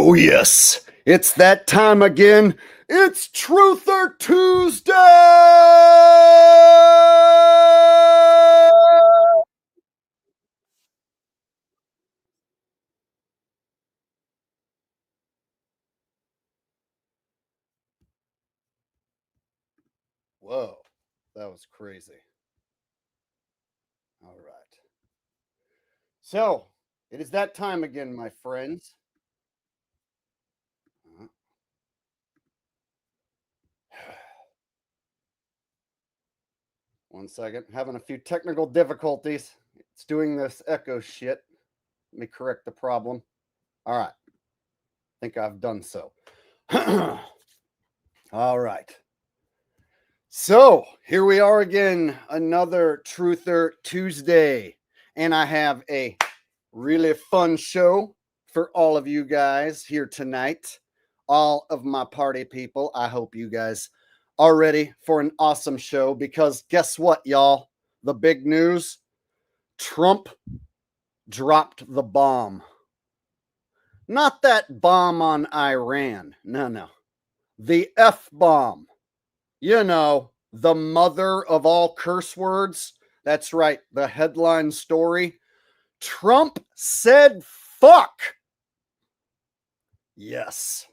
Oh, yes, it's that time again. It's Truth or Tuesday! Whoa, that was crazy. All right. So, it is that time again, my friends. Uh, 1 second. Having a few technical difficulties. It's doing this echo shit. Let me correct the problem. All right. I think I've done so. All right. So here we are again, another Truther Tuesday. And I have a really fun show for all of you guys here tonight. All of my party people. I hope you guys are ready for an awesome show because guess what, y'all? The big news: Trump dropped the bomb. Not that bomb on Iran. No. The F bomb. You know, the mother of all curse words. That's right, the headline story. Trump said fuck. Yes.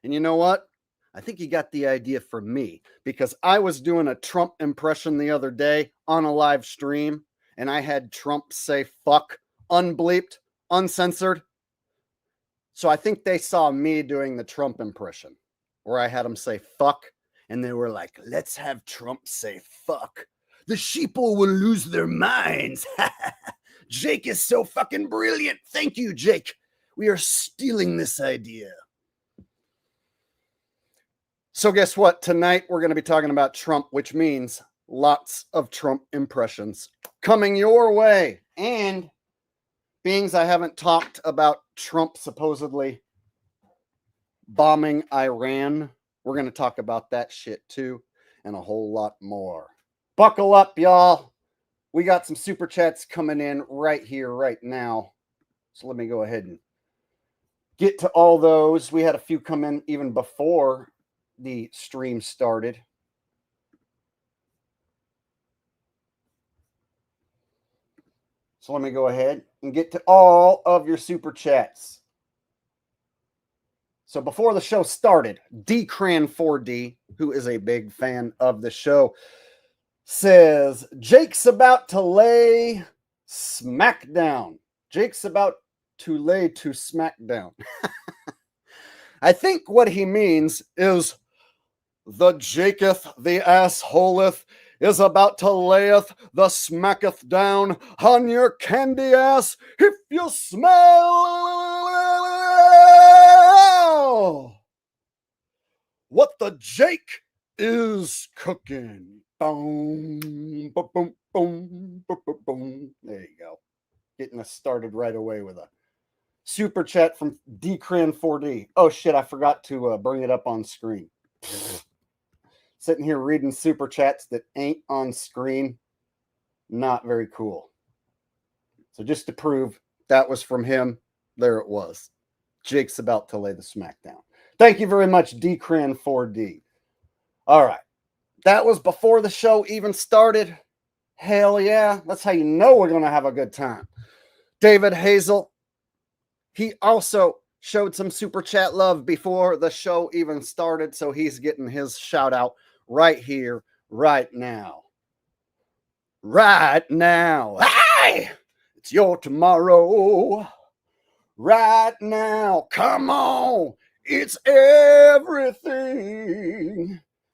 And you know what? I think he got the idea from me because I was doing a Trump impression the other day on a live stream and I had Trump say fuck, unbleeped, uncensored. So I think they saw me doing the Trump impression where I had him say fuck. And they were like, let's have Trump say fuck. The sheeple will lose their minds. Jake is so fucking brilliant. Thank you, Jake. We are stealing this idea. So guess what? Tonight we're going to be talking about Trump, which means lots of Trump impressions coming your way. And being I haven't talked about Trump supposedly bombing Iran, we're going to talk about that shit too, and a whole lot more. Buckle up, y'all. We got some super chats coming in right here, right now. So let me go ahead and get to all those. We had a few come in even before the stream started. So let me go ahead and get to all of your super chats. So before the show started, Dcran4D, who is a big fan of the show, says, Jake's about to lay smackdown. Jake's about to lay to smackdown. I think what he means is the Jaketh, the assholeth, is about to layeth the smacketh down on your candy ass if you smell what the Jake is cooking. Boom, boom, boom, boom, boom, boom. There you go. Getting us started right away with a super chat from Dcran4D. Oh shit, I forgot to bring it up on screen. Sitting here reading super chats that ain't on screen. Not very cool. So just to prove that was from him, there it was. Jake's about to lay the smackdown. Thank you very much, Dcran4D. All right. That was before the show even started. Hell yeah. That's how you know we're going to have a good time. David Hazel, he also showed some super chat love before the show even started, so he's getting his shout out right here, right now. Right now. Hey! It's your tomorrow. Right now. Come on. It's everything.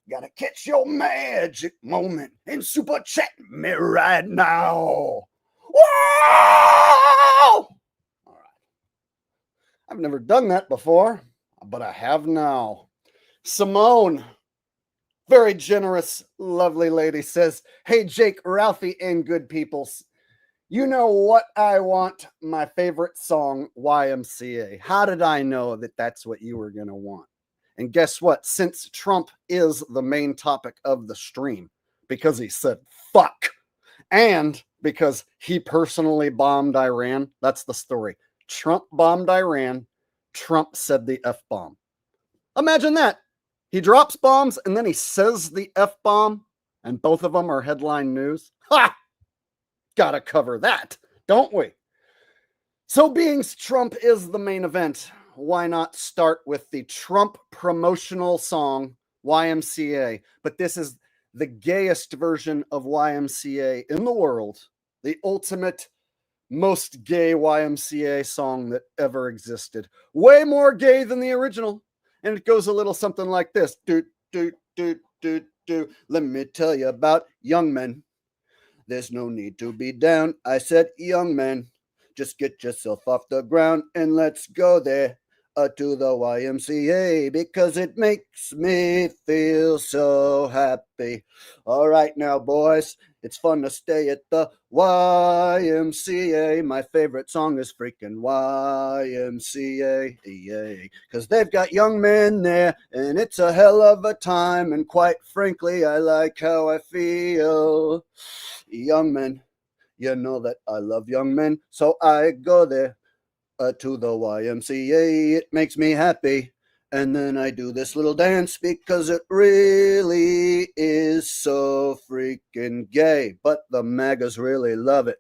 Gotta catch your magic moment and super chat me right now. Whoa! All right. I've never done that before, but I have now. Simone, very generous, lovely lady, says, hey, Jake, Ralphie, and good peoples. You know what I want? My favorite song, YMCA. How did I know that that's what you were going to want? And guess what? Since Trump is the main topic of the stream, because he said fuck, and because he personally bombed Iran, that's the story. Trump bombed Iran. Trump said the F-bomb. Imagine that. He drops bombs and then he says the F-bomb, and both of them are headline news. Ha! Gotta cover that, don't we? So being Trump is the main event, why not start with the Trump promotional song, YMCA? But this is the gayest version of YMCA in the world, the ultimate, most gay YMCA song that ever existed. Way more gay than the original. And it goes a little something like this. Do, do, do, do, do. Let me tell you about young men. There's no need to be down. I said, young men, just get yourself off the ground and let's go there to the YMCA because it makes me feel so happy. All right now, boys, it's fun to stay at the YMCA. My favorite song is freaking YMCA, yay, because they've got young men there and it's a hell of a time. And quite frankly, I like how I feel. Young men, you know that I love young men, so I go there to the YMCA. It makes me happy. And then I do this little dance because it really is so freaking gay. But the MAGAs really love it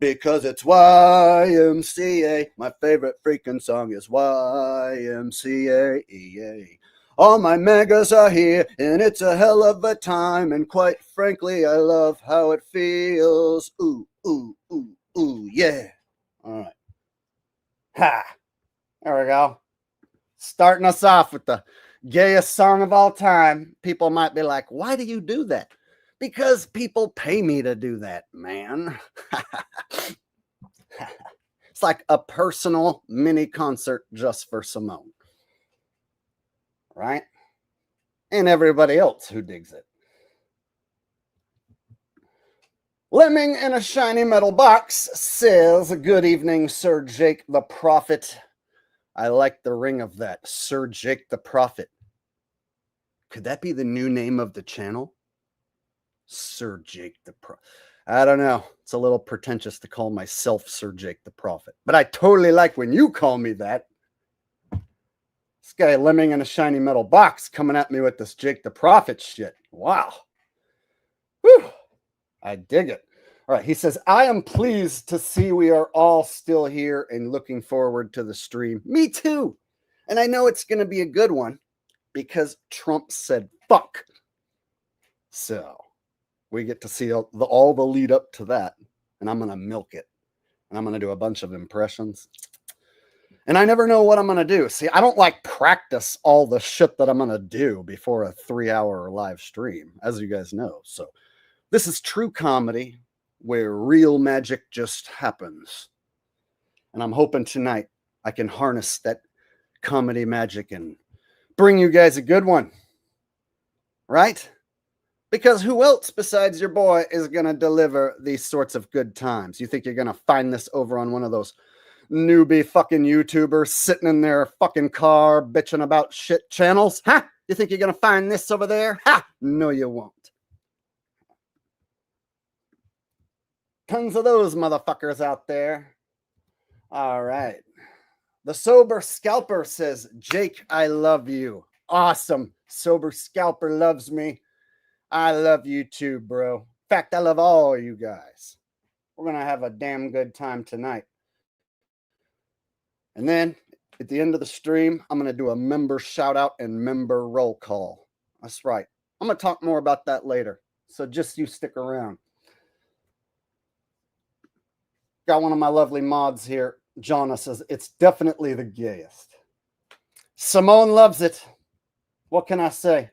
because it's YMCA. My favorite freaking song is YMCA. Yay. All my MAGAs are here and it's a hell of a time. And quite frankly, I love how it feels. Ooh, ooh, ooh, ooh, yeah. All right. Ha! There we go. Starting us off with the gayest song of all time. People might be like, why do you do that? Because people pay me to do that, man. It's like a personal mini concert just for Simone. Right? And everybody else who digs it. Lemming in a shiny metal box says, good evening, Sir Jake the Prophet. I like the ring of that, Sir Jake the Prophet. Could that be the new name of the channel? Sir Jake the Prophet. I don't know. It's a little pretentious to call myself Sir Jake the Prophet. But I totally like when you call me that. This guy lemming in a shiny metal box coming at me with this Jake the Prophet shit. Wow. Whew. I dig it. All right. He says, I am pleased to see we are all still here and looking forward to the stream. Me too. And I know it's going to be a good one because Trump said fuck. So we get to see all the lead up to that. And I'm going to milk it. And I'm going to do a bunch of impressions. And I never know what I'm going to do. See, I don't like practice all the shit that I'm going to do before a 3-hour live stream, as you guys know. So this is true comedy where real magic just happens. And I'm hoping tonight I can harness that comedy magic and bring you guys a good one. Right? Because who else besides your boy is going to deliver these sorts of good times? You think you're going to find this over on one of those newbie fucking YouTubers sitting in their fucking car bitching about shit channels? Ha! You think you're going to find this over there? Ha! No, you won't. Tons of those motherfuckers out there. All right. The Sober Scalper says, Jake, I love you. Awesome. Sober Scalper loves me. I love you too, bro. In fact, I love all you guys. We're going to have a damn good time tonight. And then at the end of the stream, I'm going to do a member shout out and member roll call. That's right. I'm going to talk more about that later. So just you stick around. Got one of my lovely mods here. Jonna says, it's definitely the gayest. Simone loves it. What can I say?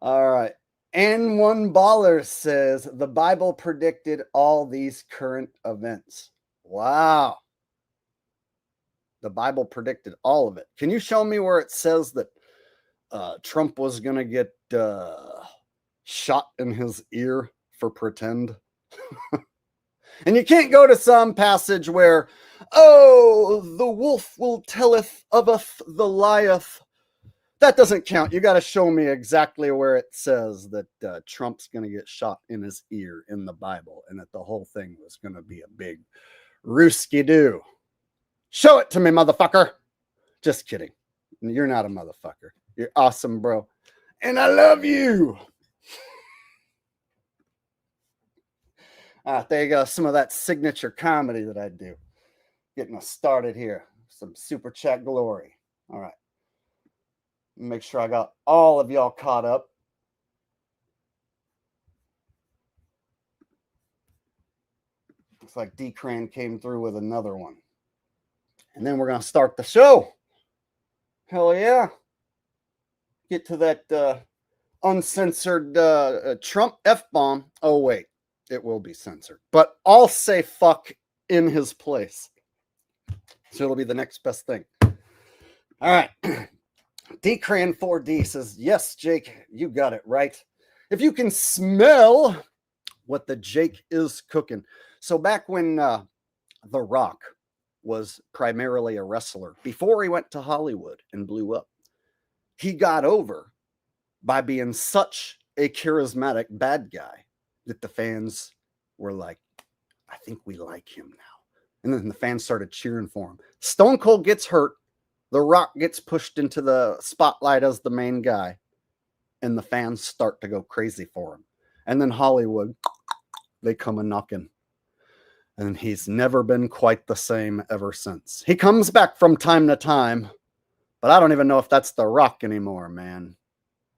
All right. N1 Baller says, the Bible predicted all these current events. Wow. The Bible predicted all of it. Can you show me where it says that Trump was going to get shot in his ear for pretend? And you can't go to some passage where, oh, the wolf will telleth of the lieth. That doesn't count. You got to show me exactly where it says that Trump's going to get shot in his ear in the Bible and that the whole thing was going to be a big rooski-doo. Show it to me, motherfucker. Just kidding. You're not a motherfucker. You're awesome, bro. And I love you. There you go. Some of that signature comedy that I do. Getting us started here. Some super chat glory. All right. Make sure I got all of y'all caught up. Looks like D-Cran came through with another one. And then we're going to start the show. Hell yeah. Get to that uncensored Trump F-bomb. Oh, wait. It will be censored. But I'll say fuck in his place. So it'll be the next best thing. All right. DCran4D says, yes, Jake, you got it right. If you can smell what the Jake is cooking. So back when The Rock was primarily a wrestler, before he went to Hollywood and blew up, he got over by being such a charismatic bad guy that the fans were like, I think we like him now. And then the fans started cheering for him. Stone Cold gets hurt. The Rock gets pushed into the spotlight as the main guy. And the fans start to go crazy for him. And then Hollywood, they come a knocking. And he's never been quite the same ever since. He comes back from time to time. But I don't even know if that's The Rock anymore, man.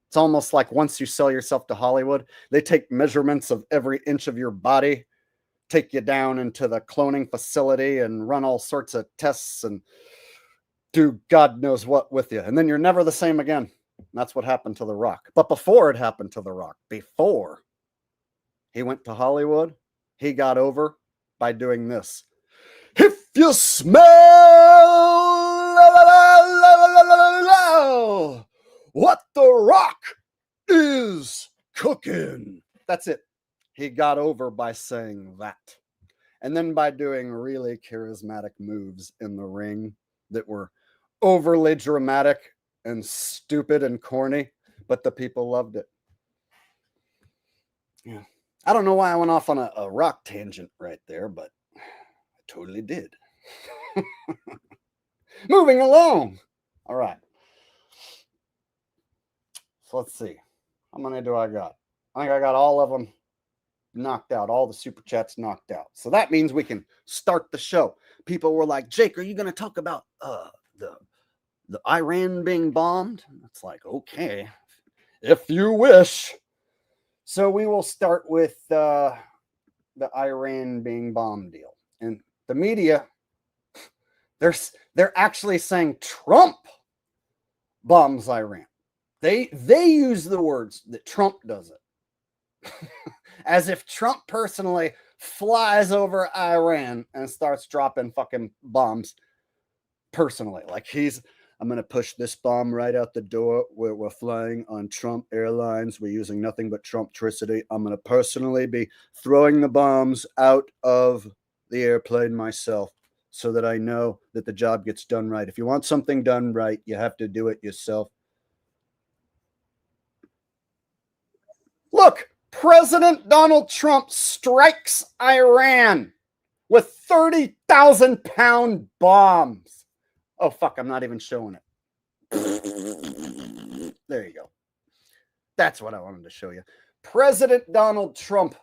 It's almost like once you sell yourself to Hollywood, they take measurements of every inch of your body, take you down into the cloning facility and run all sorts of tests and do God knows what with you. And then you're never the same again. And that's what happened to The Rock. But before it happened to The Rock, before he went to Hollywood, he got over by doing this. If you smell what The Rock is cooking. That's it. He got over by saying that. And then by doing really charismatic moves in the ring that were overly dramatic and stupid and corny, but the people loved it. Yeah. I don't know why I went off on a Rock tangent right there, but I totally did. Moving along. All right. So let's see. How many do I got? I think I got all of them knocked out. All the super chats knocked out. So that means we can start the show. People were like, Jake, are you going to talk about the Iran being bombed? It's like, okay, if you wish. So we will start with the Iran being bombed deal. And the media, they're actually saying Trump bombs Iran. They use the words that Trump does it. As if Trump personally flies over Iran and starts dropping fucking bombs personally. Like I'm going to push this bomb right out the door. We're flying on Trump Airlines. We're using nothing but Trumptricity. I'm going to personally be throwing the bombs out of the airplane myself so that I know that the job gets done right. If you want something done right, you have to do it yourself. Look, President Donald Trump strikes Iran with 30,000-pound bombs. Oh, fuck, I'm not even showing it. There you go. That's what I wanted to show you. President Donald Trump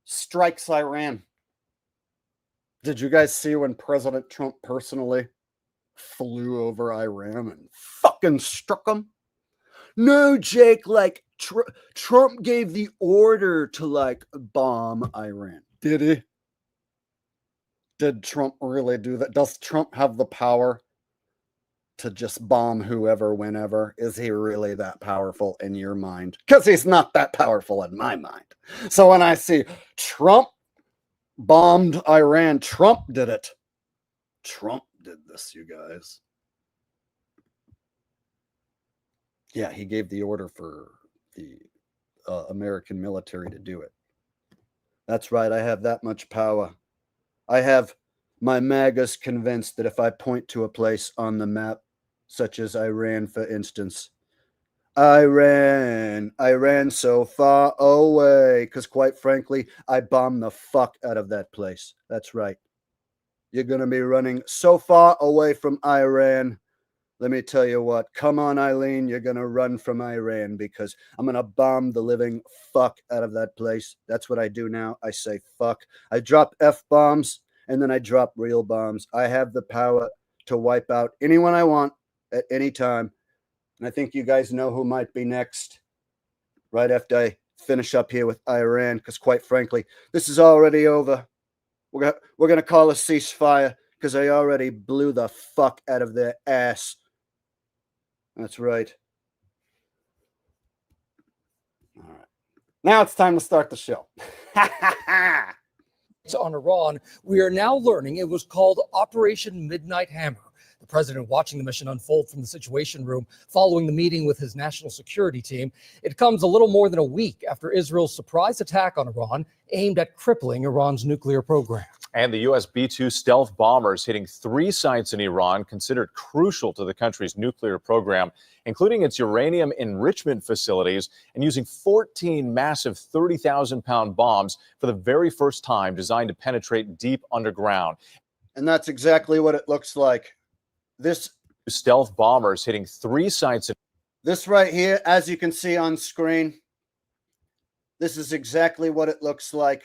strikes Iran. Did you guys see when President Trump personally flew over Iran and fucking struck them? No, Jake, like Trump gave the order to like bomb Iran. Did he? Did Trump really do that? Does Trump have the power to just bomb whoever, whenever? Is he really that powerful in your mind? Because he's not that powerful in my mind. So when I see Trump bombed Iran, Trump did it. Trump did this, you guys. Yeah, he gave the order for the American military to do it. That's right. I have that much power. I have my MAGAs convinced that if I point to a place on the map, such as Iran, for instance. I ran so far away because, quite frankly, I bombed the fuck out of that place. That's right. You're going to be running so far away from Iran. Let me tell you what. Come on, Eileen. You're going to run from Iran because I'm going to bomb the living fuck out of that place. That's what I do now. I say fuck. I drop F bombs and then I drop real bombs. I have the power to wipe out anyone I want at any time. And I think you guys know who might be next right after I finish up here with Iran, because quite frankly, this is already over. We're going to call a ceasefire because I already blew the fuck out of their ass. That's right. All right. Now it's time to start the show. On Iran, we are now learning it was called Operation Midnight Hammer. The president watching the mission unfold from the Situation Room following the meeting with his national security team. It comes a little more than a week after Israel's surprise attack on Iran aimed at crippling Iran's nuclear program. And the U.S. B-2 stealth bombers hitting 3 sites in Iran considered crucial to the country's nuclear program, including its uranium enrichment facilities, and using 14 massive 30,000-pound bombs for the very first time, designed to penetrate deep underground. And that's exactly what it looks like. This stealth bombers hitting 3 sites. This right here, as you can see on screen, this is exactly what it looks like.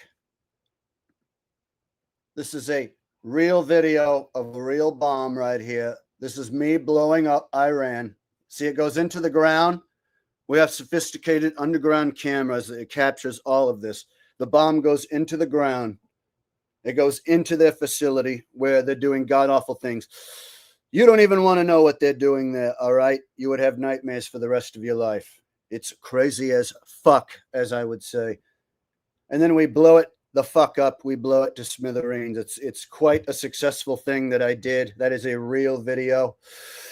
This is a real video of a real bomb right here. This is me blowing up Iran. See, it goes into the ground. We have sophisticated underground cameras that captures all of this. The bomb goes into the ground. It goes into their facility where they're doing god-awful things. You don't even want to know what they're doing there, all right? You would have nightmares for the rest of your life. It's crazy as fuck, as I would say. And then we blow it the fuck up. We blow it to smithereens. It's quite a successful thing that I did. That is a real video.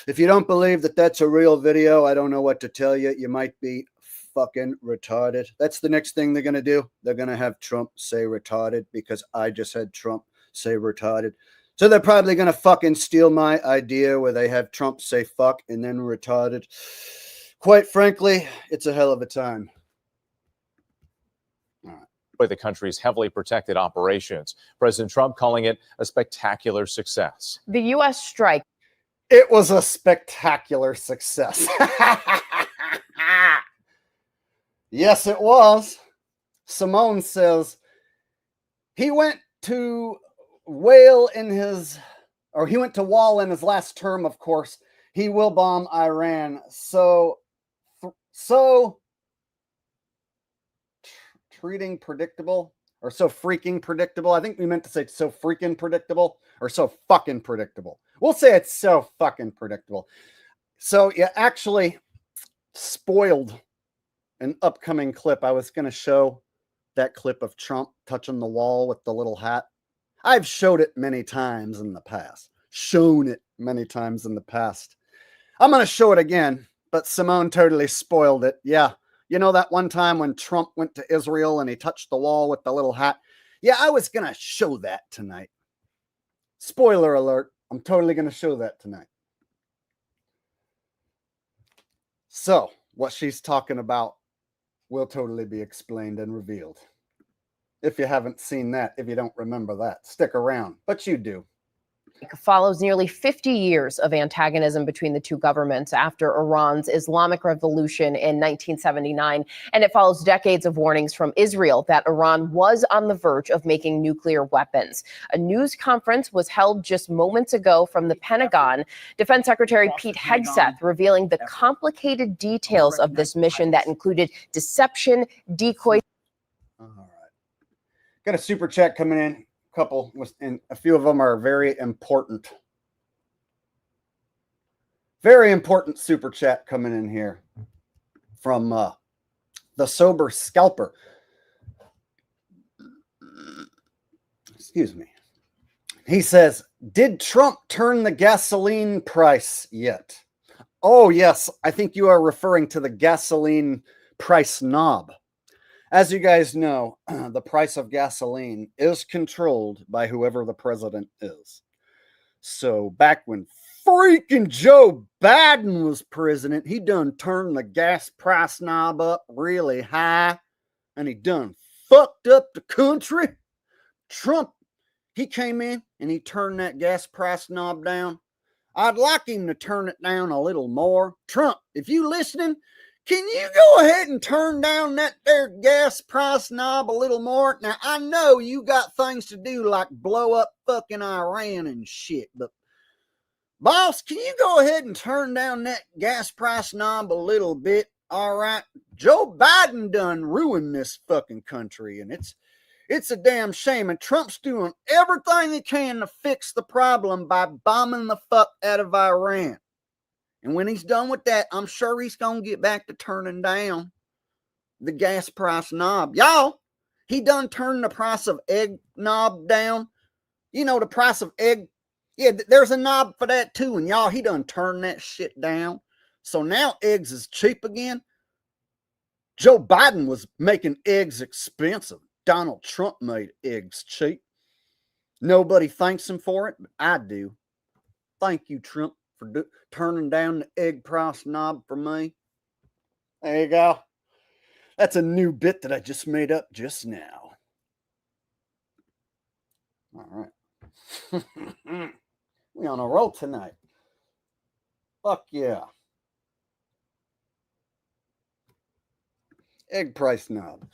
If you don't believe that that's a real video, I don't know what to tell you. You might be fucking retarded. That's the next thing they're going to do. They're going to have Trump say retarded because I just had Trump say retarded. So they're probably going to fucking steal my idea where they have Trump say fuck and then retarded. Quite frankly, it's a hell of a time. All right. By the country's heavily protected operations. President Trump calling it a spectacular success. The U.S. strike. It was a spectacular success. Yes, it was. Simone says he went to wall in his last term, of course. He will bomb Iran. So treating predictable, or so freaking predictable. I think we meant to say so freaking predictable, or so fucking predictable. We'll say it's so fucking predictable. So you actually spoiled an upcoming clip. I was going to show that clip of Trump touching the wall with the little hat. I've showed it many times in the past. I'm going to show it again, but Simone totally spoiled it. Yeah. You know that one time when Trump went to Israel and he touched the wall with the little hat? Yeah, I was going to show that tonight. Spoiler alert. I'm totally going to show that tonight. So, what she's talking about will totally be explained and revealed. If you haven't seen that, if you don't remember that, stick around, but you do. Follows nearly 50 years of antagonism between the two governments after Iran's Islamic Revolution in 1979, and it follows decades of warnings from Israel that Iran was on the verge of making nuclear weapons. A news conference was held just moments ago from the Pentagon. Defense Secretary Pete Hegseth revealing the complicated details of this mission that included deception, decoys. All right. Got a super chat coming in. Couple, and a few of them are very important. Very important super chat coming in here from the Sober Scalper. Excuse me. He says, did Trump turn the gasoline price yet? Oh, yes. I think you are referring to the gasoline price knob. As you guys know, the price of gasoline is controlled by whoever the president is. So back when freaking Joe Biden was president, he done turned the gas price knob up really high, and he done fucked up the country. Trump, he came in and he turned that gas price knob down. I'd like him to turn it down a little more. Trump, if you listening, can you go ahead and turn down that there gas price knob a little more? Now, I know you got things to do like blow up fucking Iran and shit, but boss, can you go ahead and turn down that gas price knob a little bit? All right. Joe Biden done ruined this fucking country, and it's a damn shame. And Trump's doing everything he can to fix the problem by bombing the fuck out of Iran. And when he's done with that, I'm sure he's going to get back to turning down the gas price knob. Y'all, he done turned the price of egg knob down. You know, the price of egg. Yeah, there's a knob for that too. And y'all, he done turned that shit down. So now eggs is cheap again. Joe Biden was making eggs expensive. Donald Trump made eggs cheap. Nobody thanks him for it, but I do. Thank you, Trump, for turning down the egg price knob for me. There you go. That's a new bit that I just made up just now. All right. We on a roll tonight. Fuck yeah. Egg price knob.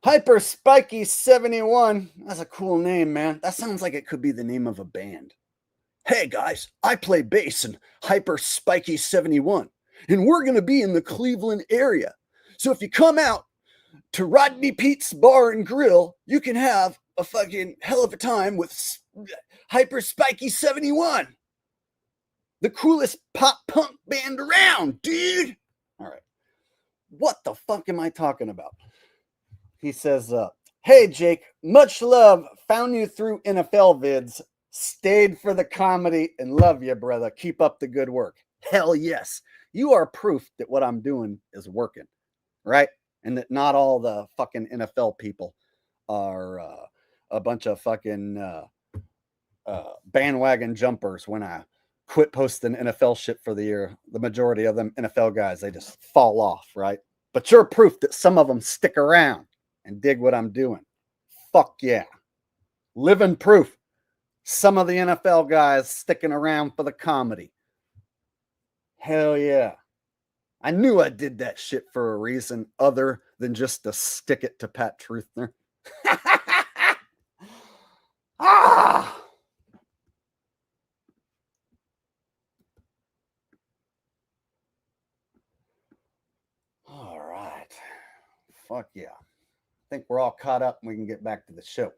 Hyper Spiky 71. That's a cool name, man. That sounds like it could be the name of a band. Hey guys, I play bass in Hyper Spiky 71, and we're going to be in the Cleveland area. So if you come out to Rodney Pete's Bar and Grill, you can have a fucking hell of a time with Hyper Spiky 71. The coolest pop punk band around, dude. All right. What the fuck am I talking about? He says, hey, Jake, much love. Found you through NFL vids. Stayed for the comedy and love you, brother. Keep up the good work. Hell yes. You are proof that what I'm doing is working, right? And that not all the fucking NFL people are a bunch of fucking bandwagon jumpers. When I quit posting NFL shit for the year, the majority of them NFL guys, they just fall off, right? But you're proof that some of them stick around and dig what I'm doing. Fuck yeah. Living proof. Some of the NFL guys sticking around for the comedy. Hell yeah. I knew I did that shit for a reason other than just to stick it to Pat Truthner. Ah! All right. Fuck yeah. I think we're all caught up and we can get back to the show.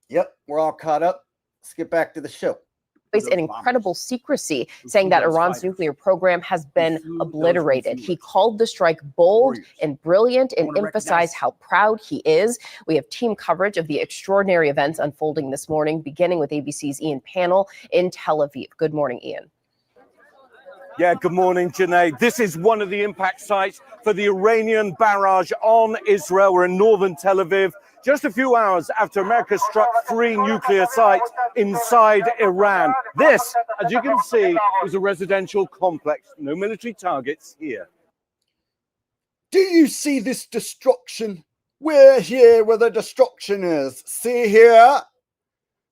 Yep, we're all caught up. Let's get back to the show. In incredible secrecy, saying that Iran's nuclear program has been obliterated. He called the strike bold and brilliant and emphasized how proud he is. We have team coverage of the extraordinary events unfolding this morning, beginning with ABC's Ian Pannell in Tel Aviv. Good morning, Ian. Yeah, good morning, Janae. This is one of the impact sites for the Iranian barrage on Israel. We're in northern Tel Aviv, just a few hours after America struck 3 nuclear sites inside Iran. This, as you can see, is a residential complex. No military targets here. Do you see this destruction? We're here where the destruction is. See here?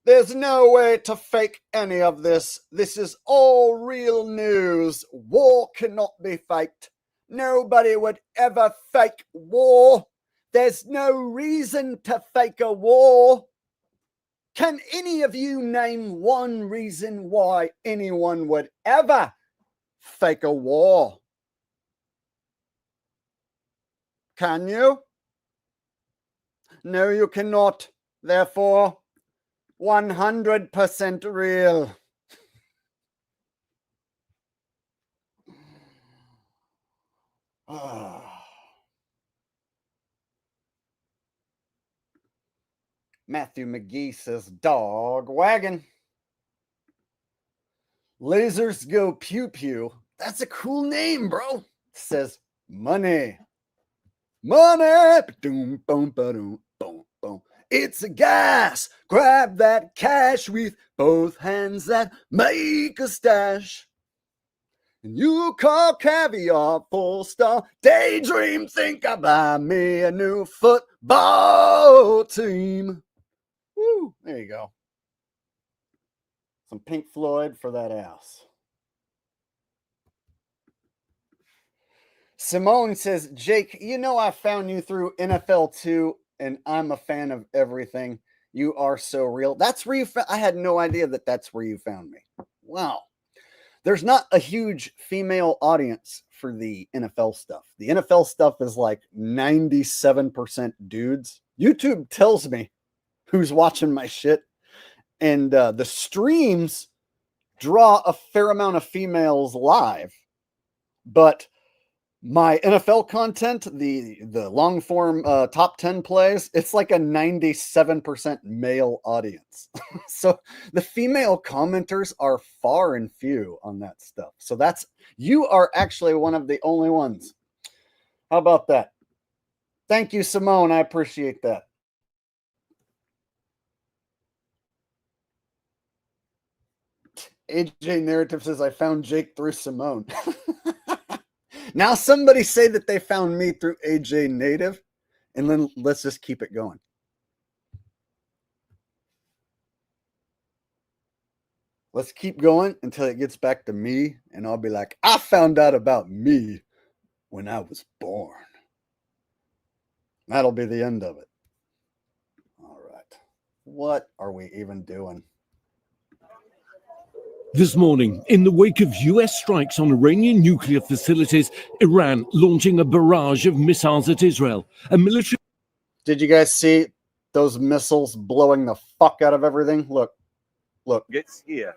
There's no way to fake any of this. This is all real news. War cannot be faked. Nobody would ever fake war. There's no reason to fake a war. Can any of you name one reason why anyone would ever fake a war? Can you? No, you cannot. Therefore, 100% real. Matthew McGee says, dog wagon. Lasers go pew pew. That's a cool name, bro. Says money. Money. Boom, boom, boom, boom, boom. It's a gas. Grab that cash with both hands that make a stash. And you call caviar full star. Daydream, think I buy me a new football team. Woo, there you go. Some Pink Floyd for that ass. Simone says, Jake, you know I found you through NFL 2, and I'm a fan of everything. You are so real. That's where you found. I had no idea that that's where you found me. Wow. There's not a huge female audience for the NFL stuff. The NFL stuff is like 97% dudes. YouTube tells me who's watching my shit. And the streams draw a fair amount of females live. But my NFL content, the long form top 10 plays, it's like a 97% male audience. So the female commenters are far and few on that stuff. So you are actually one of the only ones. How about that? Thank you, Simone. I appreciate that. AJ Narrative says, I found Jake through Simone. Now somebody say that they found me through AJ Native, and then let's just keep it going. Let's keep going until it gets back to me, and I'll be like, I found out about me when I was born. That'll be the end of it. All right. What are we even doing? This morning, in the wake of US strikes on Iranian nuclear facilities, Iran launching a barrage of missiles at Israel. A military. Did you guys see those missiles blowing the fuck out of everything? Look. It's here.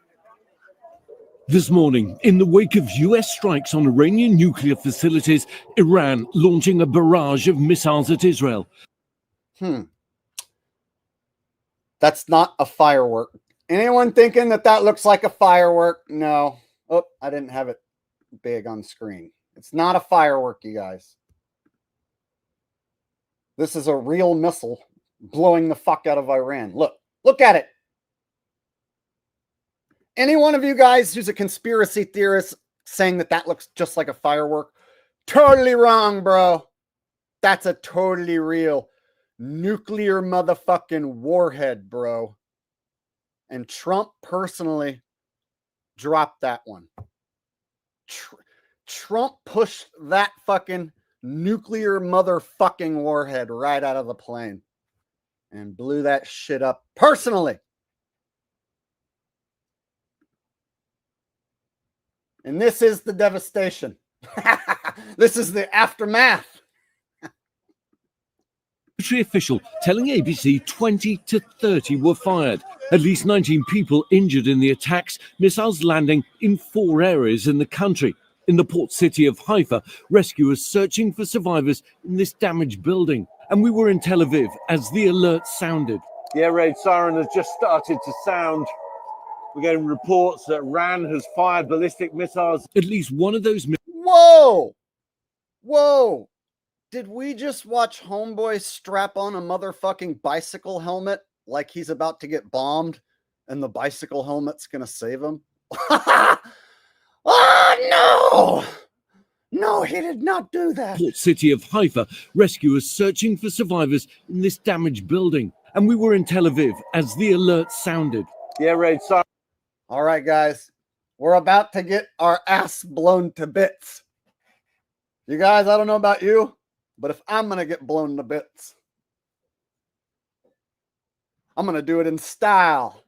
This morning, in the wake of US strikes on Iranian nuclear facilities, Iran launching a barrage of missiles at Israel. That's not a firework. Anyone thinking that looks like a firework? No. Oh, I didn't have it big on screen. It's not a firework, you guys. This is a real missile blowing the fuck out of Iran. Look at it. Any one of you guys who's a conspiracy theorist saying that looks just like a firework? Totally wrong, bro. That's a totally real nuclear motherfucking warhead, bro. And Trump personally dropped that one. Trump pushed that fucking nuclear motherfucking warhead right out of the plane and blew that shit up personally. And this is the devastation. This is the aftermath. Military official telling ABC 20 to 30 were fired. At least 19 people injured in the attacks, missiles landing in 4 areas in the country. In the port city of Haifa, rescuers searching for survivors in this damaged building. And we were in Tel Aviv as the alert sounded. The air raid siren has just started to sound. We're getting reports that Iran has fired ballistic missiles. At least one of those. Whoa! Did we just watch homeboy strap on a motherfucking bicycle helmet like he's about to get bombed and the bicycle helmet's gonna save him? Oh, no! No, he did not do that. Port city of Haifa, rescuers searching for survivors in this damaged building. And we were in Tel Aviv as the alert sounded. The air raid siren. All right, guys, we're about to get our ass blown to bits. You guys, I don't know about you, but if I'm going to get blown to bits, I'm going to do it in style,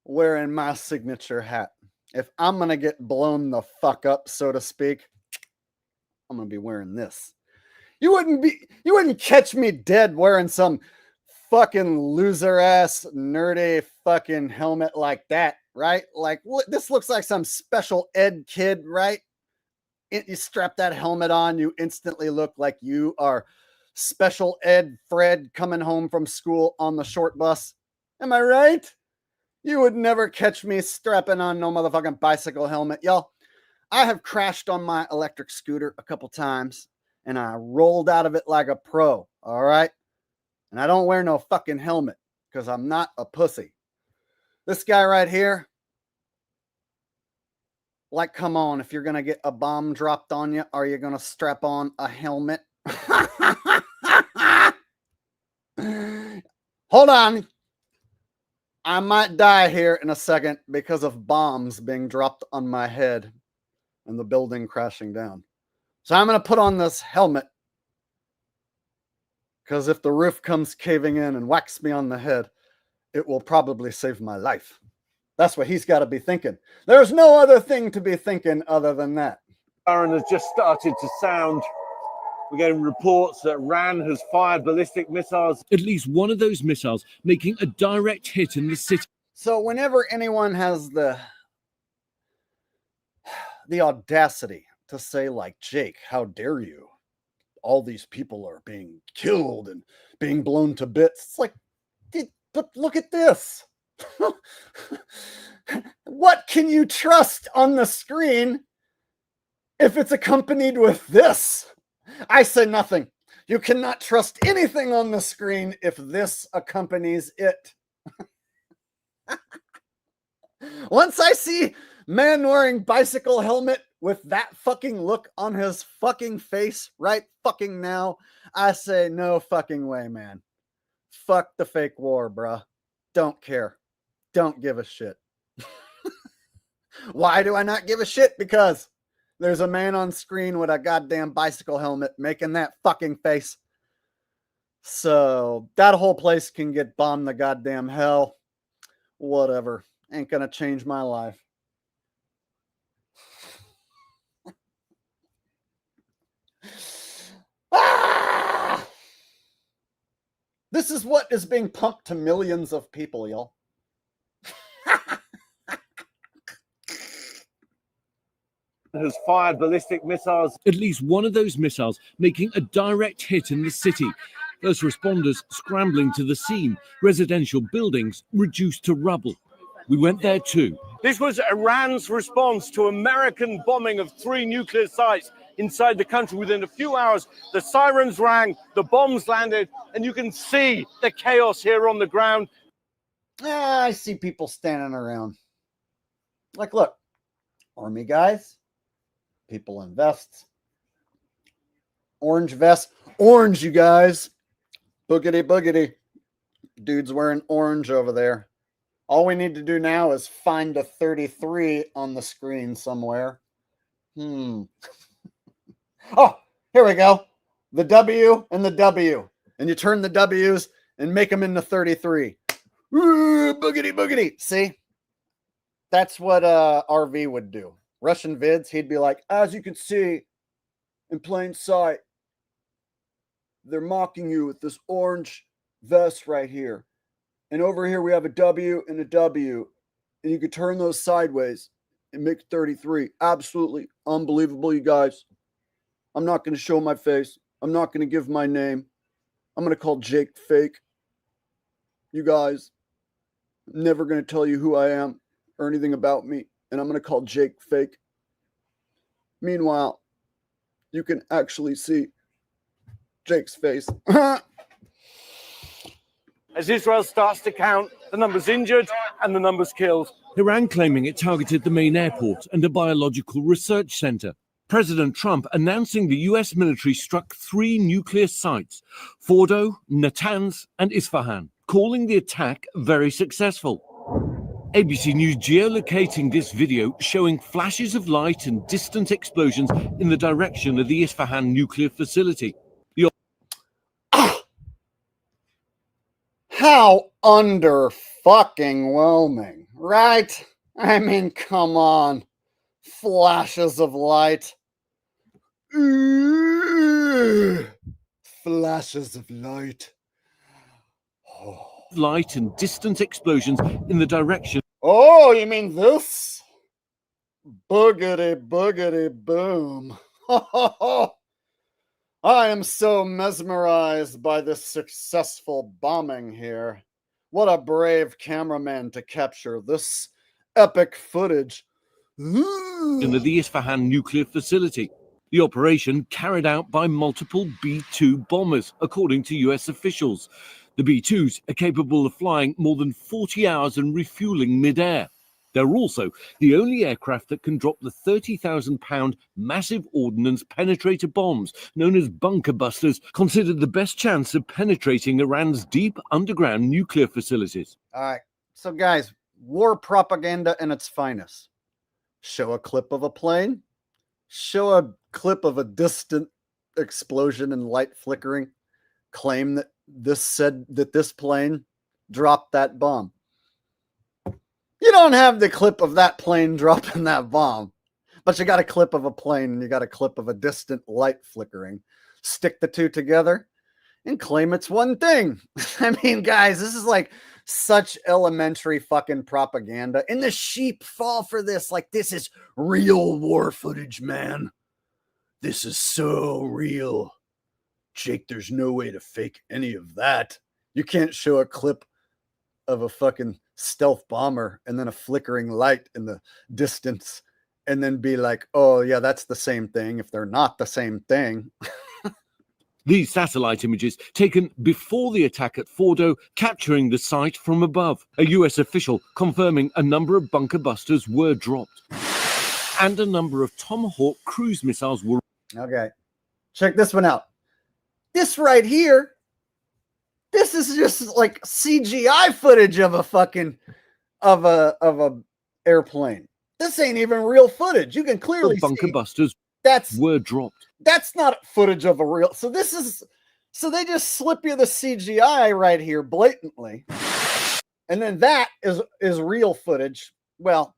wearing my signature hat. If I'm going to get blown the fuck up, so to speak, I'm going to be wearing this. You wouldn't catch me dead wearing some fucking loser ass nerdy fucking helmet like that, right? Like, this looks like some special ed kid, right? You strap that helmet on, you instantly look like you are special ed Fred coming home from school on the short bus. Am I right? You would never catch me strapping on no motherfucking bicycle helmet. Y'all, I have crashed on my electric scooter a couple times and I rolled out of it like a pro. All right. And I don't wear no fucking helmet because I'm not a pussy. This guy right here, like, come on, if you're going to get a bomb dropped on you, are you going to strap on a helmet? Hold on. I might die here in a second because of bombs being dropped on my head and the building crashing down. So I'm going to put on this helmet because if the roof comes caving in and whacks me on the head, it will probably save my life. That's what he's got to be thinking. There's no other thing to be thinking other than that. Siren has just started to sound. We're getting reports that Iran has fired ballistic missiles. At least one of those missiles making a direct hit in the city. So whenever anyone has the audacity to say, like, Jake, how dare you? All these people are being killed and being blown to bits. It's like, but look at this. What can you trust on the screen if it's accompanied with this? I say nothing. You cannot trust anything on the screen if this accompanies it. Once I see man wearing bicycle helmet with that fucking look on his fucking face right fucking now, I say no fucking way, man. Fuck the fake war, bruh. Don't care. Don't give a shit. Why do I not give a shit? Because there's a man on screen with a goddamn bicycle helmet making that fucking face. So that whole place can get bombed to goddamn hell. Whatever. Ain't gonna change my life. Ah! This is what is being pumped to millions of people, y'all. Has fired ballistic missiles. At least one of those missiles making a direct hit in the city. First responders scrambling to the scene. Residential buildings reduced to rubble. We went there too. This was Iran's response to American bombing of 3 nuclear sites inside the country. Within a few hours, the sirens rang, the bombs landed, and you can see the chaos here on the ground. I see people standing around. Like, look, army guys, people in vests, orange vests, orange, you guys, boogity boogity. Dude's wearing orange over there. All we need to do now is find a 33 on the screen somewhere. Oh, here we go. The W and the W. And you turn the W's and make them into 33. Ooh, boogity boogity. See? That's what RV would do. Russian vids, he'd be like, as you can see in plain sight, they're mocking you with this orange vest right here. And over here we have a W and a W. And you could turn those sideways and make 33. Absolutely unbelievable, you guys. I'm not going to show my face. I'm not going to give my name. I'm going to call Jake fake. You guys, I'm never going to tell you who I am or anything about me. And I'm going to call Jake fake. Meanwhile, you can actually see Jake's face. As Israel starts to count the numbers injured and the numbers killed. Iran claiming it targeted the main airport and a biological research center. President Trump announcing the US military struck 3 nuclear sites, Fordo, Natanz, and Isfahan, calling the attack very successful. ABC News geolocating this video showing flashes of light and distant explosions in the direction of the Isfahan nuclear facility. How under-fucking-whelming, right? I mean, come on. Flashes of light. Ooh, flashes of light. Oh. Light and distant explosions in the direction. Oh, you mean this? Boogity, boogity, boom. I am so mesmerized by this successful bombing here. What a brave cameraman to capture this epic footage. In the Isfahan nuclear facility. The operation carried out by multiple B-2 bombers, according to US officials. The B-2s are capable of flying more than 40 hours and refueling mid-air. They're also the only aircraft that can drop the 30,000-pound massive ordnance penetrator bombs, known as bunker busters, considered the best chance of penetrating Iran's deep underground nuclear facilities. All right. So, guys, war propaganda in its finest. Show a clip of a plane. Show a clip of a distant explosion and light flickering. Claim that this plane dropped that bomb. You don't have the clip of that plane dropping that bomb, but you got a clip of a plane and you got a clip of a distant light flickering. Stick the two together and claim it's one thing. I mean, guys, this is like such elementary fucking propaganda. And the sheep fall for this. Like, this is real war footage, man. This is so real. Jake, there's no way to fake any of that. You can't show a clip of a fucking stealth bomber and then a flickering light in the distance and then be like, oh yeah, that's the same thing, if they're not the same thing. These satellite images, taken before the attack at Fordo, capturing the site from above. A US official confirming a number of bunker busters were dropped. And a number of Tomahawk cruise missiles were... Okay, check this one out. This right here, this is just like CGI footage of a fucking of a airplane. This ain't even real footage. You can clearly see bunker busters were dropped. That's not footage of a real. So this is, so they just slip you the CGI right here blatantly, and then that is real footage. Well,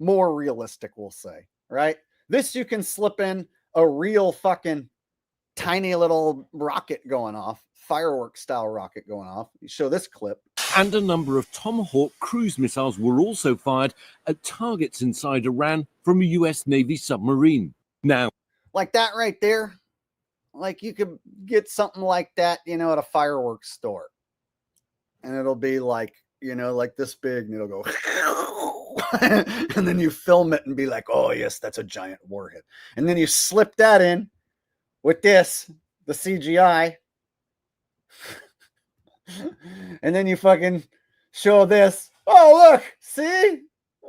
more realistic, we'll say, right? This you can slip in a real fucking tiny little rocket going off, fireworks style rocket going off. You show this clip. And a number of Tomahawk cruise missiles were also fired at targets inside Iran from a US Navy submarine. Now, like that right there, like you could get something like that, you know, at a fireworks store. And it'll be like, you know, like this big, and it'll go, and then you film it and be like, oh yes, that's a giant warhead. And then you slip that in with this, the CGI, and then you fucking show this. Oh, look, see?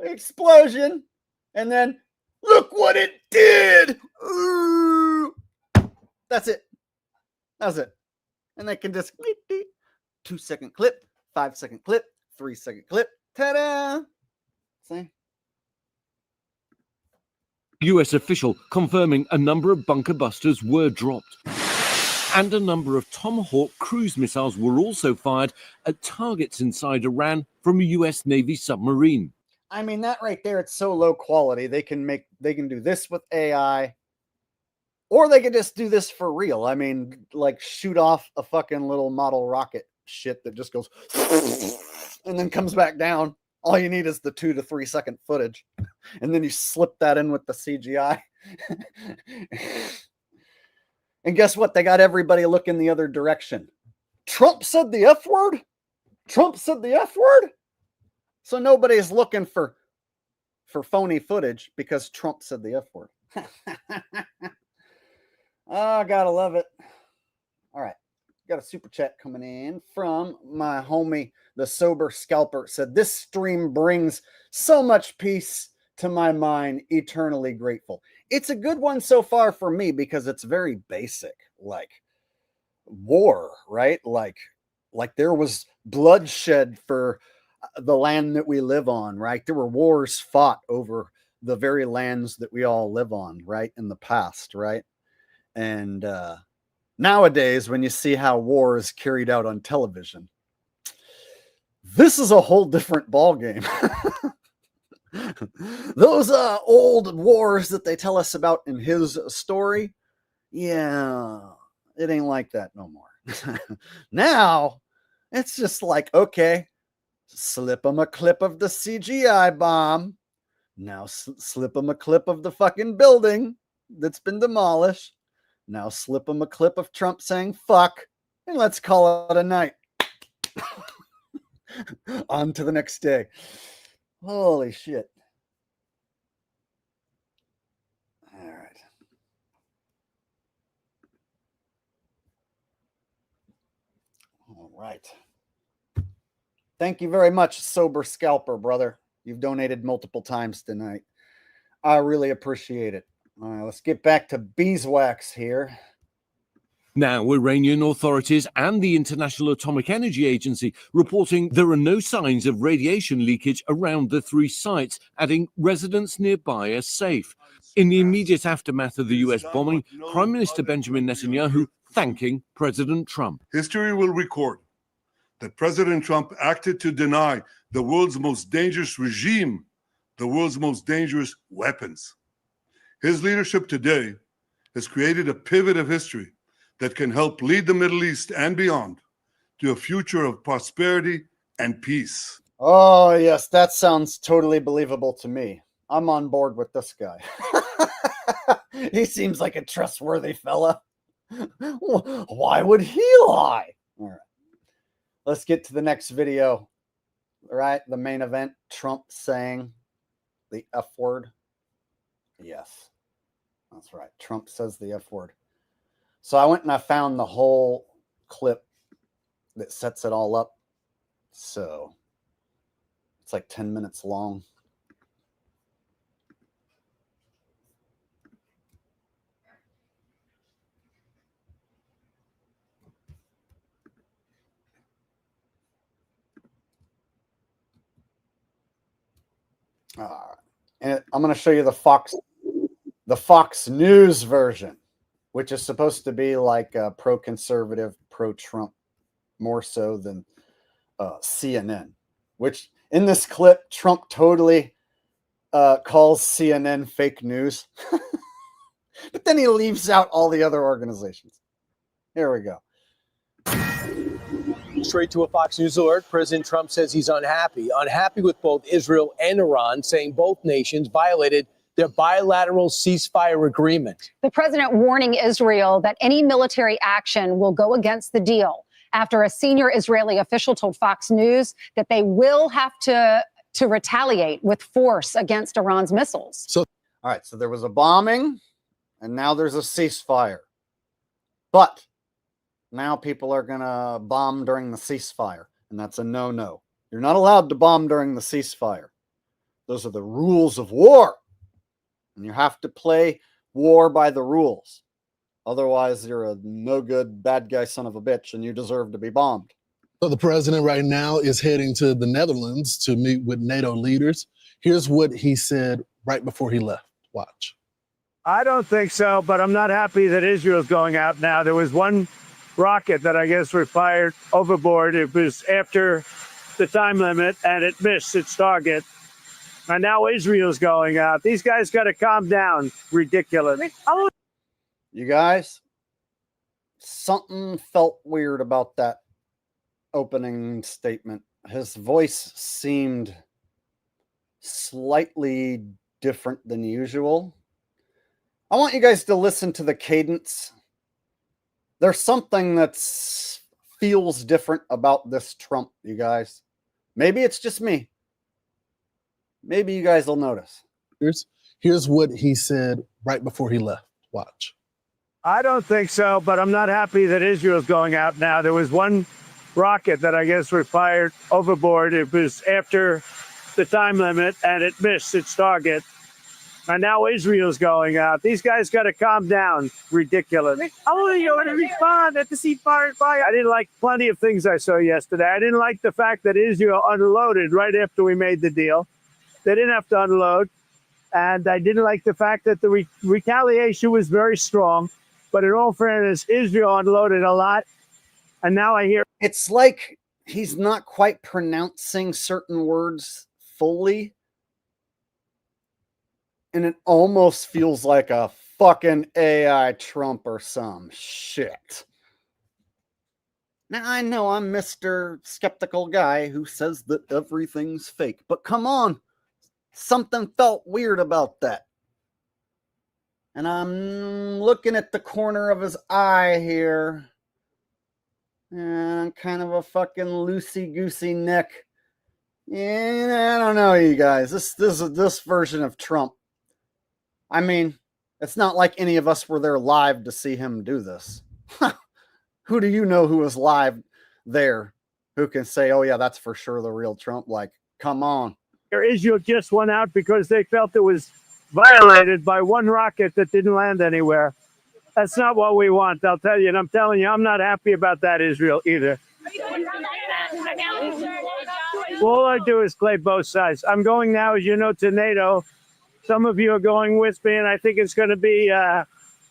Explosion. And then look what it did. Ooh. That's it. That's it. And they can just 2-second clip, 5-second clip, 3-second clip. Ta-da. See? US official confirming a number of bunker busters were dropped. And a number of Tomahawk cruise missiles were also fired at targets inside Iran from a US Navy submarine. I mean, that right there, it's so low quality. They can do this with AI, or they could just do this for real. I mean, like shoot off a fucking little model rocket shit that just goes and then comes back down. All you need is the 2 to 3 second footage. And then you slip that in with the CGI. And guess what? They got everybody looking the other direction. Trump said the F word? Trump said the F word? So nobody's looking for phony footage because Trump said the F word. Oh, gotta love it. All right. Got a super chat coming in from my homie, the Sober Scalper. Said, this stream brings so much peace to my mind, eternally grateful. It's a good one so far for me because it's very basic, like war, right? Like there was bloodshed for the land that we live on, right? There were wars fought over the very lands that we all live on, right? In the past, right? And nowadays, when you see how war is carried out on television, this is a whole different ballgame. Those old wars that they tell us about in his story, yeah, it ain't like that no more. Now, it's just like, okay, slip them a clip of the CGI bomb. Now slip them a clip of the fucking building that's been demolished. Now slip them a clip of Trump saying fuck, and let's call it a night. On to the next day. Holy shit. All right. All right. Thank you very much, Sober Scalper, brother. You've donated multiple times tonight. I really appreciate it. All right, let's get back to beeswax here. Now, Iranian authorities and the International Atomic Energy Agency reporting there are no signs of radiation leakage around the 3 sites, adding residents nearby are safe. In the immediate aftermath of the US bombing, Prime Minister Benjamin Netanyahu thanking President Trump. History will record that President Trump acted to deny the world's most dangerous regime the world's most dangerous weapons. His leadership today has created a pivot of history that can help lead the Middle East and beyond to a future of prosperity and peace. Oh, yes, that sounds totally believable to me. I'm on board with this guy. He seems like a trustworthy fella. Why would he lie? All right. Let's get to the next video. All right, the main event, Trump saying the F word. Yes, that's right. Trump says the F word. So I went and I found the whole clip that sets it all up. So it's like 10 minutes long. And I'm going to show you the Fox News version, which is supposed to be like pro-conservative, pro-Trump, more so than CNN, which in this clip, Trump totally calls CNN fake news. But then he leaves out all the other organizations. Here we go. Straight to a Fox News alert, President Trump says he's unhappy with both Israel and Iran, saying both nations violated their bilateral ceasefire agreement. The president warning Israel that any military action will go against the deal after a senior Israeli official told Fox News that they will have to retaliate with force against Iran's missiles. All right, so there was a bombing, and now there's a ceasefire. But now people are going to bomb during the ceasefire, and that's a no-no. You're not allowed to bomb during the ceasefire. Those are the rules of war. And you have to play war by the rules. Otherwise, you're a no-good, bad guy son of a bitch, and you deserve to be bombed. So the president right now is heading to the Netherlands to meet with NATO leaders. Here's what he said right before he left. Watch. I don't think so, but I'm not happy that Israel's going out now. There was one rocket that I guess were fired overboard. It was after the time limit and it missed its target. And now Israel's going out. These guys got to calm down. Ridiculous. You guys, something felt weird about that opening statement. His voice seemed slightly different than usual. I want you guys to listen to the cadence. There's something that feels different about this Trump, you guys. Maybe it's just me. Maybe you guys will notice. Here's what he said right before he left. Watch. I don't think so, but I'm not happy that Israel's going out now. There was one rocket that I guess were fired overboard. It was after the time limit and it missed its target. And now Israel's going out. These guys got to calm down. Ridiculous. Oh, you want to respond at the ceasefire fire? I didn't like plenty of things I saw yesterday. I didn't like the fact that Israel unloaded right after we made the deal. They didn't have to unload. And I didn't like the fact that the retaliation was very strong. But in all fairness, Israel unloaded a lot. And now I hear it's like he's not quite pronouncing certain words fully. And it almost feels like a fucking AI Trump or some shit. Now, I know I'm Mr. Skeptical guy who says that everything's fake. But come on. Something felt weird about that. And I'm looking at the corner of his eye here. And kind of a fucking loosey-goosey neck. Yeah, I don't know, you guys. This version of Trump. I mean, it's not like any of us were there live to see him do this. Who do you know who was live there who can say, oh, yeah, that's for sure the real Trump. Like, come on. Israel just went out because they felt it was violated by one rocket that didn't land anywhere. That's not what we want, I'll tell you. And I'm telling you, I'm not happy about that, Israel, either. All I do is play both sides. I'm going now, as you know, to NATO. Some of you are going with me, and I think it's going to be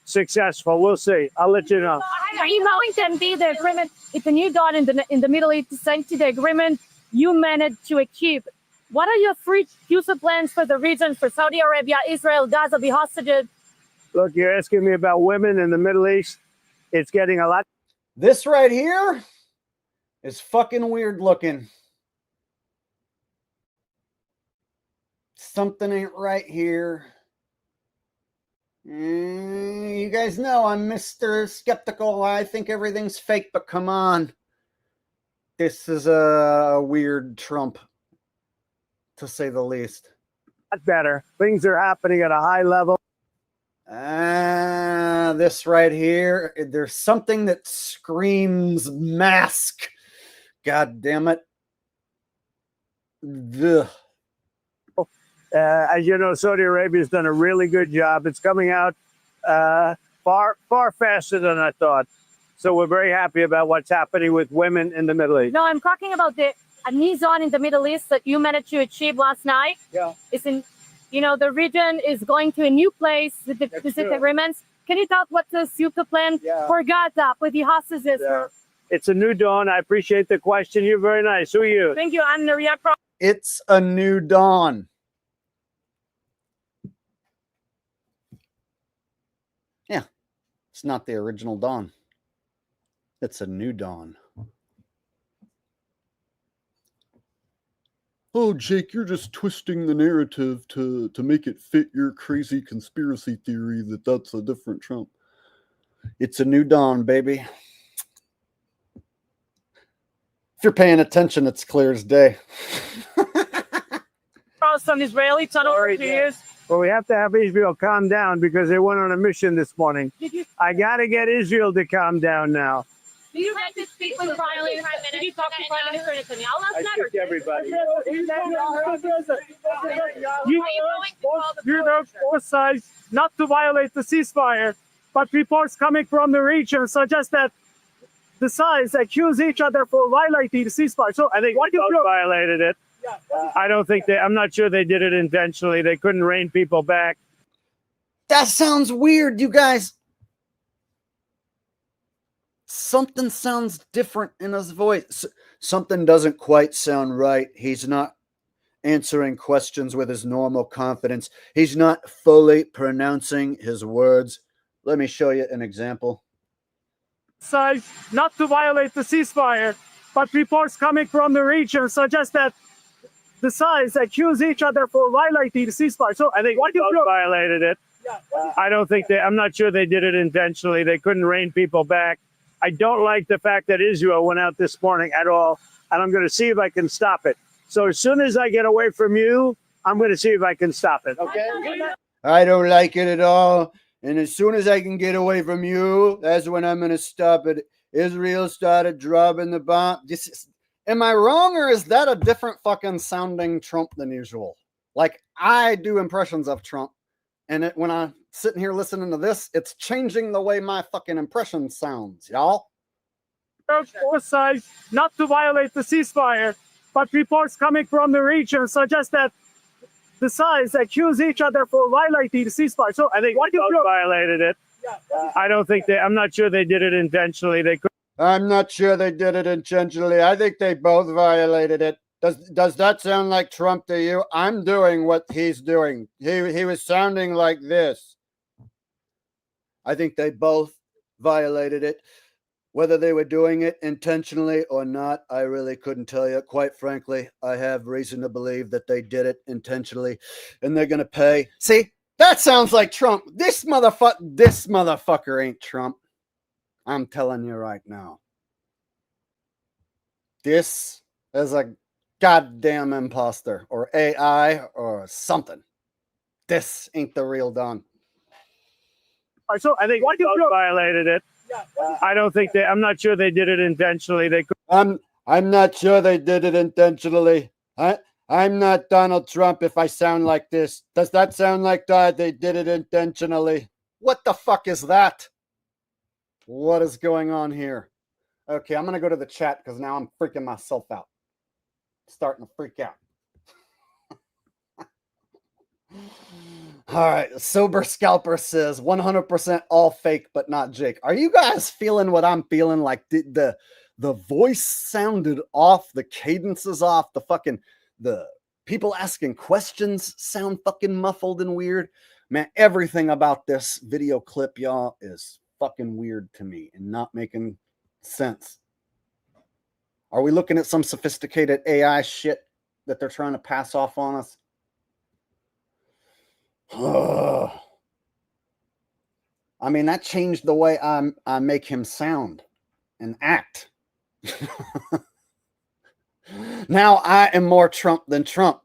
successful. We'll see. I'll let you know. Are you knowing them the agreement? It's a new dawn in the Middle East, thanks to the agreement you managed to achieve. What are your future plans for the region, for Saudi Arabia, Israel, Gaza, the hostages? Look, you're asking me about women in the Middle East. It's getting a lot. This right here is fucking weird looking. Something ain't right here. You guys know I'm Mr. Skeptical. I think everything's fake, but come on. This is a weird Trump, to say the least. Better. Things are happening at a high level. This right here, there's something that screams mask. God damn it. Ugh. As you know, Saudi Arabia has done a really good job. It's coming out far faster than I thought. So we're very happy about what's happening with women in the Middle East. No, I'm talking about a new zone in the Middle East that you managed to achieve last night. Yeah. It's in, the region is going to a new place with the specific agreements. Can you talk what's the super plan for Gaza, with the hostages? Yeah. It's a new dawn. I appreciate the question. You're very nice. Who are you? Thank you. I'm Naria. It's a new dawn. Yeah, it's not the original dawn. It's a new dawn. Oh, Jake, you're just twisting the narrative to make it fit your crazy conspiracy theory that that's a different Trump. It's a new dawn, baby. If you're paying attention, it's clear as day. Some Israeli tunnel for 2 years. Well, we have to have Israel calm down because they went on a mission this morning. I got to get Israel to calm down now. Do you have to speak with Prime Minister? Did you talk to Prime Minister Netanyahu last night? I think everybody. You know, both sides not to violate the ceasefire, but reports coming from the region suggest that the sides accuse each other for violating the ceasefire. So I think both violated it. I don't think I'm not sure they did it intentionally. They couldn't rein people back. That sounds weird, you guys. Something sounds different in his voice. Something doesn't quite sound right. He's not answering questions with his normal confidence. He's not fully pronouncing his words. Let me show you an example. Sides not to violate the ceasefire, but reports coming from the region suggest that the sides accuse each other for violating the ceasefire. So I think both violated it. I don't think I'm not sure they did it intentionally. They couldn't rein people back. I don't like the fact that Israel went out this morning at all, and I'm going to see if I can stop it. So as soon as I get away from you, I'm going to see if I can stop it. Okay? I don't like it at all. And as soon as I can get away from you, that's when I'm going to stop it. Israel started dropping the bomb. Am I wrong, or is that a different fucking sounding Trump than usual? Like, I do impressions of Trump, and when I'm sitting here listening to this, it's changing the way my fucking impression sounds, y'all. Both sides not to violate the ceasefire, but reports coming from the region suggest that the sides accuse each other for violating the ceasefire. So I think both violated it. I don't think I'm not sure they did it intentionally. I'm not sure they did it intentionally. I think they both violated it. Does that sound like Trump to you? I'm doing what he's doing. He was sounding like this. I think they both violated it. Whether they were doing it intentionally or not, I really couldn't tell you. Quite frankly, I have reason to believe that they did it intentionally, and they're going to pay. See, that sounds like Trump. This motherfucker ain't Trump. I'm telling you right now. This is a goddamn imposter or AI or something. This ain't the real Don. So I think both violated it. I don't think I'm not sure they did it intentionally. They could. I'm not sure they did it intentionally. I'm not Donald Trump if I sound like this. Does that sound like they did it intentionally? What the fuck is that? What is going on here? Okay, I'm going to go to the chat because now I'm freaking myself out. Starting to freak out. All right, Sober Scalper says 100% all fake, but not Jake. Are you guys feeling what I'm feeling? Like the voice sounded off, the cadence is off, the people asking questions sound fucking muffled and weird. Man, everything about this video clip, y'all, is fucking weird to me and not making sense. Are we looking at some sophisticated AI shit that they're trying to pass off on us? I mean, that changed the way I make him sound and act. Now I am more Trump than Trump.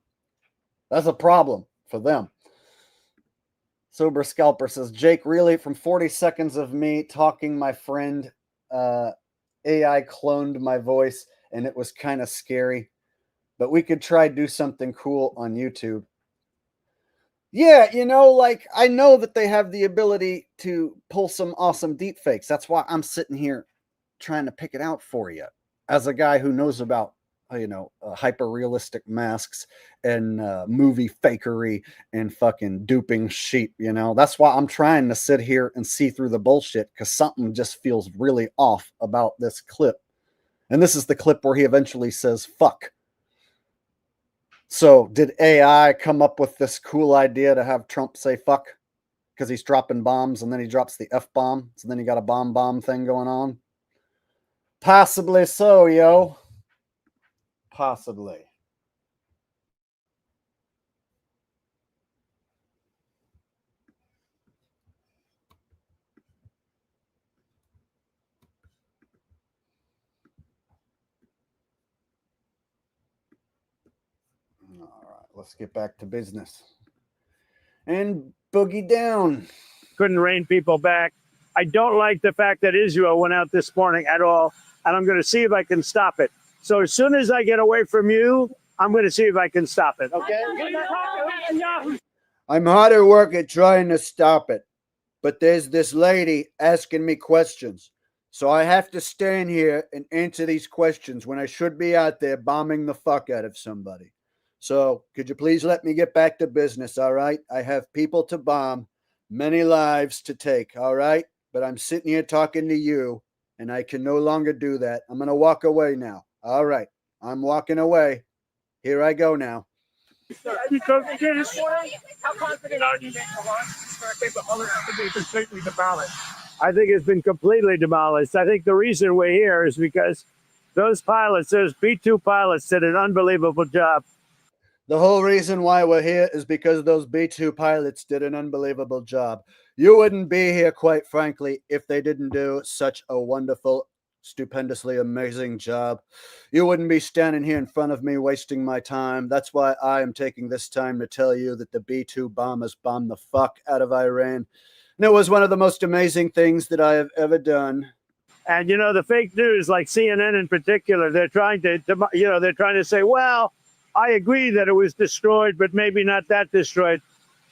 That's a problem for them. Sober Scalper says, Jake, really, from 40 seconds of me talking, my friend AI cloned my voice, and it was kind of scary. But we could try do something cool on YouTube. Yeah, you know, like, I know that they have the ability to pull some awesome deep fakes. That's why I'm sitting here trying to pick it out for you. As a guy who knows about, hyper-realistic masks and movie fakery and fucking duping sheep, you know. That's why I'm trying to sit here and see through the bullshit, because something just feels really off about this clip. And this is the clip where he eventually says, fuck. So did AI come up with this cool idea to have Trump say fuck? Because he's dropping bombs and then he drops the F-bomb. So then you got a bomb thing going on. Possibly so, yo. Possibly. All right, let's get back to business. And boogie down. Couldn't rein people back. I don't like the fact that Israel went out this morning at all, and I'm going to see if I can stop it. So as soon as I get away from you, I'm going to see if I can stop it. Okay? I'm hard at work at trying to stop it, but there's this lady asking me questions. So I have to stand here and answer these questions when I should be out there bombing the fuck out of somebody. So could you please let me get back to business, all right? I have people to bomb, many lives to take, all right? But I'm sitting here talking to you, and I can no longer do that. I'm going to walk away now. All right, I'm walking away. Here I go now. How confident are you that Iran is completely demolished? I think it's been completely demolished. I think the reason we're here is because those B-2 pilots did an unbelievable job. The whole reason why we're here is because those B-2 pilots did an unbelievable job. You wouldn't be here, quite frankly, if they didn't do such a wonderful, stupendously amazing job. You wouldn't be standing here in front of me wasting my time. That's why I am taking this time to tell you that the B-2 bombers bombed the fuck out of Iran. And it was one of the most amazing things that I have ever done. And, you know, the fake news, like CNN in particular, they're trying to say, well, I agree that it was destroyed, but maybe not that destroyed.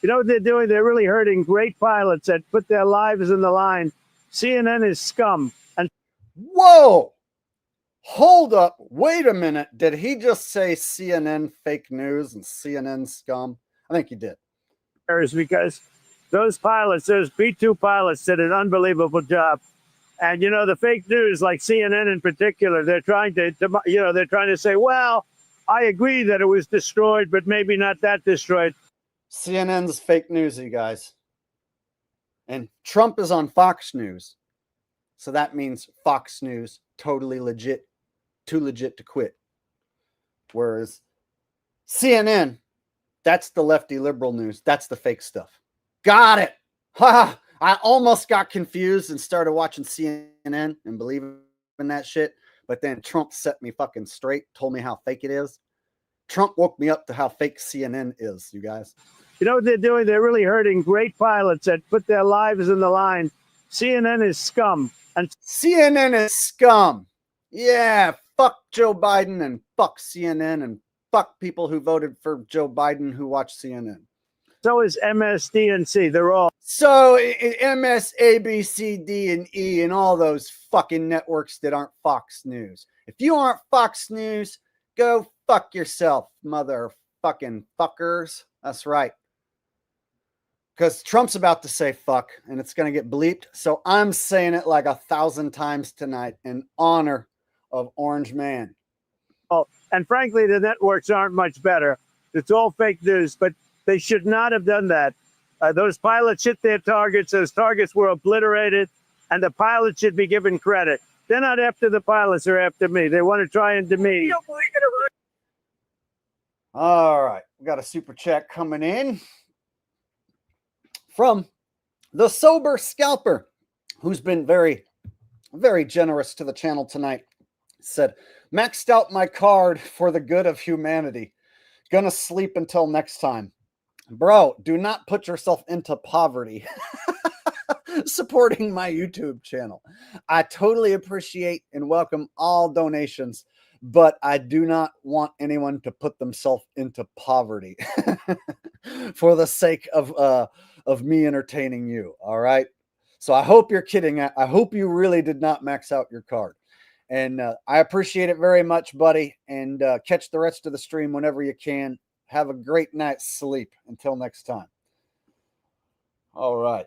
You know what they're doing? They're really hurting great pilots that put their lives in the line. CNN is scum. And whoa, hold up. Wait a minute. Did he just say CNN fake news and CNN scum? I think he did. Is because those B-2 pilots did an unbelievable job. And, you know, the fake news, like CNN in particular, they're trying to say, well, I agree that it was destroyed, but maybe not that destroyed. CNN's fake news, you guys. And Trump is on Fox News. So that means Fox News, totally legit, too legit to quit. Whereas CNN, that's the lefty liberal news. That's the fake stuff. Got it. Ha! I almost got confused and started watching CNN and believing in that shit. But then Trump set me fucking straight, told me how fake it is. Trump woke me up to how fake CNN is, you guys. You know what they're doing? They're really hurting great pilots that put their lives in the line. CNN is scum. And CNN is scum. Yeah, fuck Joe Biden and fuck CNN and fuck people who voted for Joe Biden who watch CNN. so is MSDNC. They're all. So MS, ABC, D, and E, and all those fucking networks that aren't Fox News. If you aren't Fox News, go fuck yourself, motherfucking fuckers. That's right. Because Trump's about to say fuck, and it's going to get bleeped. So I'm saying it like 1,000 times tonight in honor of Orange Man. Oh, and frankly, the networks aren't much better. It's all fake news, but they should not have done that. Those pilots hit their targets. Those targets were obliterated, and the pilots should be given credit. They're not after the pilots, they're after me. They want to try and demean. All right. We got a super chat coming in from the Sober Scalper, who's been very, very generous to the channel tonight. Said, maxed out my card for the good of humanity. Gonna sleep until next time. Bro, do not put yourself into poverty supporting my YouTube channel. I totally appreciate and welcome all donations, but I do not want anyone to put themselves into poverty for the sake of me entertaining you. All right. So I hope you're kidding. I hope you really did not max out your card. And I appreciate it very much, buddy. And catch the rest of the stream whenever you can. Have a great night's sleep. Until next time. All right.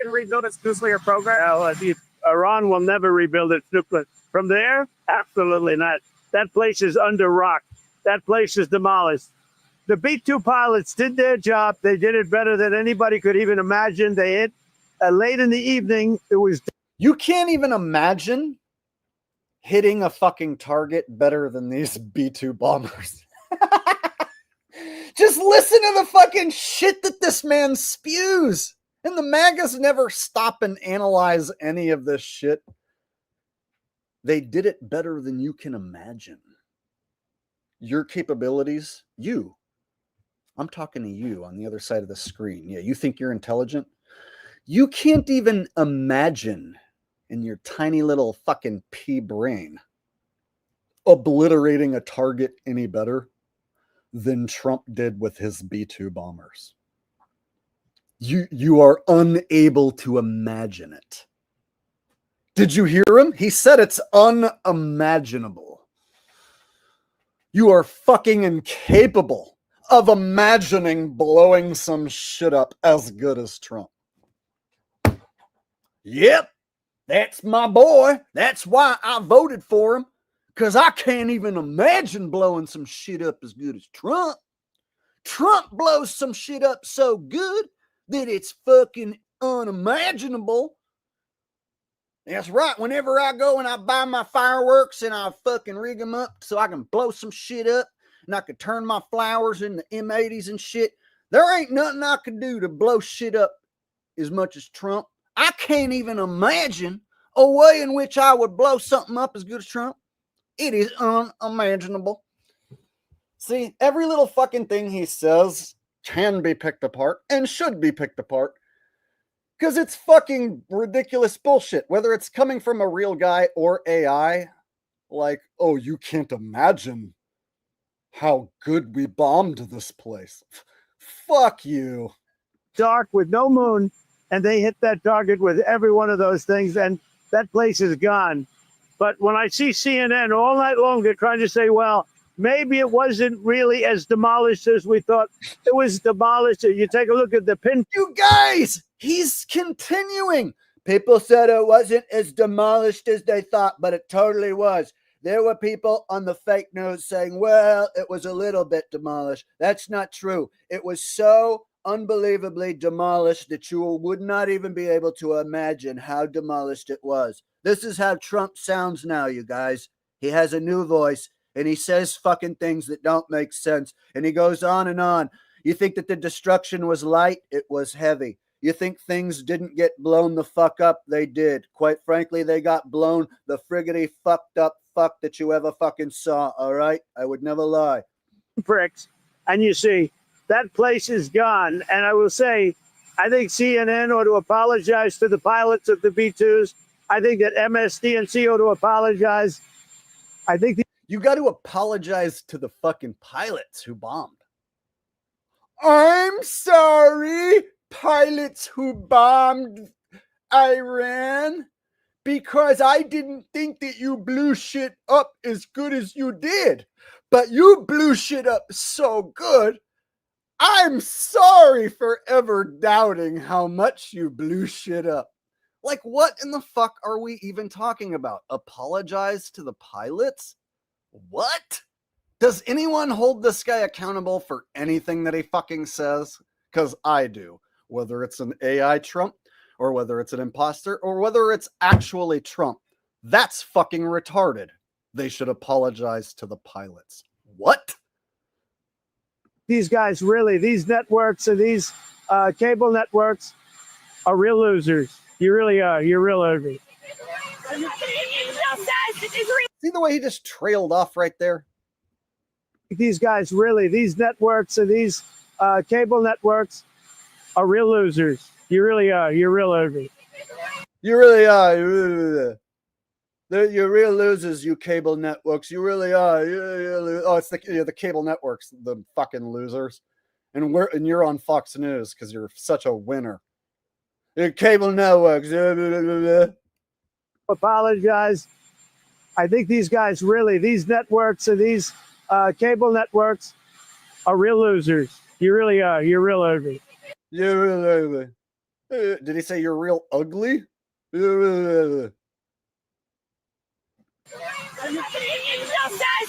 Can rebuild its nuclear program. Iran will never rebuild its nuclear. From there, absolutely not. That place is under rock. That place is demolished. The B-2 pilots did their job. They did it better than anybody could even imagine. They hit late in the evening. It was. You can't even imagine hitting a fucking target better than these B-2 bombers. Just listen to the fucking shit that this man spews. And the MAGAs never stop and analyze any of this shit. They did it better than you can imagine. Your capabilities, I'm talking to you on the other side of the screen. Yeah, you think you're intelligent? You can't even imagine in your tiny little fucking pea brain obliterating a target any better than Trump did with his B-2 bombers. You are unable to imagine it. Did you hear him? He said it's unimaginable. You are fucking incapable of imagining blowing some shit up as good as Trump. Yep, that's my boy. That's why I voted for him. Because I can't even imagine blowing some shit up as good as Trump. Trump blows some shit up so good that it's fucking unimaginable. That's right. Whenever I go and I buy my fireworks and I fucking rig them up so I can blow some shit up and I could turn my flowers into M80s and shit, there ain't nothing I could do to blow shit up as much as Trump. I can't even imagine a way in which I would blow something up as good as Trump. It is unimaginable. See, every little fucking thing he says can be picked apart and should be picked apart because it's fucking ridiculous bullshit, whether it's coming from a real guy or AI. Like, oh, you can't imagine how good we bombed this place. Fuck you. Dark with no moon, and they hit that target with every one of those things, and that place is gone. But when I see CNN all night long, they're trying to say, well, maybe it wasn't really as demolished as we thought. It was demolished. You take a look at the pin. You guys, he's continuing. People said it wasn't as demolished as they thought, but it totally was. There were people on the fake news saying, well, it was a little bit demolished. That's not true. It was so unbelievably demolished that you would not even be able to imagine how demolished it was. This is how Trump sounds now, you guys. He has a new voice, and he says fucking things that don't make sense, and he goes on and on. You think that the destruction was light? It was heavy. You think things didn't get blown the fuck up? They did. Quite frankly, they got blown the friggity fucked up fuck that you ever fucking saw, all right? I would never lie. Pricks, and you see, that place is gone. And I will say, I think CNN ought to apologize to the pilots of the B-2s. I think that MSDNC ought to apologize. I think you got to apologize to the fucking pilots who bombed. I'm sorry, pilots who bombed Iran, because I didn't think that you blew shit up as good as you did. But you blew shit up so good. I'm sorry for ever doubting how much you blew shit up. Like, what in the fuck are we even talking about? Apologize to the pilots? What? Does anyone hold this guy accountable for anything that he fucking says? Because I do. Whether it's an AI Trump, or whether it's an imposter, or whether it's actually Trump. That's fucking retarded. They should apologize to the pilots. What? these guys really, these networks and these cable networks are real losers. You really are. You're real ugly. See the way he just trailed off right there? These guys really, these networks and these cable networks are real losers. You really are. You're real ugly. You really are. You're real losers, you cable networks. You really are. Oh, it's the cable networks, the fucking losers. And you're on Fox News because you're such a winner. The cable networks. Apologize. I think these guys really, these networks and these cable networks are real losers. You really are. You're real ugly. You're real ugly. Did he say you're real ugly? You're real ugly.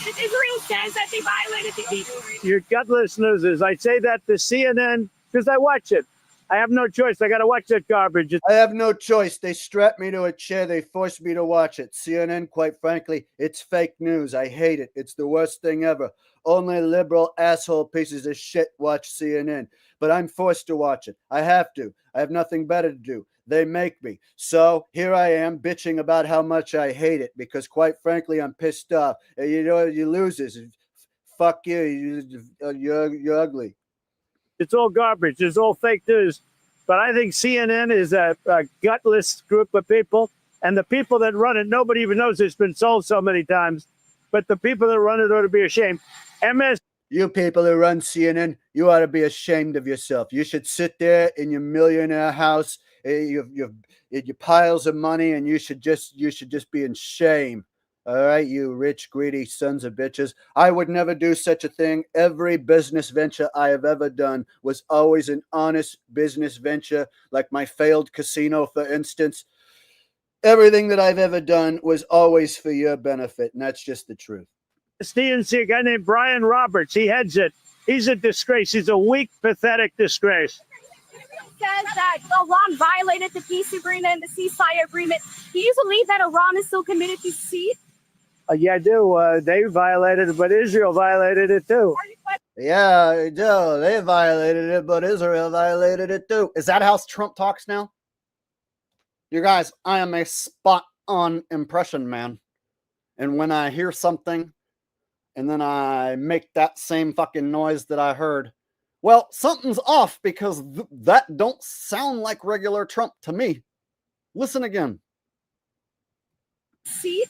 Israel says that they violated the peace. You're gutless losers. I say that to CNN because I watch it. I have no choice. I got to watch that garbage. I have no choice. They strapped me to a chair. They forced me to watch it. CNN, quite frankly, it's fake news. I hate it. It's the worst thing ever. Only liberal asshole pieces of shit watch CNN. But I'm forced to watch it. I have to. I have nothing better to do. They make me. So here I am bitching about how much I hate it because, quite frankly, I'm pissed off. You know, you losers. Fuck you. You're ugly. It's all garbage. It's all fake news. But I think CNN is a gutless group of people. And the people that run it, nobody even knows it's been sold so many times. But the people that run it ought to be ashamed. You people who run CNN, you ought to be ashamed of yourself. You should sit there in your millionaire house, your piles of money, and you should just be in shame. All right, you rich, greedy sons of bitches. I would never do such a thing. Every business venture I have ever done was always an honest business venture, like my failed casino, for instance. Everything that I've ever done was always for your benefit, and that's just the truth. DNC, a guy named Brian Roberts, he heads it. He's a disgrace. He's a weak, pathetic disgrace. Says that Iran violated the peace agreement, the ceasefire agreement. Do you believe that Iran is still committed to cease? Yeah, I do. They violated it, but Israel violated it too. Yeah, I do. They violated it, but Israel violated it too. Is that how Trump talks now? You guys, I am a spot-on impression man. And when I hear something, and then I make that same fucking noise that I heard, well, something's off because that don't sound like regular Trump to me. Listen again. See?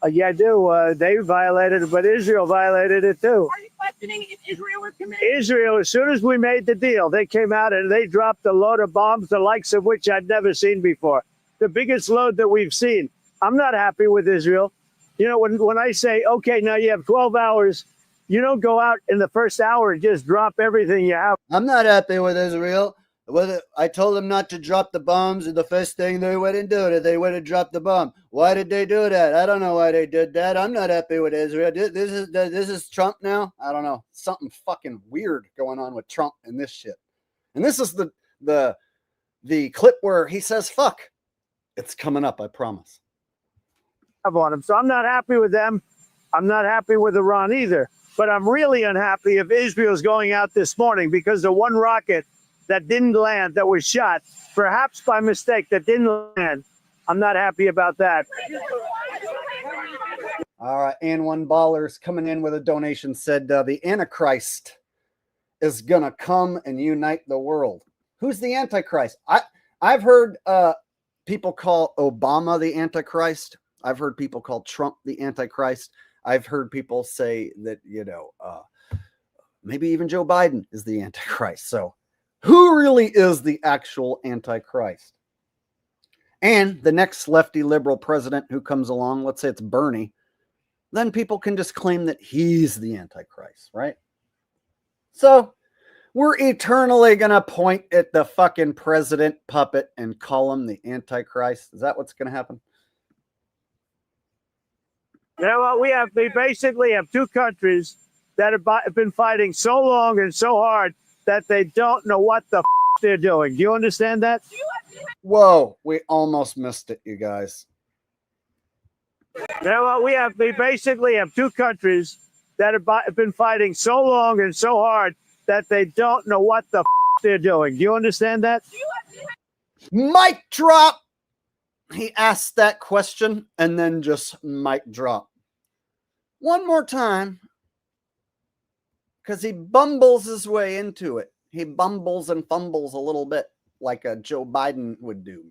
Yeah, I do. They violated it, but Israel violated it too. Are you questioning if Israel was committed? Israel, as soon as we made the deal, they came out and they dropped a load of bombs, the likes of which I'd never seen before. The biggest load that we've seen. I'm not happy with Israel. You know, when I say, okay, now you have 12 hours, you don't go out in the first hour and just drop everything you have. I'm not happy with Israel. I told them not to drop the bombs, and the first thing they went and do it, they went and dropped the bomb. Why did they do that? I don't know why they did that. I'm not happy with Israel. This is Trump now? I don't know. Something fucking weird going on with Trump and this shit. And this is the clip where he says fuck. It's coming up, I promise. On him. So I'm not happy with them. I'm not happy with Iran either. But I'm really unhappy if Israel's going out this morning because the one rocket that didn't land, that was shot, perhaps by mistake, that didn't land. I'm not happy about that. All right, and one baller's coming in with a donation said the Antichrist is gonna come and unite the world. Who's the Antichrist? I've heard people call Obama the Antichrist. I've heard people call Trump the Antichrist. I've heard people say that, maybe even Joe Biden is the Antichrist. So who really is the actual Antichrist? And the next lefty liberal president who comes along, let's say it's Bernie, then people can just claim that he's the Antichrist, right? So we're eternally going to point at the fucking president puppet and call him the Antichrist. Is that what's going to happen? You know what? We basically have two countries that have been fighting so long and so hard that they don't know what the they're doing. Do you understand that? Whoa, we almost missed it, you guys. You know what? We basically have two countries that have been fighting so long and so hard that they don't know what the they're doing. Do you understand that? Mic drop. He asked that question and then just mic drop. One more time, because he bumbles his way into it. He bumbles and fumbles a little bit like a Joe Biden would do.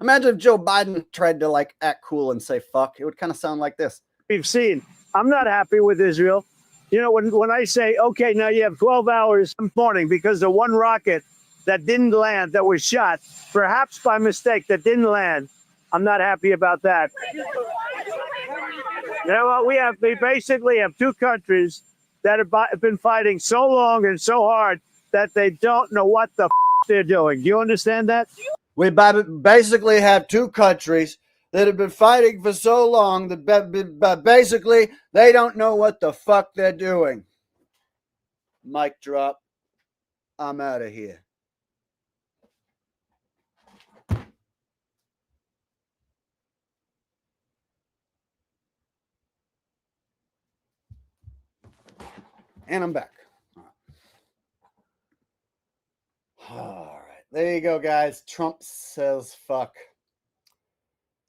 Imagine if Joe Biden tried to act cool and say fuck. It would kind of sound like this. We've seen. I'm not happy with Israel. You know, when I say, okay, now you have 12 hours in the morning because the one rocket that didn't land, that was shot, perhaps by mistake, that didn't land, I'm not happy about that. You know what? We basically have two countries that have been fighting so long and so hard that they don't know what the they're doing. Do you understand that? We basically have two countries that have been fighting for so long that basically they don't know what the fuck they're doing. Mic drop. I'm out of here. And I'm back. All right. There you go, guys. Trump says fuck.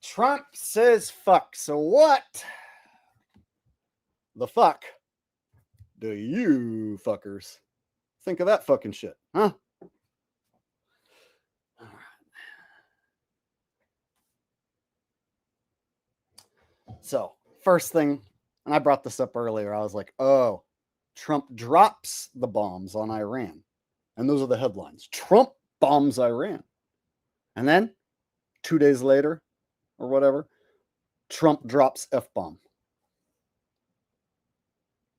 Trump says fuck. So what the fuck do you fuckers think of that fucking shit, huh? All right. So, first thing, and I brought this up earlier, I was like, oh, Trump drops the bombs on Iran. And those are the headlines. Trump bombs Iran. And then 2 days later, or whatever, Trump drops F-bomb.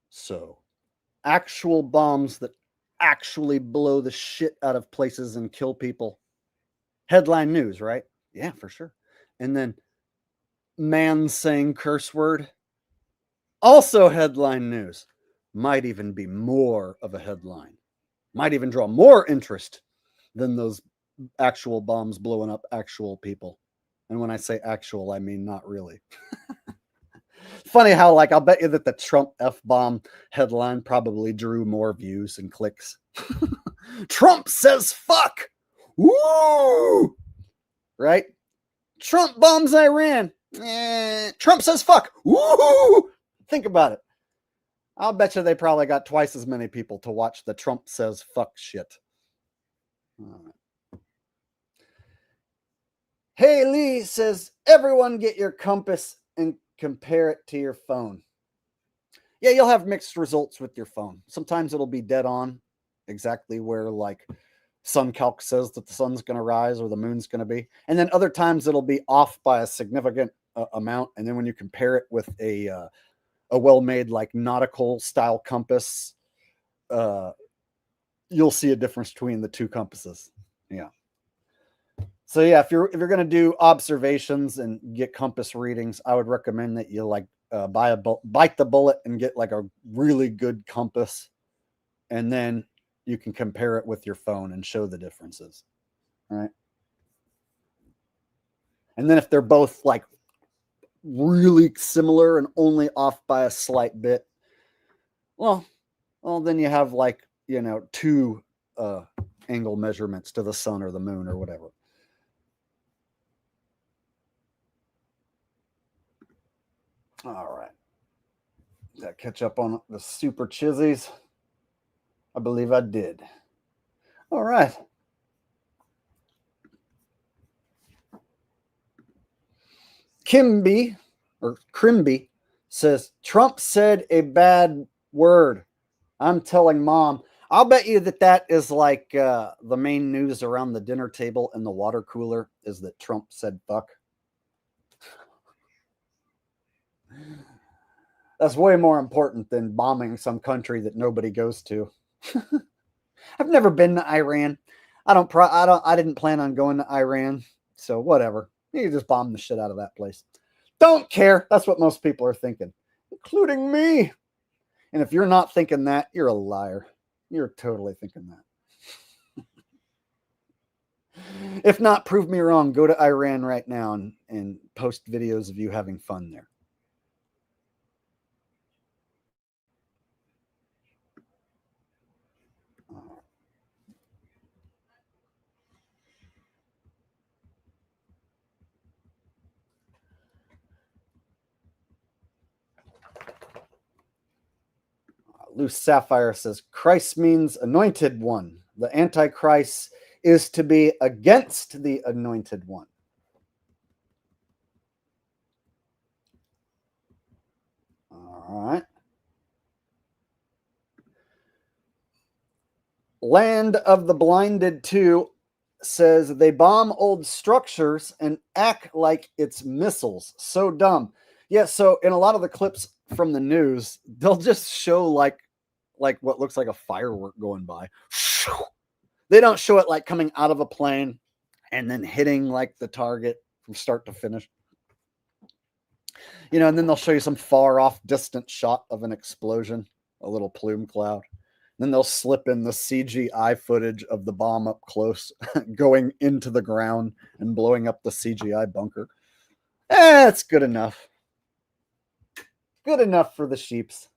So, actual bombs that actually blow the shit out of places and kill people. Headline news, right? Yeah, for sure. And then man saying curse word. Also headline news. Might even be more of a headline. Might even draw more interest than those actual bombs blowing up actual people. And when I say actual, I mean not really. Funny how, I'll bet you that the Trump F-bomb headline probably drew more views and clicks. Trump says fuck. Woo! Right? Trump bombs Iran. Trump says fuck. Woo! Think about it. I'll bet you they probably got twice as many people to watch the Trump says fuck shit. All right. Hey Lee says, everyone get your compass and compare it to your phone. Yeah, you'll have mixed results with your phone. Sometimes it'll be dead on, exactly where SunCalc says that the sun's going to rise or the moon's going to be. And then other times it'll be off by a significant amount. And then when you compare it with a well-made nautical style compass, you'll see a difference between the two compasses. Yeah. So yeah, if you're going to do observations and get compass readings, I would recommend that you bite the bullet and get a really good compass, and then you can compare it with your phone and show the differences. All right. And then if they're both really similar and only off by a slight bit, well, then you have two angle measurements to the sun or the moon or whatever. All right. Did I catch up on the super chizzies? I believe I did. All right. Kimby or Crimby says Trump said a bad word. I'm telling mom. I'll bet you that is like the main news around the dinner table and the water cooler is that Trump said fuck. That's way more important than bombing some country that nobody goes to. I've never been to Iran. I didn't plan on going to Iran. So whatever. You can just bomb the shit out of that place. Don't care. That's what most people are thinking, including me. And if you're not thinking that, you're a liar. You're totally thinking that. If not, prove me wrong. Go to Iran right now and post videos of you having fun there. Loose Sapphire says, Christ means anointed one. The Antichrist is to be against the anointed one. All right. Land of the Blinded 2 says they bomb old structures and act like it's missiles. So dumb. Yeah, so in a lot of the clips from the news, they'll just show like what looks like a firework going by. They don't show it like coming out of a plane and then hitting like the target from start to finish. You know, and then they'll show you some far off distant shot of an explosion, a little plume cloud. Then they'll slip in the CGI footage of the bomb up close going into the ground and blowing up the CGI bunker. It's good enough. Good enough for the sheeps.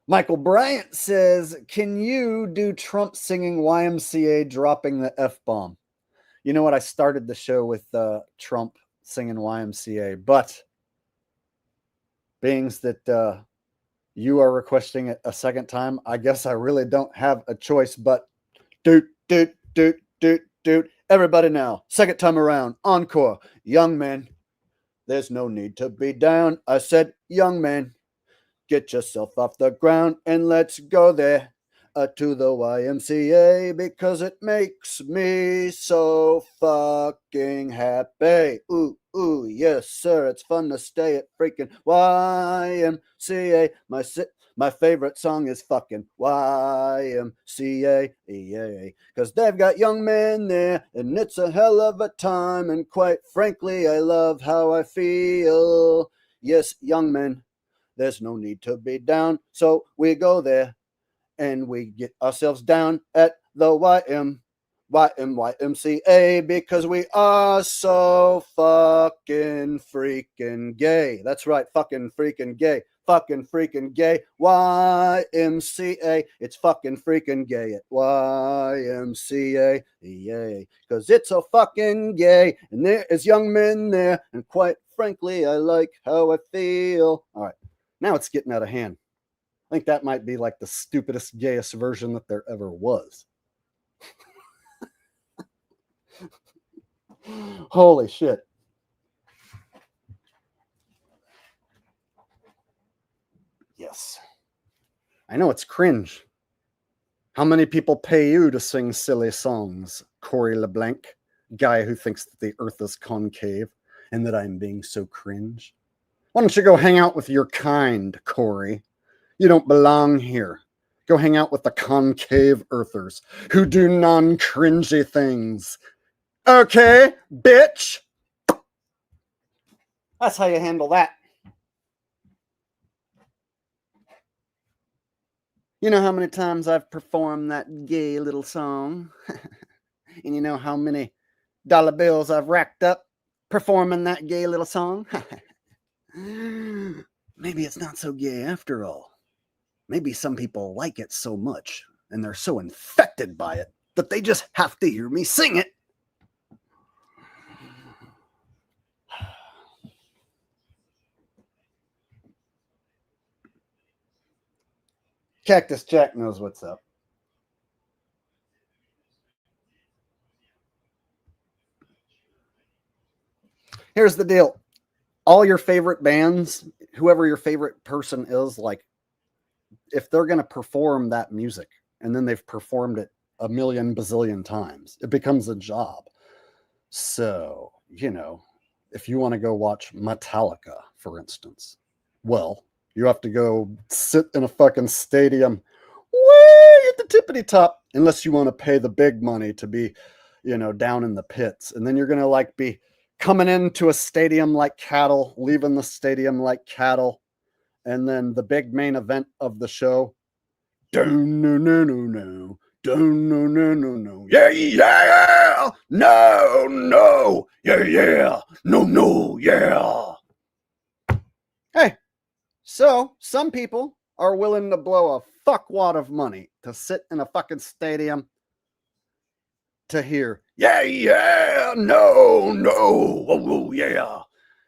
Michael Bryant says, can you do Trump singing YMCA dropping the F-bomb? You know what? I started the show with Trump singing YMCA, but being that you are requesting it a second time, I guess I really don't have a choice but doot, doot, doot, doot, doot. Everybody now, second time around, encore. Young man, there's no need to be down. I said, young man, get yourself off the ground and let's go there to the YMCA because it makes me so fucking happy. Ooh, ooh, yes, sir. It's fun to stay at freaking YMCA. My favorite song is fucking YMCA. Yay. Because they've got young men there and it's a hell of a time. And quite frankly, I love how I feel. Yes, young men. There's no need to be down. So we go there and we get ourselves down at the YMCA because we are so fucking freaking gay. That's right, fucking freaking gay. Fucking freaking gay. YMCA. It's fucking freaking gay at YMCA. Yay. Because it's so fucking gay. And there is young men there. And quite frankly, I like how I feel. All right. Now it's getting out of hand. I think that might be like the stupidest, gayest version that there ever was. Holy shit. Yes. I know it's cringe. How many people pay you to sing silly songs, Corey LeBlanc, guy who thinks that the earth is concave and that I'm being so cringe? Why don't you go hang out with your kind, Corey? You don't belong here. Go hang out with the concave earthers who do non-cringy things. Okay, bitch? That's how you handle that. You know how many times I've performed that gay little song? And you know how many dollar bills I've racked up performing that gay little song? Maybe it's not so gay after all. Maybe some people like it so much and they're so infected by it that they just have to hear me sing it. Cactus Jack knows what's up. Here's the deal. All your favorite bands, whoever your favorite person is, like, if they're going to perform that music and then they've performed it a million bazillion times, it becomes a job. So, you know, if you want to go watch Metallica, for instance, well, you have to go sit in a fucking stadium way at the tippity top, unless you want to pay the big money to be, you know, down in the pits. And then you're going to like be coming into a stadium like cattle, leaving the stadium like cattle. And then the big main event of the show, no, no, no, no, no. No, no, no, no. Yeah, yeah. No, no. Yeah, yeah. No, no, yeah. Hey, so some people are willing to blow a fuckwad of money to sit in a fucking stadium to hear, yeah, yeah. No, no. Oh, yeah.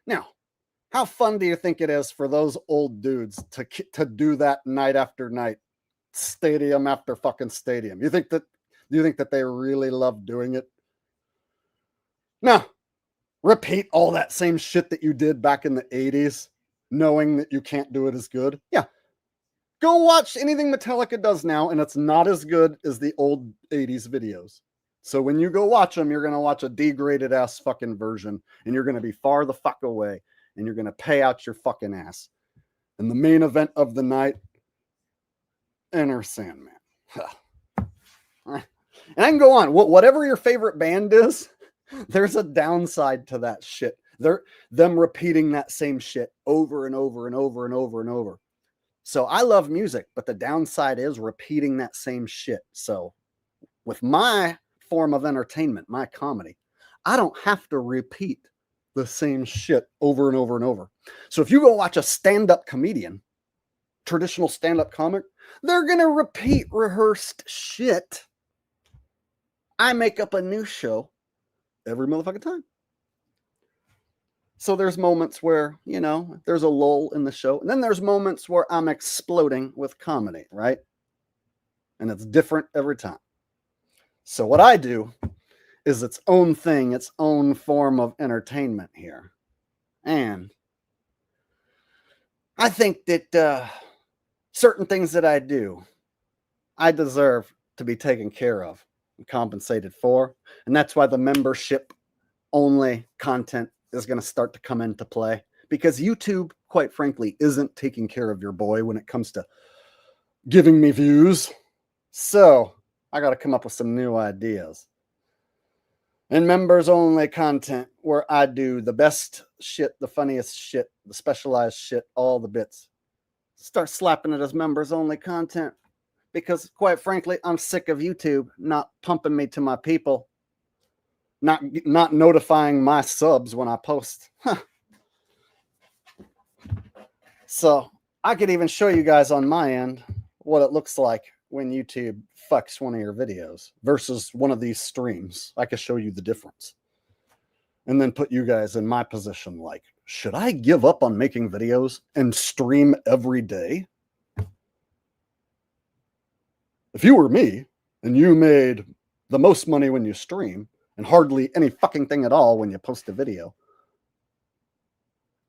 Now, how fun do you think it is for those old dudes to do that night after night? Stadium after fucking stadium. Do you think that they really love doing it? No. Repeat all that same shit that you did back in the 80s, knowing that you can't do it as good. Yeah. Go watch anything Metallica does now, and it's not as good as the old 80s videos. So when you go watch them, you're going to watch a degraded ass fucking version, and you're going to be far the fuck away, and you're going to pay out your fucking ass. And the main event of the night, Enter Sandman. And I can go on. Whatever your favorite band is, there's a downside to that shit. Them repeating that same shit over and over and over and over and over. So I love music, but the downside is repeating that same shit. So with my form of entertainment, my comedy, I don't have to repeat the same shit over and over and over. So if you go watch a stand-up comedian, traditional stand-up comic, they're going to repeat rehearsed shit. I make up a new show every motherfucking time. So there's moments where, you know, there's a lull in the show. And then there's moments where I'm exploding with comedy, right? And it's different every time. So what I do is its own thing, its own form of entertainment here. And I think that certain things that I do, I deserve to be taken care of and compensated for. And that's why the membership only content is going to start to come into play, because YouTube, quite frankly, isn't taking care of your boy when it comes to giving me views. So I got to come up with some new ideas. And members only content, where I do the best shit, the funniest shit, the specialized shit, all the bits. Start slapping it as members only content, because quite frankly, I'm sick of YouTube not pumping me to my people, not notifying my subs when I post. So I could even show you guys on my end what it looks like when YouTube fucks one of your videos versus one of these streams. I could show you the difference. And then put you guys in my position, like, should I give up on making videos and stream every day? If you were me and you made the most money when you stream and hardly any fucking thing at all when you post a video,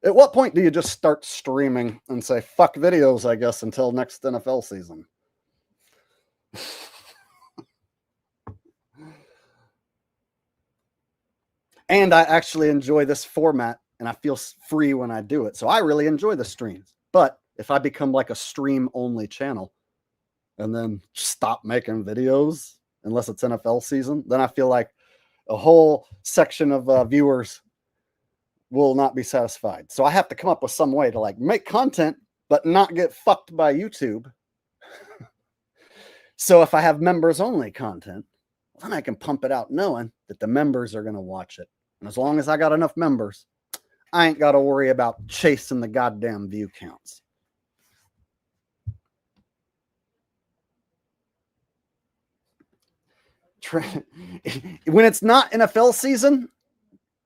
at what point do you just start streaming and say, fuck videos, I guess, until next NFL season? And I actually enjoy this format, and I feel free when I do it. So I really enjoy the streams. But if I become like a stream-only channel and then stop making videos, unless it's NFL season, then I feel like a whole section of viewers will not be satisfied. So I have to come up with some way to like make content, but not get fucked by YouTube. So if I have members only content, then I can pump it out knowing that the members are going to watch it. And as long as I got enough members, I ain't got to worry about chasing the goddamn view counts. When it's not NFL season,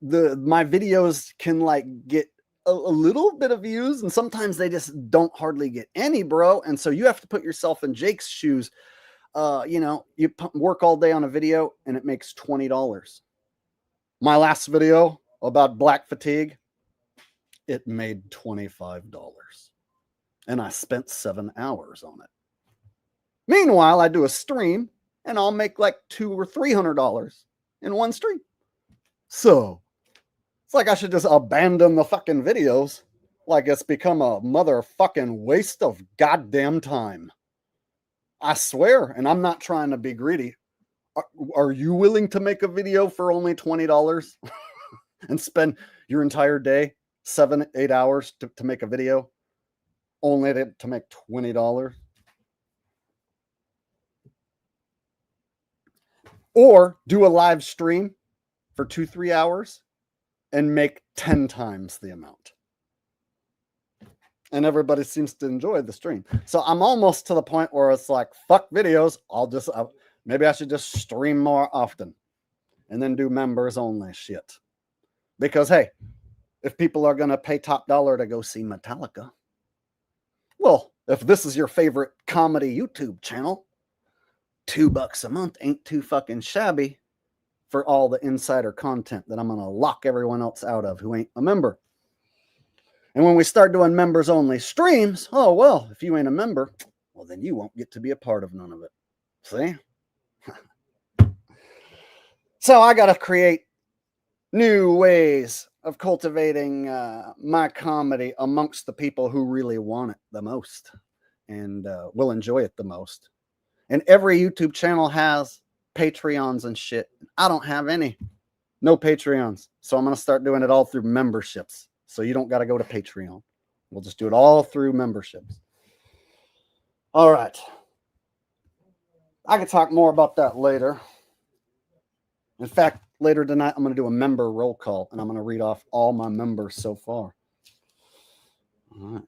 my videos can like get a little bit of views, and sometimes they just don't hardly get any, bro. And so you have to put yourself in Jake's shoes. You work all day on a video and it makes $20. My last video about black fatigue, it made $25. And I spent 7 hours on it. Meanwhile, I do a stream and I'll make like $200 or $300 in one stream. So it's like I should just abandon the fucking videos, like it's become a motherfucking waste of goddamn time. I swear, and I'm not trying to be greedy. Are you willing to make a video for only $20 and spend your entire day, 7-8 hours to make a video, only to make $20? Or do a live stream for 2-3 hours and make 10 times the amount. And everybody seems to enjoy the stream. So I'm almost to the point where it's like, fuck videos. Maybe I should just stream more often and then do members only shit. Because, hey, if people are going to pay top dollar to go see Metallica, well, if this is your favorite comedy YouTube channel, $2 a month ain't too fucking shabby for all the insider content that I'm going to lock everyone else out of who ain't a member. And when we start doing members only streams, oh, well, if you ain't a member, well, then you won't get to be a part of none of it. See? So I got to create new ways of cultivating my comedy amongst the people who really want it the most and will enjoy it the most. And every YouTube channel has Patreons and shit. I don't have any. No Patreons. So I'm going to start doing it all through memberships. So you don't got to go to Patreon. We'll just do it all through memberships. All right. I could talk more about that later. In fact, later tonight, I'm going to do a member roll call, and I'm going to read off all my members so far. All right.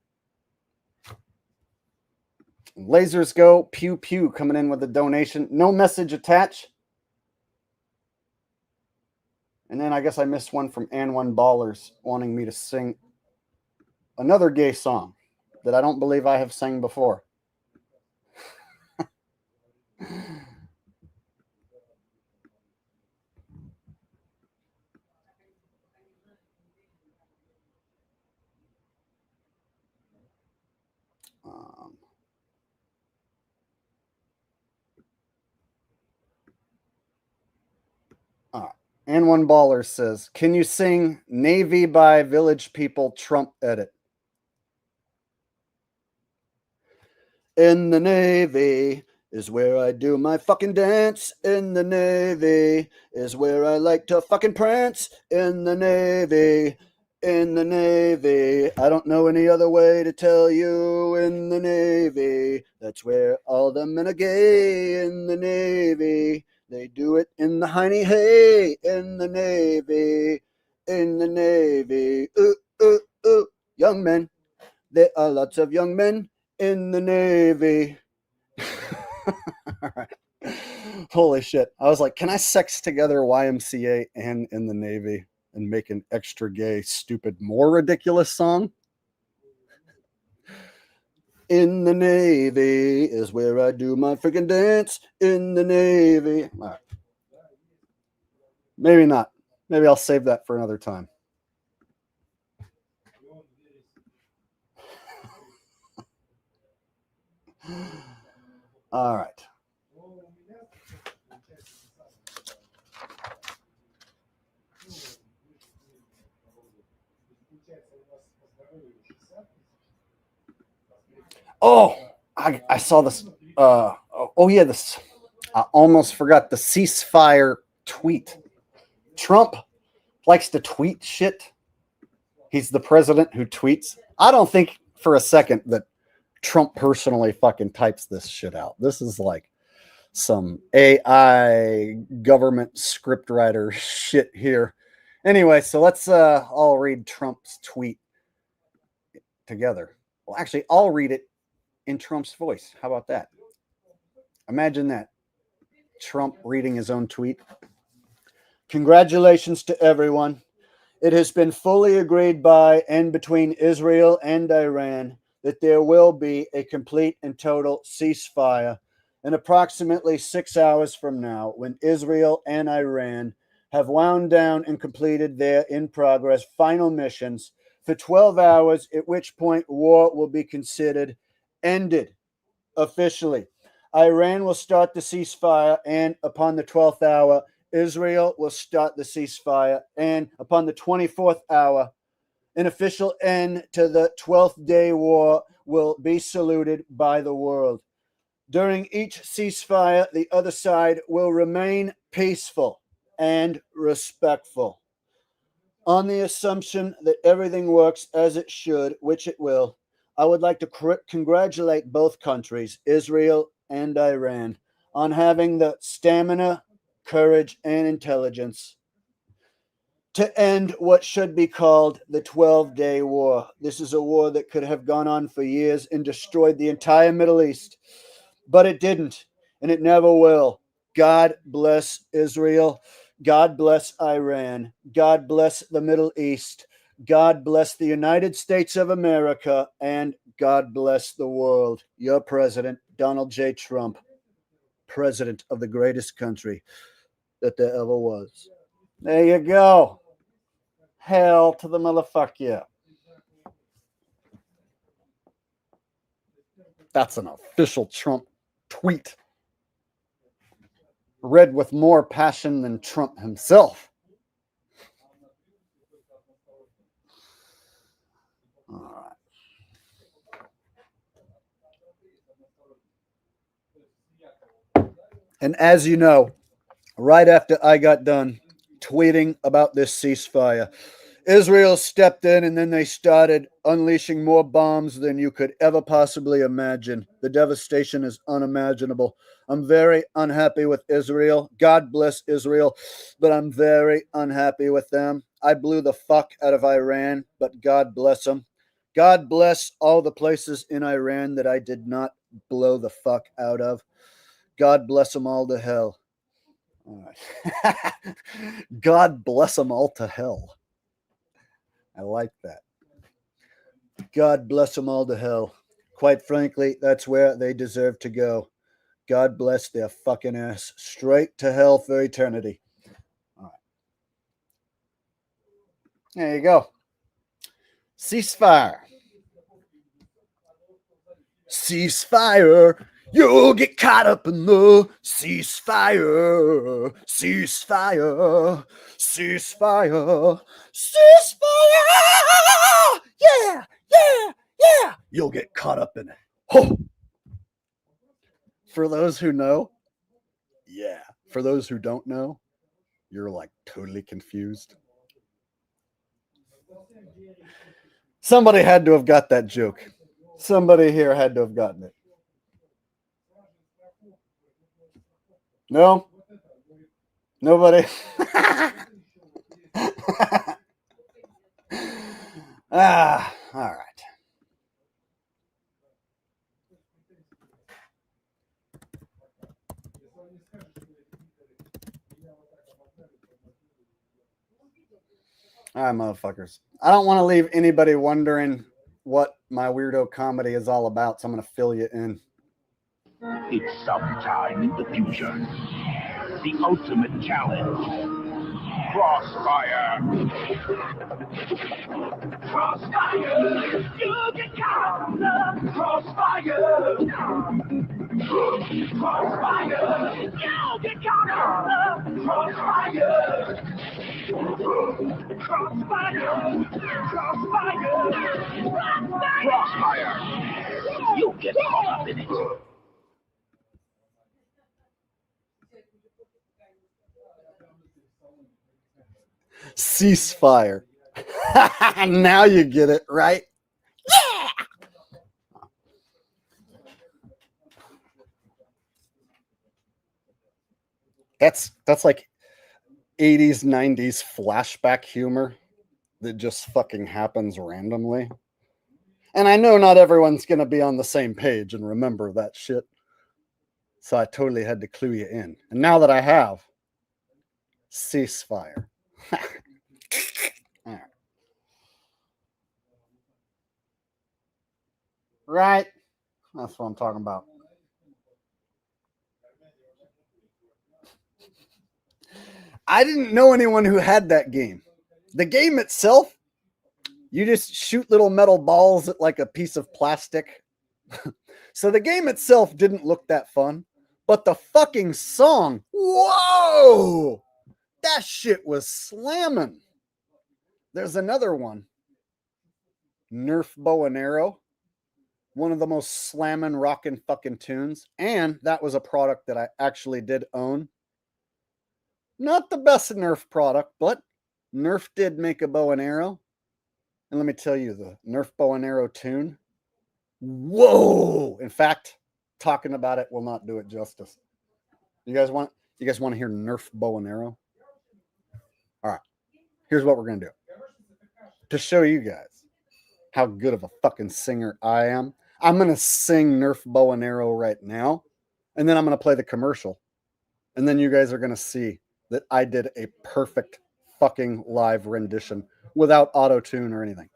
Lasers Go, Pew Pew coming in with a donation. No message attached. And then I guess I missed one from An1 Ballers wanting me to sing another gay song that I don't believe I have sang before. And one baller says, can you sing Navy by Village People Trump edit? In the Navy is where I do my fucking dance. In the Navy is where I like to fucking prance. In the Navy, in the Navy. I don't know any other way to tell you. In the Navy, that's where all the men are gay. In the Navy. They do it in the hiney hay, in the Navy, in the Navy. Young men. There are lots of young men in the Navy. All right. Holy shit. I was like, can I sex together YMCA and in the Navy and make an extra gay, stupid, more ridiculous song? In the Navy is where I do my freaking dance. In the Navy. All right. Maybe not. Maybe I'll save that for another time. All right. Oh, I saw this. This. I almost forgot the ceasefire tweet. Trump likes to tweet shit. He's the president who tweets. I don't think for a second that Trump personally fucking types this shit out. This is like some AI government scriptwriter shit here. Anyway, so let's all read Trump's tweet together. Well, actually, I'll read it in Trump's voice. How about that? Imagine that. Trump reading his own tweet. Congratulations to everyone. It has been fully agreed by and between Israel and Iran that there will be a complete and total ceasefire in approximately 6 hours from now, when Israel and Iran have wound down and completed their in-progress final missions for 12 hours, at which point war will be considered ended officially. Iran will start the ceasefire, and upon the 12th hour, Israel will start the ceasefire, and upon the 24th hour, an official end to the 12th day war will be saluted by the world. During each ceasefire, the other side will remain peaceful and respectful. On the assumption that everything works as it should, which it will, I would like to congratulate both countries, Israel and Iran, on having the stamina, courage, and intelligence to end what should be called the 12-day war. This is a war that could have gone on for years and destroyed the entire Middle East, but it didn't, and it never will. God bless Israel. God bless Iran. God bless the Middle East. God bless the United States of America, and God bless the world. Your president, Donald J. Trump, president of the greatest country that there ever was. There you go. Hell to the motherfucker, yeah. That's an official Trump tweet. Read with more passion than Trump himself. All right. And as you know, right after I got done tweeting about this ceasefire, Israel stepped in, and then they started unleashing more bombs than you could ever possibly imagine. The devastation is unimaginable. I'm very unhappy with Israel. God bless Israel, but I'm very unhappy with them. I blew the fuck out of Iran, but God bless them. God bless all the places in Iran that I did not blow the fuck out of. God bless them all to hell. All right. God bless them all to hell. I like that. God bless them all to hell. Quite frankly, that's where they deserve to go. God bless their fucking ass straight to hell for eternity. All right. There you go. Ceasefire. Ceasefire. You'll get caught up in the ceasefire. Ceasefire. Ceasefire. Ceasefire. Yeah. Yeah. Yeah. You'll get caught up in it. Oh. For those who know, yeah. For those who don't know, you're like totally confused. Somebody had to have got that joke. Somebody here had to have gotten it. No? Nobody? All right. All right, motherfuckers. I don't want to leave anybody wondering what my weirdo comedy is all about, so I'm going to fill you in. It's sometime in the future. The ultimate challenge. Crossfire. Crossfire. You get caught on the crossfire. Crossfire. You get caught on the crossfire. Crossfire. Crossfire. Crossfire. You get caught up in it. Ceasefire. Now you get it, right? Yeah. That's like 80s, 90s flashback humor that just fucking happens randomly. And I know not everyone's going to be on the same page and remember that shit. So I totally had to clue you in. And now that I have, ceasefire. All right. Right? That's what I'm talking about. I didn't know anyone who had that game. The game itself, you just shoot little metal balls at like a piece of plastic. So the game itself didn't look that fun, but the fucking song, whoa, that shit was slamming. There's another one, Nerf Bow and Arrow, one of the most slamming rockin' fucking tunes, and that was a product that I actually did own. Not the best Nerf product, but Nerf did make a bow and arrow. And let me tell you, the Nerf bow and arrow tune, whoa! In fact, talking about it will not do it justice. You guys want to hear Nerf bow and arrow? All right. Here's what we're gonna do. To show you guys how good of a fucking singer I am, I'm gonna sing Nerf bow and arrow right now, and then I'm gonna play the commercial. And then you guys are gonna see that I did a perfect fucking live rendition without auto-tune or anything.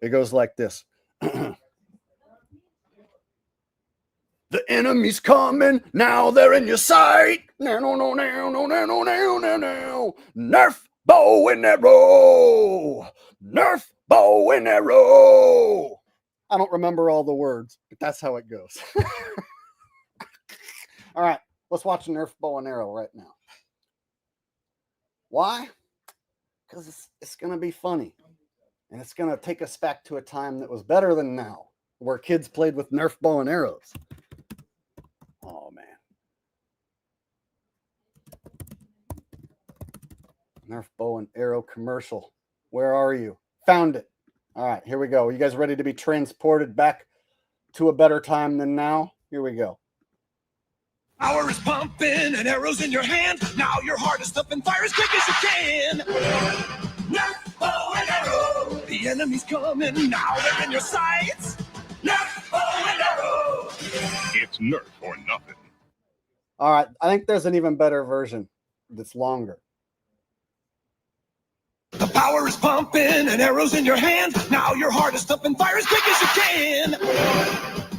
It goes like this. The enemy's coming, now they're in your sight. No, no, no, no, no, no, no, no, no, no. Nerf bow and arrow. Nerf bow and arrow. I don't remember all the words, but that's how it goes. All right, let's watch Nerf bow and arrow right now. Why? Because it's going to be funny. And it's going to take us back to a time that was better than now, where kids played with Nerf bow and arrows. Oh, man. Nerf bow and arrow commercial. Where are you? Found it. All right, here we go. Are you guys ready to be transported back to a better time than now? Here we go. Power is pumping and arrows in your hand. Now your heart is up and fire as quick as you can. Nerf bow and arrow. The enemy's coming. Now they're in your sights. Nerf bow and arrow. It's Nerf or nothing. All right, I think there's an even better version that's longer. The power is pumping and arrows in your hand. Now your heart is up and fire as quick as you can.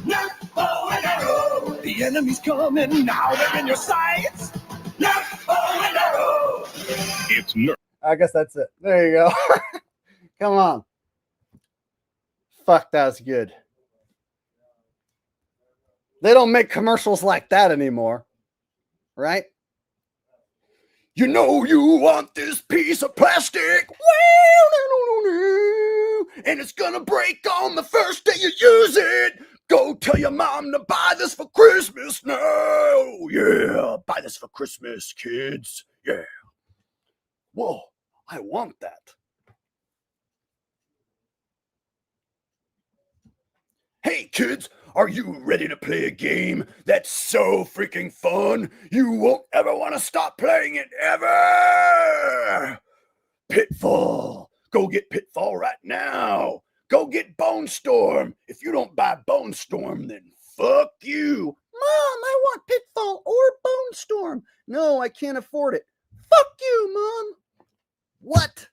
Nerf bow and arrow. The enemy's coming. Now they're in your sights. Nerf bow and arrow. It's Nerf. I guess that's it. There you go. Come on. Fuck, that's good. They don't make commercials like that anymore, right? You know you want this piece of plastic, and it's gonna break on the first day you use it. Go tell your mom to buy this for Christmas now. Yeah, buy this for Christmas, kids. Yeah. Whoa, I want that. Hey, kids, are you ready to play a game that's so freaking fun you won't ever want to stop playing it ever? Pitfall. Go get Pitfall right now. Go get Bone Storm. If you don't buy Bone Storm, then fuck you. Mom, I want Pitfall or Bone Storm. No, I can't afford it. Fuck you, Mom. What?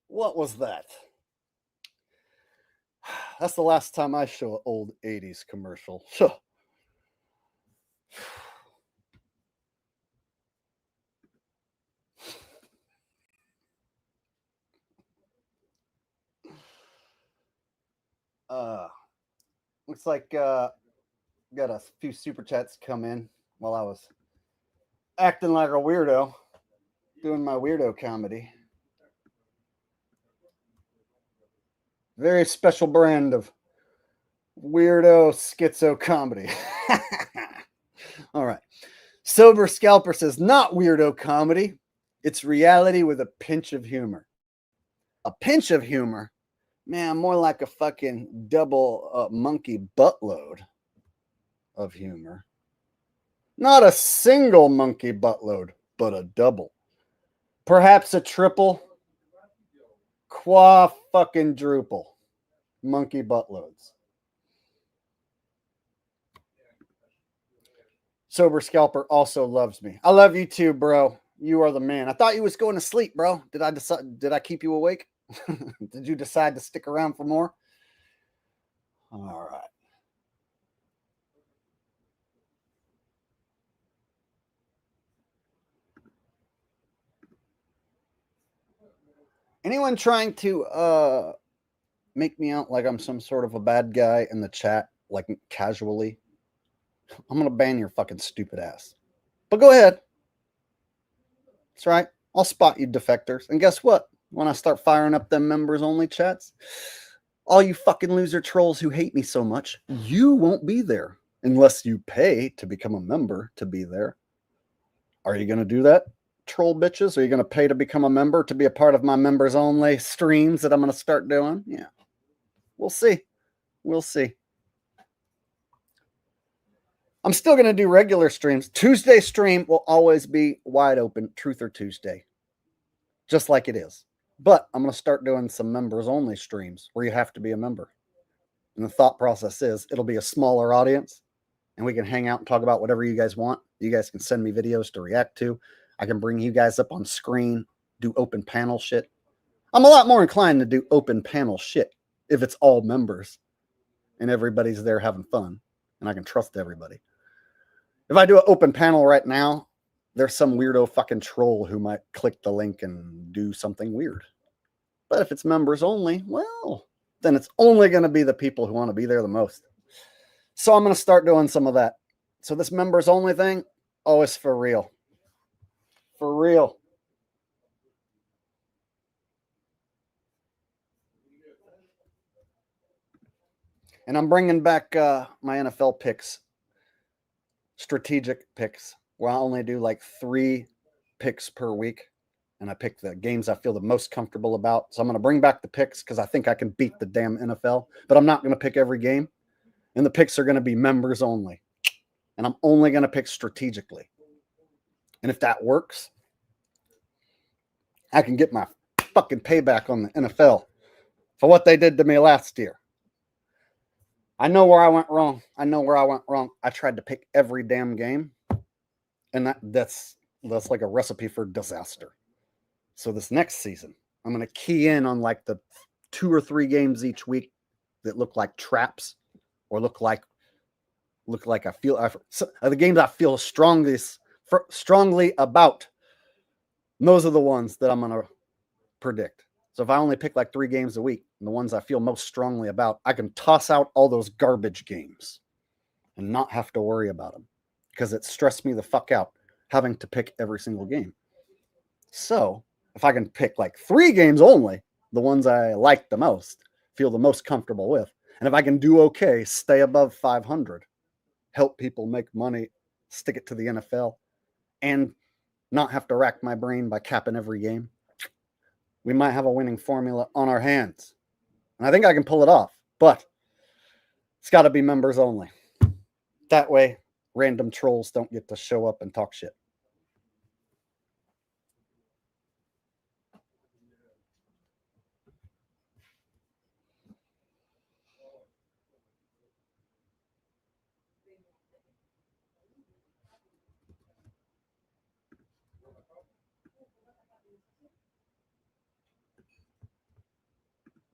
What was that? That's the last time I show an old 80s commercial. Looks like got a few super chats come in while I was acting like a weirdo, doing my weirdo comedy. Very special brand of weirdo schizo comedy. All right. Sober Scalper says, not weirdo comedy. It's reality with a pinch of humor. A pinch of humor? Man, more like a fucking double monkey buttload of humor. Not a single monkey buttload, but a double. Perhaps a triple. Qua fucking druple. Monkey buttloads. Sober Scalper also loves me. I love you too, bro. You are the man. I thought you was going to sleep, bro. Did I keep you awake? Did you decide to stick around for more? All right. Anyone trying to make me out like I'm some sort of a bad guy in the chat, like casually? I'm gonna ban your fucking stupid ass. But go ahead. That's right. I'll spot you defectors. And guess what? When I start firing up them members only chats, all you fucking loser trolls who hate me so much, you won't be there unless you pay to become a member to be there. Are you going to do that, troll bitches? Are you going to pay to become a member to be a part of my members only streams that I'm going to start doing? Yeah. We'll see. We'll see. I'm still going to do regular streams. Tuesday stream will always be wide open, Truth or Tuesday, just like it is. But I'm going to start doing some members only streams where you have to be a member. And the thought process is it'll be a smaller audience and we can hang out and talk about whatever you guys want. You guys can send me videos to react to. I can bring you guys up on screen, do open panel shit. I'm a lot more inclined to do open panel shit if it's all members and everybody's there having fun and I can trust everybody. If I do an open panel right now, there's some weirdo fucking troll who might click the link and do something weird. But if it's members only, well, then it's only going to be the people who want to be there the most. So I'm going to start doing some of that. So this members only thing, oh, it's for real. For real. And I'm bringing back my NFL picks, strategic picks, where I only do like 3 picks per week. And I pick the games I feel the most comfortable about. So I'm going to bring back the picks because I think I can beat the damn NFL. But I'm not going to pick every game. And the picks are going to be members only. And I'm only going to pick strategically. And if that works, I can get my fucking payback on the NFL for what they did to me last year. I know where I went wrong. I tried to pick every damn game. And that's like a recipe for disaster. So this next season, I'm going to key in on like the 2 or 3 games each week that look like traps or look like I feel the games I feel strongly about. And those are the ones that I'm going to predict. So if I only pick like 3 games a week, and the ones I feel most strongly about, I can toss out all those garbage games and not have to worry about them because it stressed me the fuck out having to pick every single game. So if I can pick like 3 games only, the ones I like the most, feel the most comfortable with, and if I can do okay, stay above 500, help people make money, stick it to the NFL, and not have to rack my brain by capping every game, we might have a winning formula on our hands. And I think I can pull it off, but it's got to be members only. That way, random trolls don't get to show up and talk shit.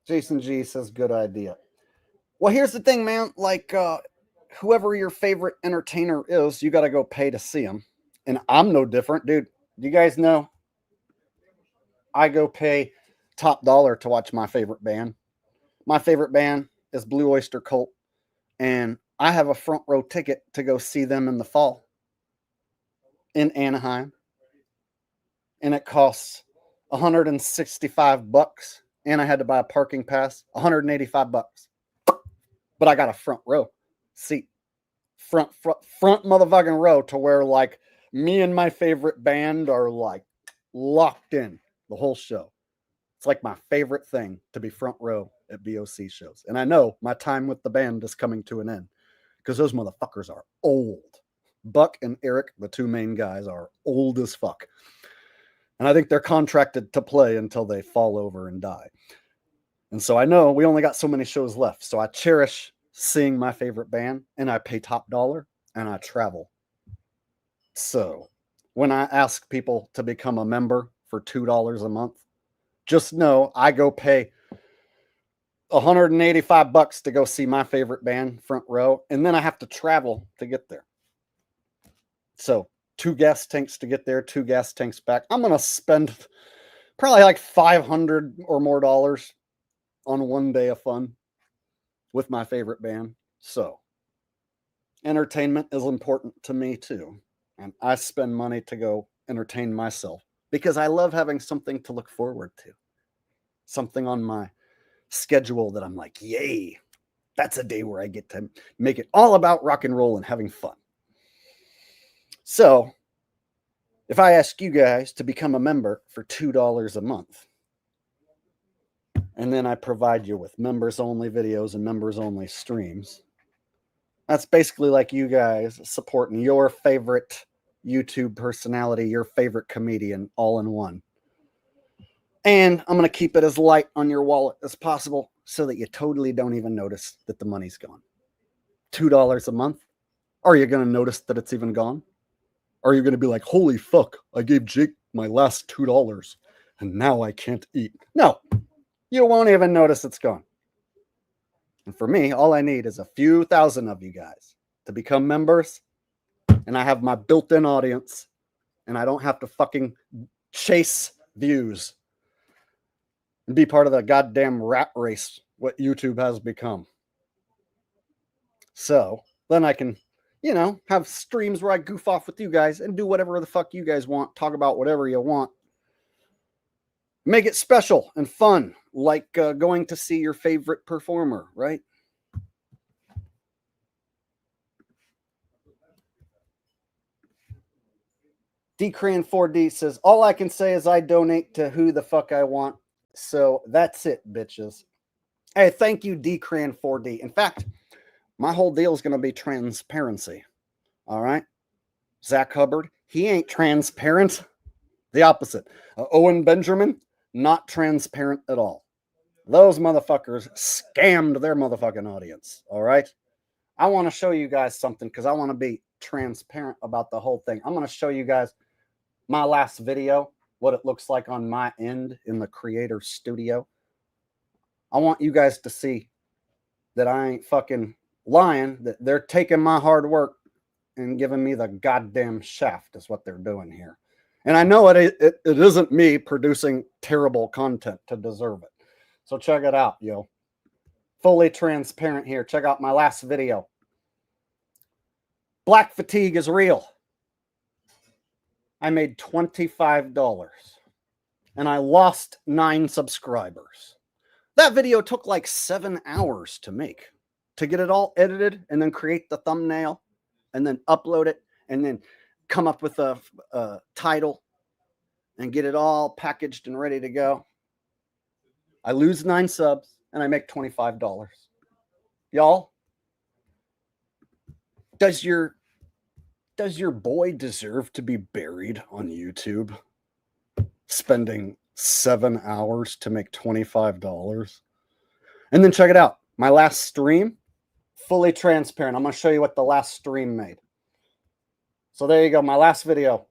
Jason G says, good idea. Well, here's the thing, man. Like, whoever your favorite entertainer is, you got to go pay to see them. And I'm no different, dude. You guys know I go pay top dollar to watch my favorite band. My favorite band is Blue Oyster Cult. And I have a front row ticket to go see them in the fall in Anaheim. And it costs $165. And I had to buy a parking pass, $185. But I got a front row seat. Front motherfucking row to where like me and my favorite band are like locked in the whole show. It's like my favorite thing to be front row at BOC shows. And I know my time with the band is coming to an end because those motherfuckers are old. Buck and Eric, the 2 main guys, are old as fuck. And I think they're contracted to play until they fall over and die. And so I know we only got so many shows left. So I cherish seeing my favorite band and I pay top dollar and I travel. So when I ask people to become a member for $2 a month, just know I go pay $185 to go see my favorite band front row, and then I have to travel to get there. So 2 gas tanks to get there, 2 gas tanks back. I'm gonna spend probably like $500 or more on one day of fun with my favorite band. So entertainment is important to me too, and I spend money to go entertain myself because I love having something to look forward to, something on my schedule that I'm like, yay, that's a day where I get to make it all about rock and roll and having fun. So if I ask you guys to become a member for $2 a month, and then I provide you with members only videos and members only streams, that's basically like you guys supporting your favorite YouTube personality, your favorite comedian, all in one. And I'm going to keep it as light on your wallet as possible so that you totally don't even notice that the money's gone. $2 a month? Are you going to notice that it's even gone? Are you going to be like, holy fuck, I gave Jake my last $2 and now I can't eat? No, you won't even notice it's gone. And for me, all I need is a few thousand of you guys to become members, and I have my built-in audience, and I don't have to fucking chase views and be part of the goddamn rat race what YouTube has become. So then I can, have streams where I goof off with you guys and do whatever the fuck you guys want, talk about whatever you want. Make it special and fun, like going to see your favorite performer, right? DCran4D says, all I can say is I donate to who the fuck I want. So that's it, bitches. Hey, thank you, DCran4D. In fact, my whole deal is going to be transparency. All right? Zach Hubbard, he ain't transparent. The opposite. Owen Benjamin, not transparent at all. Those motherfuckers scammed their motherfucking audience. All right? I want to show you guys something because I want to be transparent about the whole thing. I'm going to show you guys my last video, what it looks like on my end in the creator studio. I want you guys to see that I ain't fucking lying, that they're taking my hard work and giving me the goddamn shaft is what they're doing here. And I know it isn't me producing terrible content to deserve it. So check it out, yo. Fully transparent here. Check out my last video. Black fatigue is real. I made $25 and I lost 9 subscribers. That video took like 7 hours to make, to get it all edited and then create the thumbnail and then upload it and then come up with a title and get it all packaged and ready to go. I lose 9 subs and I make $25. Y'all, does your boy deserve to be buried on YouTube, spending 7 hours to make $25? And then check it out. My last stream, fully transparent. I'm going to show you what the last stream made. So there you go. My last video.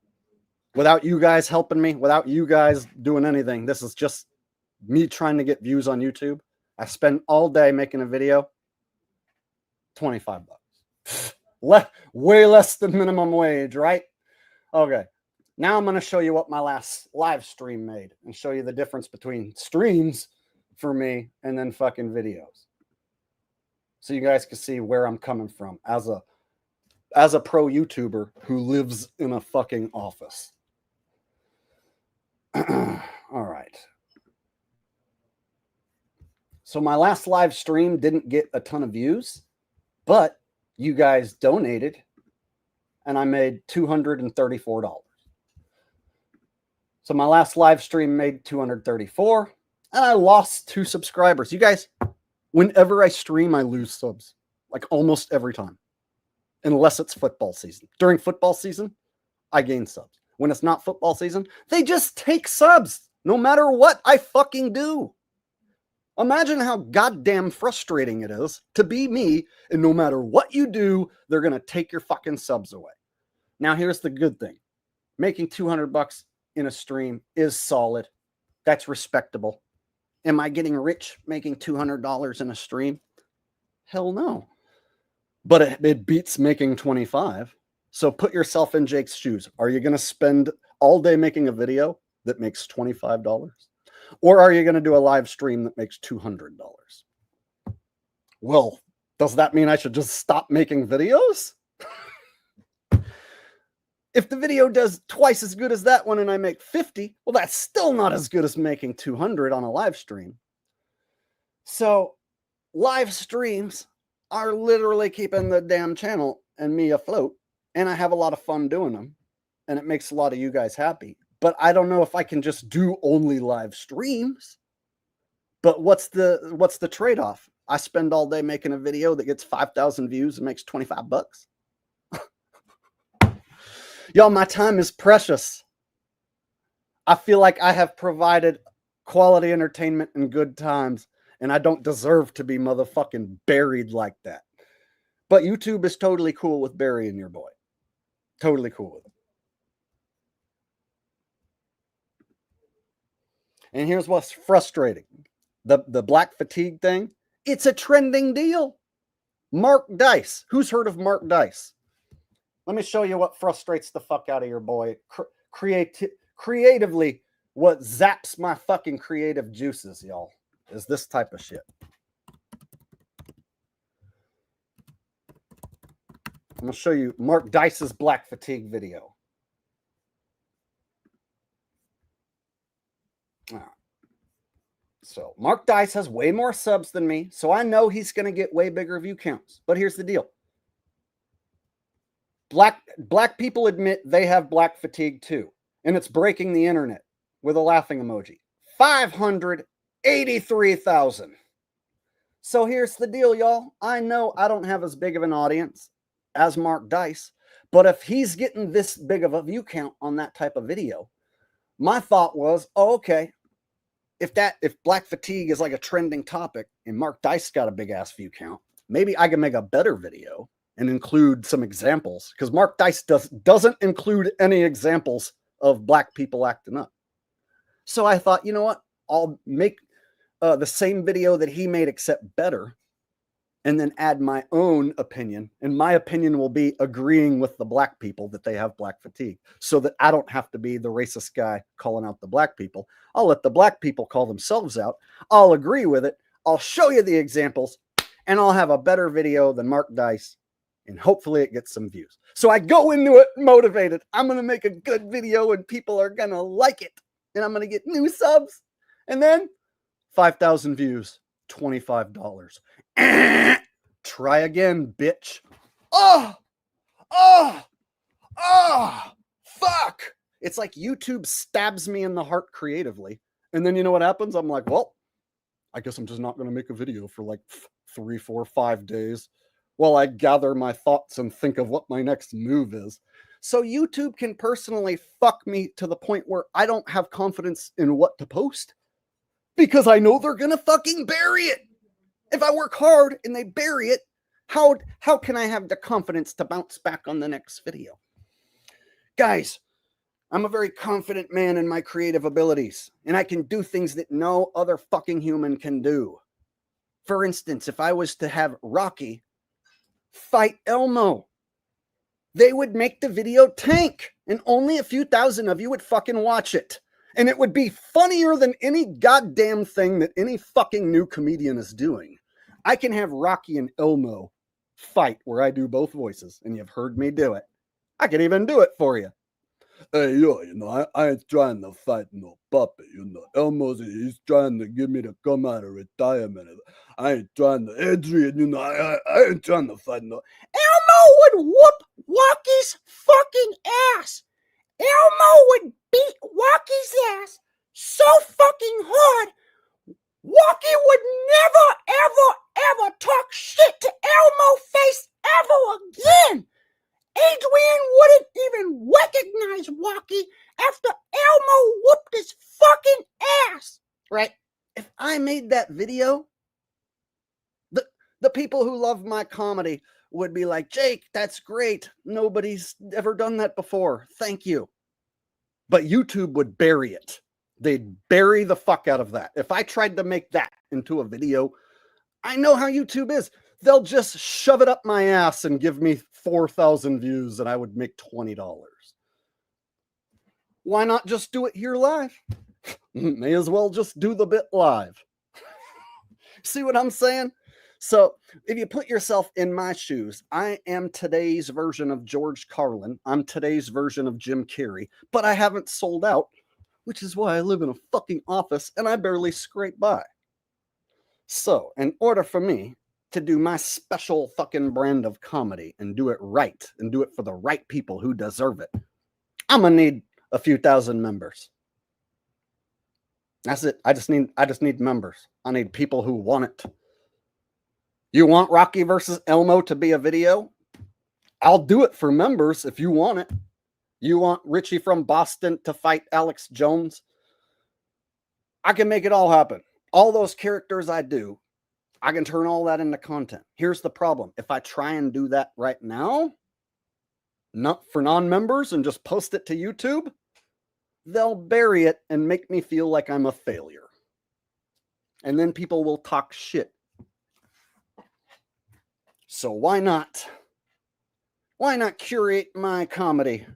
Without you guys helping me, without you guys doing anything, this is just me trying to get views on YouTube. I spend all day making a video. $25. Way less than minimum wage, right? Okay. Now I'm going to show you what my last live stream made and show you the difference between streams for me and then fucking videos. So you guys can see where I'm coming from as a pro YouTuber who lives in a fucking office. All right. So my last live stream didn't get a ton of views, but you guys donated and I made $234. So my last live stream made $234 and I lost 2 subscribers. You guys, whenever I stream, I lose subs, like almost every time, unless it's football season. During football season, I gain subs. When it's not football season, they just take subs no matter what I fucking do. Imagine how goddamn frustrating it is to be me, and no matter what you do, they're going to take your fucking subs away. Now, here's the good thing. Making $200 in a stream is solid. That's respectable. Am I getting rich making $200 in a stream? Hell no. But it beats making 25. So put yourself in Jake's shoes. Are you going to spend all day making a video that makes $25? Or are you going to do a live stream that makes $200? Well, does that mean I should just stop making videos? If the video does twice as good as that one and I make 50, well, that's still not as good as making 200 on a live stream. So live streams are literally keeping the damn channel and me afloat. And I have a lot of fun doing them. And it makes a lot of you guys happy. But I don't know if I can just do only live streams. But what's the trade-off? I spend all day making a video that gets 5,000 views and makes $25. Y'all, my time is precious. I feel like I have provided quality entertainment and good times, and I don't deserve to be motherfucking buried like that. But YouTube is totally cool with burying your boy. Totally cool with it. And here's what's frustrating. The black fatigue thing, it's a trending deal. Mark Dice. Who's heard of Mark Dice? Let me show you what frustrates the fuck out of your boy. Creatively, what zaps my fucking creative juices, y'all, is this type of shit. I'm going to show you Mark Dice's black fatigue video. All right. So Mark Dice has way more subs than me, so I know he's going to get way bigger view counts. But here's the deal. Black people admit they have black fatigue too, and it's breaking the internet with a laughing emoji. 583,000. So here's the deal, y'all. I know I don't have as big of an audience as Mark Dice, but if he's getting this big of a view count on that type of video, my thought was, oh, okay, if black fatigue is like a trending topic and Mark Dice got a big ass view count, maybe I can make a better video and include some examples, because Mark Dice doesn't include any examples of black people acting up. So I thought, you know what? I'll make the same video that he made, except better, and then add my own opinion. And my opinion will be agreeing with the black people that they have black fatigue, so that I don't have to be the racist guy calling out the black people. I'll let the black people call themselves out. I'll agree with it. I'll show you the examples, and I'll have a better video than Mark Dice. And hopefully it gets some views. So I go into it motivated. I'm going to make a good video and people are going to like it. And I'm going to get new subs. And then 5,000 views, $25. Try again, bitch. Fuck. It's like YouTube stabs me in the heart creatively. And then you know what happens? I'm like, well, I guess I'm just not going to make a video for like 3, 4, 5 days. While I gather my thoughts and think of what my next move is. So YouTube can personally fuck me to the point where I don't have confidence in what to post, because I know they're gonna fucking bury it. If I work hard and they bury it, how can I have the confidence to bounce back on the next video? Guys, I'm a very confident man in my creative abilities, and I can do things that no other fucking human can do. For instance, if I was to have Rocky fight Elmo, they would make the video tank and only a few thousand of you would fucking watch it. And it would be funnier than any goddamn thing that any fucking new comedian is doing. I can have Rocky and Elmo fight where I do both voices, and you've heard me do it. I can even do it for you. Hey, yo, I ain't trying to fight no puppy, Elmo's, he's trying to get me to come out of retirement. I ain't trying to, Adrian, I ain't trying to fight no. Elmo would whoop Walkie's fucking ass. Elmo would beat Walkie's ass so fucking hard, Walkie would never, ever, ever talk shit to Elmo face ever again. Adrian wouldn't even recognize Walkie after Elmo whooped his fucking ass. Right? If I made that video, the people who love my comedy would be like, Jake, that's great. Nobody's ever done that before. Thank you. But YouTube would bury it. They'd bury the fuck out of that. If I tried to make that into a video, I know how YouTube is. They'll just shove it up my ass and give me 4,000 views and I would make $20. Why not just do it here live? May as well just do the bit live. See what I'm saying? So if you put yourself in my shoes, I am today's version of George Carlin. I'm today's version of Jim Carrey, but I haven't sold out, which is why I live in a fucking office and I barely scrape by. So in order for me to do my special fucking brand of comedy and do it right and do it for the right people who deserve it, I'm gonna need a few thousand members. That's it. I just need members. I need people who want it. You want Rocky versus Elmo to be a video? I'll do it for members if you want it. You want Richie from Boston to fight Alex Jones? I can make it all happen. All those characters I do, I can turn all that into content. Here's the problem. If I try and do that right now, not for non-members and just post it to YouTube, they'll bury it and make me feel like I'm a failure. And then people will talk shit. So why not? Why not curate my comedy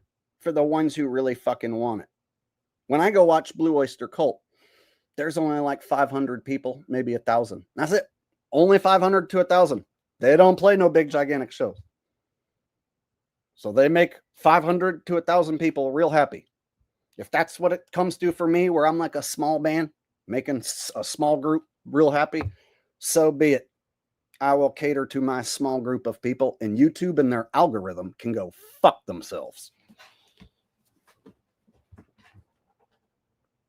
for the ones who really fucking want it? When I go watch Blue Oyster Cult, there's only like 500 people, maybe 1,000. That's it. Only 500 to 1,000. They don't play no big gigantic shows. So they make 500 to 1,000 people real happy. If that's what it comes to for me, where I'm like a small band, making a small group real happy, so be it. I will cater to my small group of people, and YouTube and their algorithm can go fuck themselves.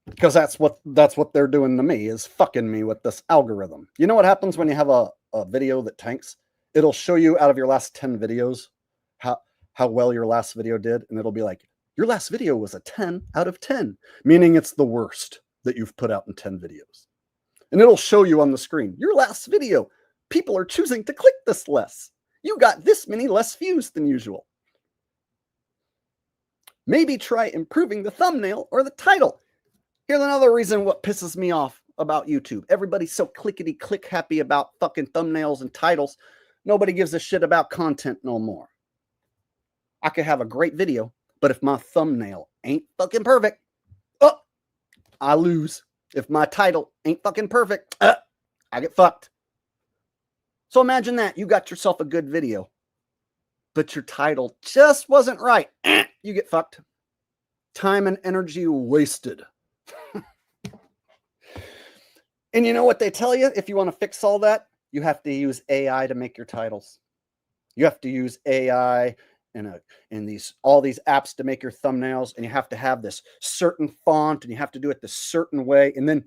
Because that's what they're doing to me, is fucking me with this algorithm. You know what happens when you have a video that tanks? It'll show you out of your last 10 videos how well your last video did, and it'll be like, your last video was a 10 out of 10, meaning it's the worst that you've put out in 10 videos. And it'll show you on the screen, your last video, people are choosing to click this less. You got this many less views than usual. Maybe try improving the thumbnail or the title. Here's another reason what pisses me off about YouTube. Everybody's so clickety-click happy about fucking thumbnails and titles. Nobody gives a shit about content no more. I could have a great video, but if my thumbnail ain't fucking perfect, I lose. If my title ain't fucking perfect, I get fucked. So imagine that. You got yourself a good video, but your title just wasn't right. You get fucked. Time and energy wasted. And you know what they tell you? If you want to fix all that, you have to use AI to make your titles. You have to use AI and all these apps to make your thumbnails, and you have to have this certain font, and you have to do it this certain way. And then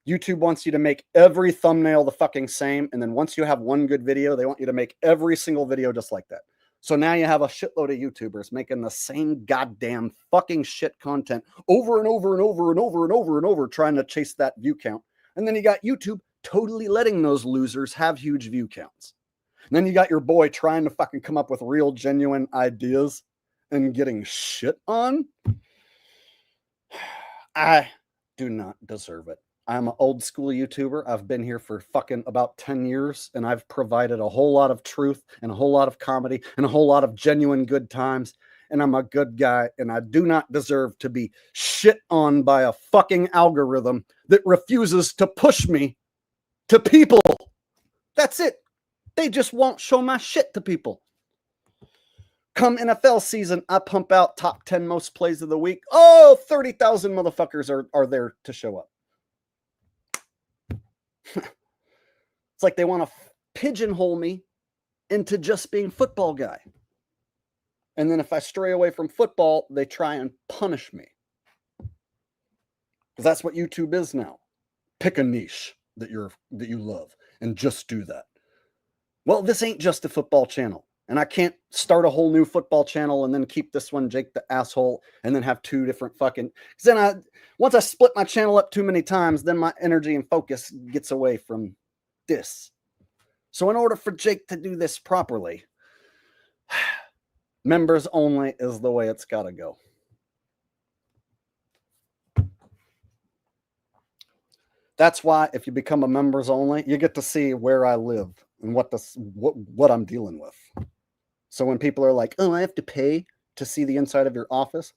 YouTube wants you to make every thumbnail the fucking same. And then once you have one good video, they want you to make every single video just like that. So now you have a shitload of YouTubers making the same goddamn fucking shit content over and over and over and over and over and over, trying to chase that view count. And then you got YouTube totally letting those losers have huge view counts. And then you got your boy trying to fucking come up with real, genuine ideas and getting shit on. I do not deserve it. I'm an old school YouTuber. I've been here for fucking about 10 years, and I've provided a whole lot of truth and a whole lot of comedy and a whole lot of genuine good times. And I'm a good guy, and I do not deserve to be shit on by a fucking algorithm that refuses to push me to people. That's it. They just won't show my shit to people. Come NFL season, I pump out top 10 most plays of the week. Oh, 30,000 motherfuckers are there to show up. It's like they want to pigeonhole me into just being football guy. And then if I stray away from football, they try and punish me. Because that's what YouTube is now. Pick a niche that you love and just do that. Well, this ain't just a football channel. And I can't start a whole new football channel and then keep this one Jake the Asshole and then have two different fucking... Because then once I split my channel up too many times, then my energy and focus gets away from this. So in order for Jake to do this properly, members only is the way it's got to go. That's why if you become a members only, you get to see where I live and what I'm dealing with. So when people are like, "Oh, I have to pay to see the inside of your office,"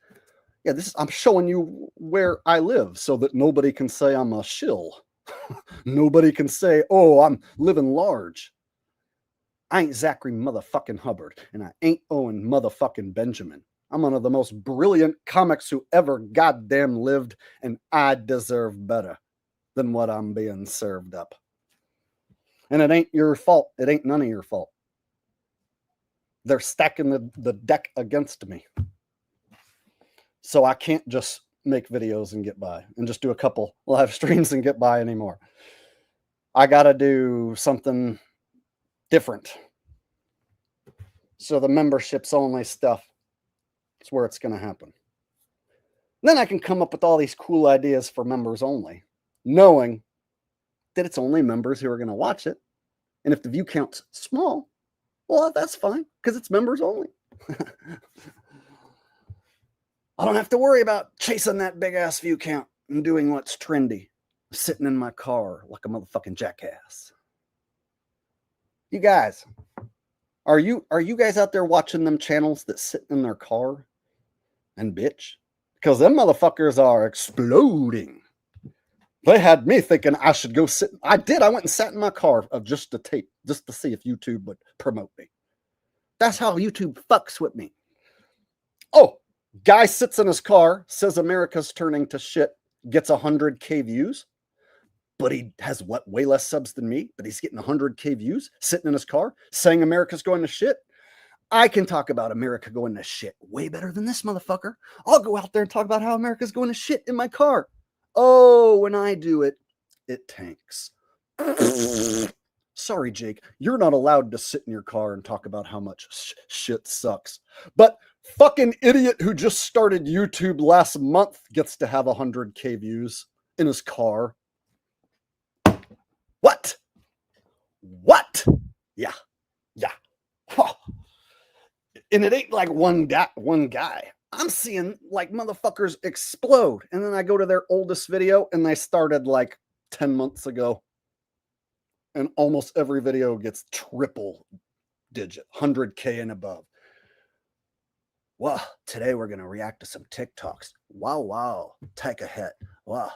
yeah, I'm showing you where I live so that nobody can say I'm a shill. Nobody can say, "Oh, I'm living large." I ain't Zachary motherfucking Hubbard, and I ain't Owen motherfucking Benjamin. I'm one of the most brilliant comics who ever goddamn lived, and I deserve better than what I'm being served up. And it ain't your fault. It ain't none of your fault. They're stacking the deck against me. So I can't just make videos and get by and just do a couple live streams and get by anymore. I got to do something different. So the memberships only stuff is where it's going to happen. Then I can come up with all these cool ideas for members only, knowing that it's only members who are going to watch it. And if the view count's small, well, that's fine because it's members only. I don't have to worry about chasing that big ass view count and doing what's trendy, sitting in my car like a motherfucking jackass. You guys, are you guys out there watching them channels that sit in their car and bitch? Because them motherfuckers are exploding. They had me thinking I should go sit. I did. I went and sat in my car just to tape, just to see if YouTube would promote me. That's how YouTube fucks with me. Oh, guy sits in his car, says America's turning to shit, gets 100K views, but he has way less subs than me, but he's getting 100K views, sitting in his car, saying America's going to shit. I can talk about America going to shit way better than this motherfucker. I'll go out there and talk about how America's going to shit in my car. Oh, when I do it, it tanks. Sorry, Jake, you're not allowed to sit in your car and talk about how much shit sucks. But fucking idiot who just started YouTube last month gets to have 100K views in his car. What? What? Yeah. Huh. And it ain't like one guy. I'm seeing like motherfuckers explode. And then I go to their oldest video and they started like 10 months ago. And almost every video gets triple digit, 100K and above. Well, today we're going to react to some TikToks. Wow. Take a hit. Wow.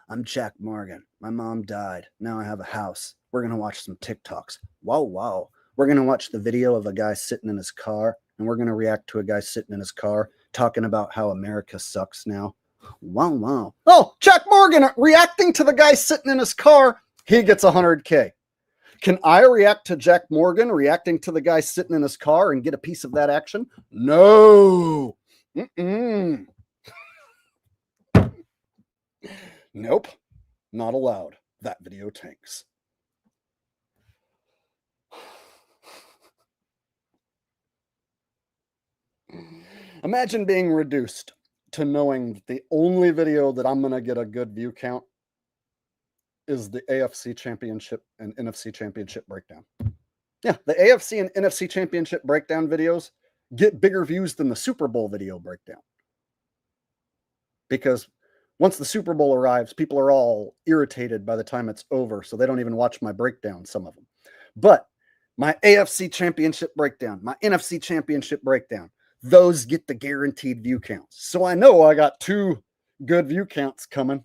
I'm Jack Morgan. My mom died. Now I have a house. We're going to watch some TikToks. Wow. We're going to watch the video of a guy sitting in his car. And we're going to react to a guy sitting in his car talking about how America sucks now. Wow. Oh, Jack Morgan reacting to the guy sitting in his car. He gets 100K. Can I react to Jack Morgan reacting to the guy sitting in his car and get a piece of that action? No. Nope. Not allowed. That video tanks. Imagine being reduced to knowing that the only video that I'm going to get a good view count is the AFC Championship and NFC Championship breakdown. Yeah, the AFC and NFC Championship breakdown videos get bigger views than the Super Bowl video breakdown. Because once the Super Bowl arrives, people are all irritated by the time it's over, so they don't even watch my breakdown, some of them. But my AFC Championship breakdown, my NFC Championship breakdown, those get the guaranteed view counts. So I know I got 2 good view counts coming.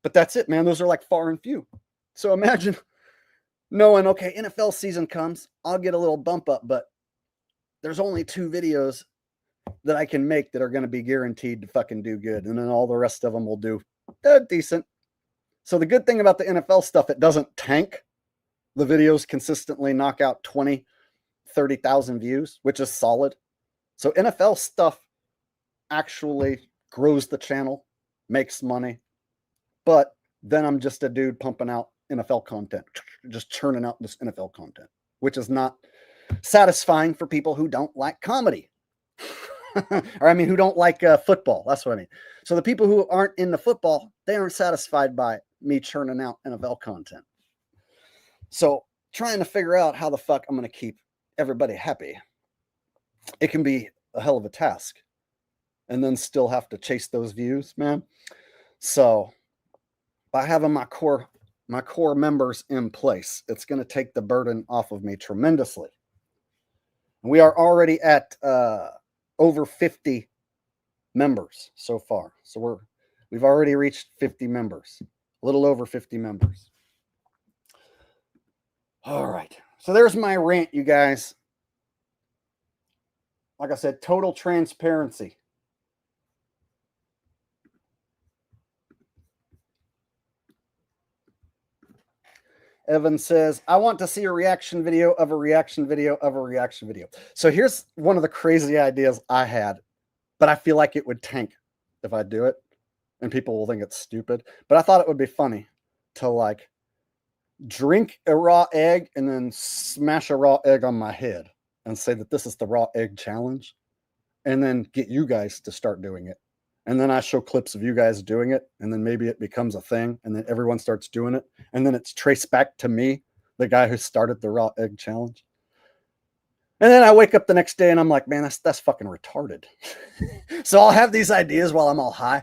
But that's it, man. Those are like far and few. So imagine knowing, okay, NFL season comes, I'll get a little bump up, but there's only 2 videos that I can make that are going to be guaranteed to fucking do good. And then all the rest of them will do decent. So the good thing about the NFL stuff, it doesn't tank. The videos consistently knock out 20, 30,000 views, which is solid. So NFL stuff actually grows the channel, makes money. But then I'm just a dude pumping out NFL content, just churning out this NFL content, which is not satisfying for people who don't like comedy. Or I mean, who don't like football. That's what I mean. So the people who aren't into football, they aren't satisfied by me churning out NFL content. So trying to figure out how the fuck I'm going to keep everybody happy, it can be a hell of a task. And then still have to chase those views, man. So by having my core members in place, it's going to take the burden off of me tremendously. We are already at over 50 members so far. So we've already reached 50 members, a little over 50 members. All right. So there's my rant, you guys. Like I said, total transparency. Evan says, I want to see a reaction video of a reaction video of a reaction video. So here's one of the crazy ideas I had, but I feel like it would tank if I do it, and people will think it's stupid. But I thought it would be funny to like drink a raw egg and then smash a raw egg on my head and say that this is the raw egg challenge, and then get you guys to start doing it. And then I show clips of you guys doing it, and then maybe it becomes a thing, and then everyone starts doing it, and then it's traced back to me, the guy who started the raw egg challenge. And then I wake up the next day and I'm like, man, that's fucking retarded. So I'll have these ideas while I'm all high.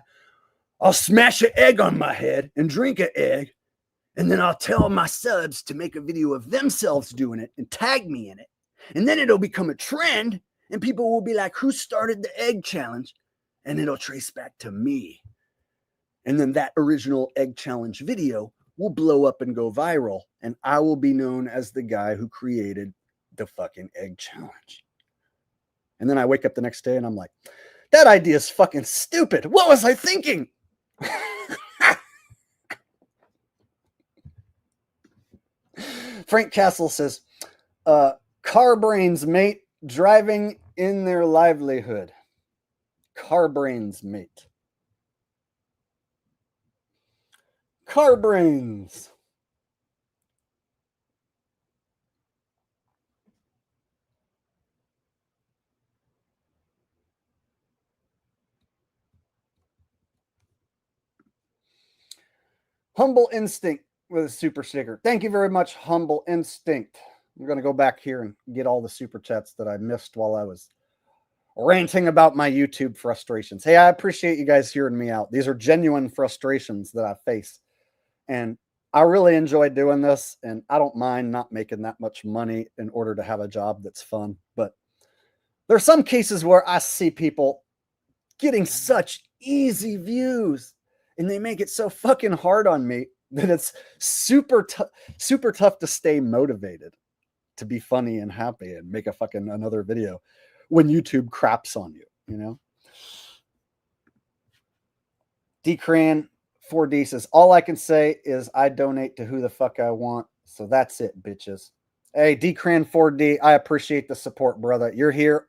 I'll smash an egg on my head and drink an egg, and then I'll tell my subs to make a video of themselves doing it and tag me in it. And then it'll become a trend, and people will be like, who started the egg challenge? And it'll trace back to me. And then that original egg challenge video will blow up and go viral. And I will be known as the guy who created the fucking egg challenge. And then I wake up the next day and I'm like, that idea is fucking stupid. What was I thinking? Frank Castle says, car brains, mate, driving in their livelihood. Car brains, mate. Car brains. Humble Instinct with a super sticker. Thank you very much, Humble Instinct. I'm going to go back here and get all the super chats that I missed while I was ranting about my YouTube frustrations. Hey, I appreciate you guys hearing me out. These are genuine frustrations that I face. And I really enjoy doing this. And I don't mind not making that much money in order to have a job that's fun. But there are some cases where I see people getting such easy views, and they make it so fucking hard on me that it's super tough to stay motivated to be funny and happy and make a fucking another video when YouTube craps on you, you know? Decran 4D says, all I can say is I donate to who the fuck I want. So that's it, bitches. Hey, Decran 4D, I appreciate the support, brother. You're here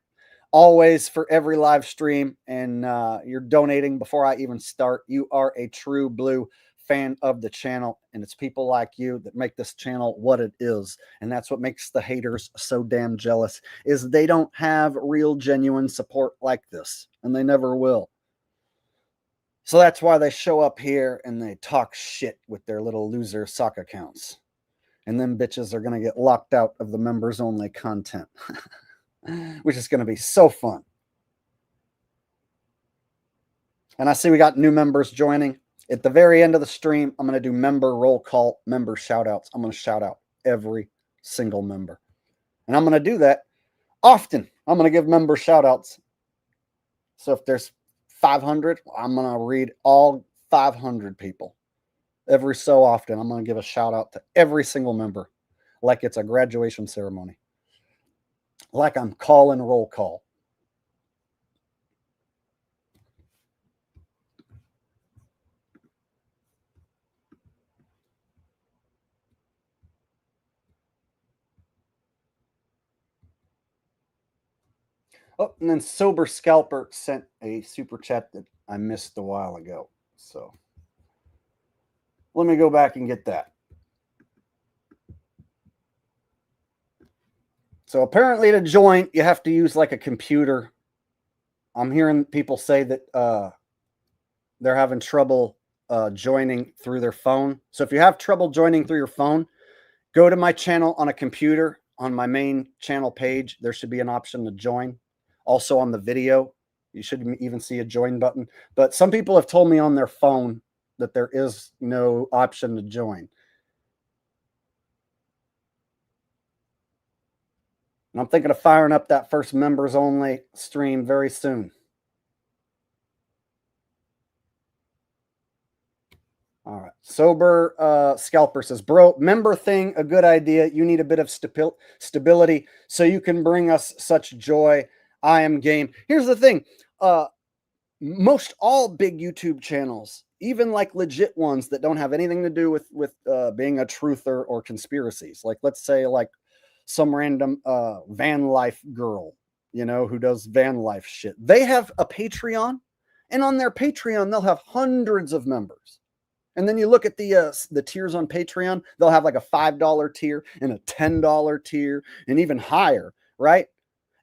always for every live stream, and you're donating before I even start. You are a true blue fan of the channel, and it's people like you that make this channel what it is. And that's what makes the haters so damn jealous, is they don't have real genuine support like this, and they never will. So that's why they show up here and they talk shit with their little loser sock accounts, and them bitches are going to get locked out of the members only content, which is going to be so fun. And I see we got new members joining. At the very end of the stream, I'm going to do member roll call, member shout outs. I'm going to shout out every single member. And I'm going to do that often. I'm going to give member shout outs. So if there's 500, I'm going to read all 500 people. Every so often, I'm going to give a shout out to every single member, like it's a graduation ceremony, like I'm calling roll call. Oh, and then Sober Scalper sent a super chat that I missed a while ago. So let me go back and get that. So apparently to join, you have to use like a computer. I'm hearing people say that they're having trouble joining through their phone. So if you have trouble joining through your phone, go to my channel on a computer. On my main channel page, there should be an option to join. Also on the video, you should even see a join button. But some people have told me on their phone that there is no option to join. And I'm thinking of firing up that first members only stream very soon. All right. Sober Scalper says, bro, member thing, a good idea. You need a bit of stability so you can bring us such joy. I am game. Here's the thing. Most all big YouTube channels, even like legit ones that don't have anything to do with being a truther or conspiracies. Like, let's say like some random van life girl, you know, who does van life shit. They have a Patreon, and on their Patreon, they'll have hundreds of members. And then you look at the tiers on Patreon, they'll have like a $5 tier and a $10 tier and even higher, right?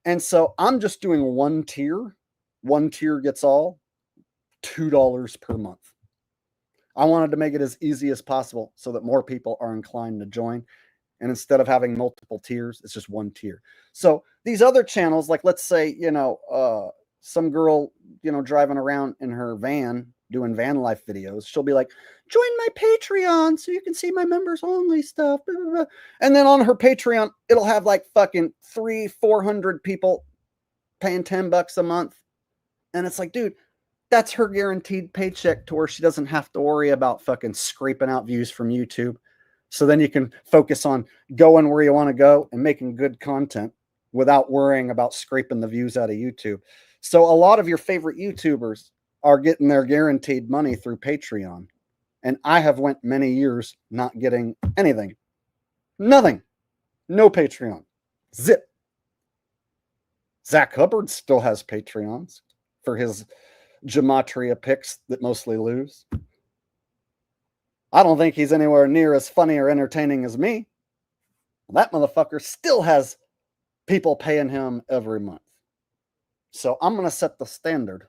And so I'm just doing one tier. One tier gets all, $2 per month. I wanted to make it as easy as possible so that more people are inclined to join. And instead of having multiple tiers, it's just one tier. So these other channels, like let's say, you know, some girl, you know, driving around in her van doing van life videos, she'll be like, join my Patreon so you can see my members only stuff. Blah, blah, blah. And then on her Patreon, it'll have like fucking 300-400 people paying $10 a month. And it's like, dude, that's her guaranteed paycheck to where she doesn't have to worry about fucking scraping out views from YouTube. So then you can focus on going where you want to go and making good content without worrying about scraping the views out of YouTube. So a lot of your favorite YouTubers are getting their guaranteed money through Patreon. And I have went many years not getting anything. Nothing. No Patreon. Zip. Zach Hubbard still has Patreons for his gematria picks that mostly lose. I don't think he's anywhere near as funny or entertaining as me. That motherfucker still has people paying him every month. So I'm going to set the standard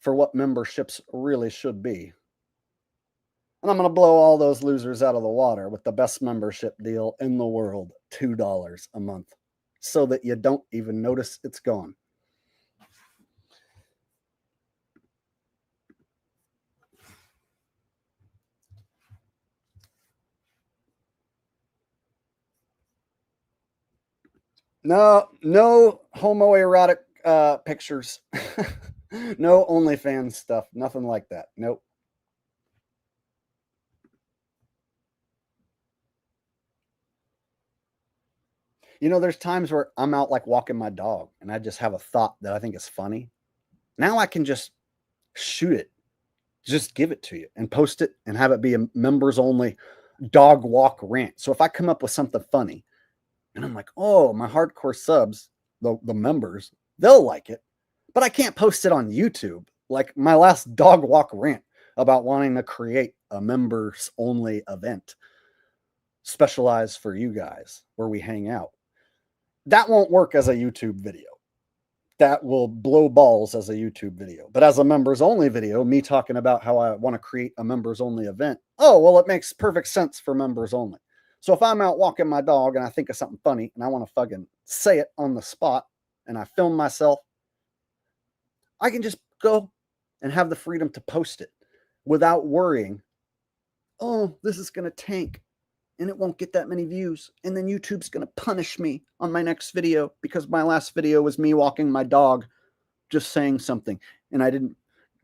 for what memberships really should be. And I'm going to blow all those losers out of the water with the best membership deal in the world, $2 a month, so that you don't even notice it's gone. No homoerotic pictures. No OnlyFans stuff. Nothing like that. Nope. You know, there's times where I'm out like walking my dog and I just have a thought that I think is funny. Now I can just shoot it, just give it to you and post it and have it be a members only dog walk rant. So if I come up with something funny and I'm like, oh, my hardcore subs, the members, they'll like it, but I can't post it on YouTube. Like my last dog walk rant about wanting to create a members only event specialized for you guys where we hang out. That won't work as a YouTube video. That will blow balls as a YouTube video. But as a members only video, me talking about how I want to create a members only event, oh, well, it makes perfect sense for members only. So if I'm out walking my dog and I think of something funny and I want to fucking say it on the spot and I film myself, I can just go and have the freedom to post it without worrying, oh, this is going to tank and it won't get that many views. And then YouTube's going to punish me on my next video because my last video was me walking my dog, just saying something. And I didn't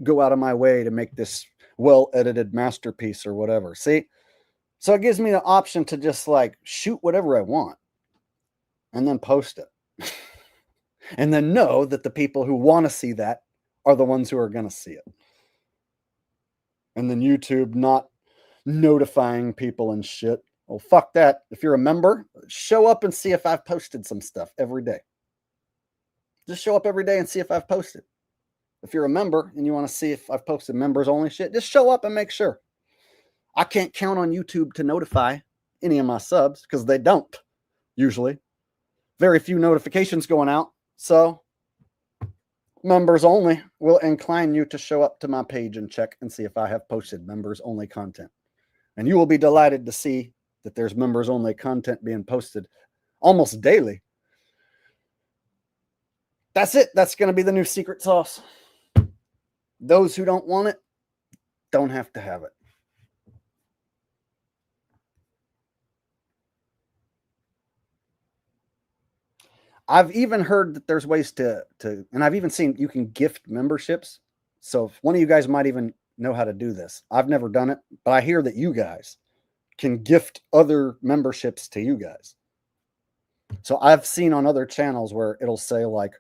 go out of my way to make this well-edited masterpiece or whatever. See? So it gives me the option to just like shoot whatever I want and then post it. And then know that the people who want to see that are the ones who are going to see it. And then YouTube not notifying people and shit. Well, fuck that. If you're a member, show up and see if I've posted some stuff every day. Just show up every day and see if I've posted. If you're a member and you want to see if I've posted members only shit, just show up and make sure. I can't count on YouTube to notify any of my subs because they don't usually. Very few notifications going out. So members only will incline you to show up to my page and check and see if I have posted members only content. And you will be delighted to see that there's members only content being posted almost daily. That's it. That's going to be the new secret sauce. Those who don't want it, don't have to have it. I've even heard that there's ways to, and I've even seen you can gift memberships. So if one of you guys might even know how to do this. I've never done it, but I hear that you guys can gift other memberships to you guys. So I've seen on other channels where it'll say like,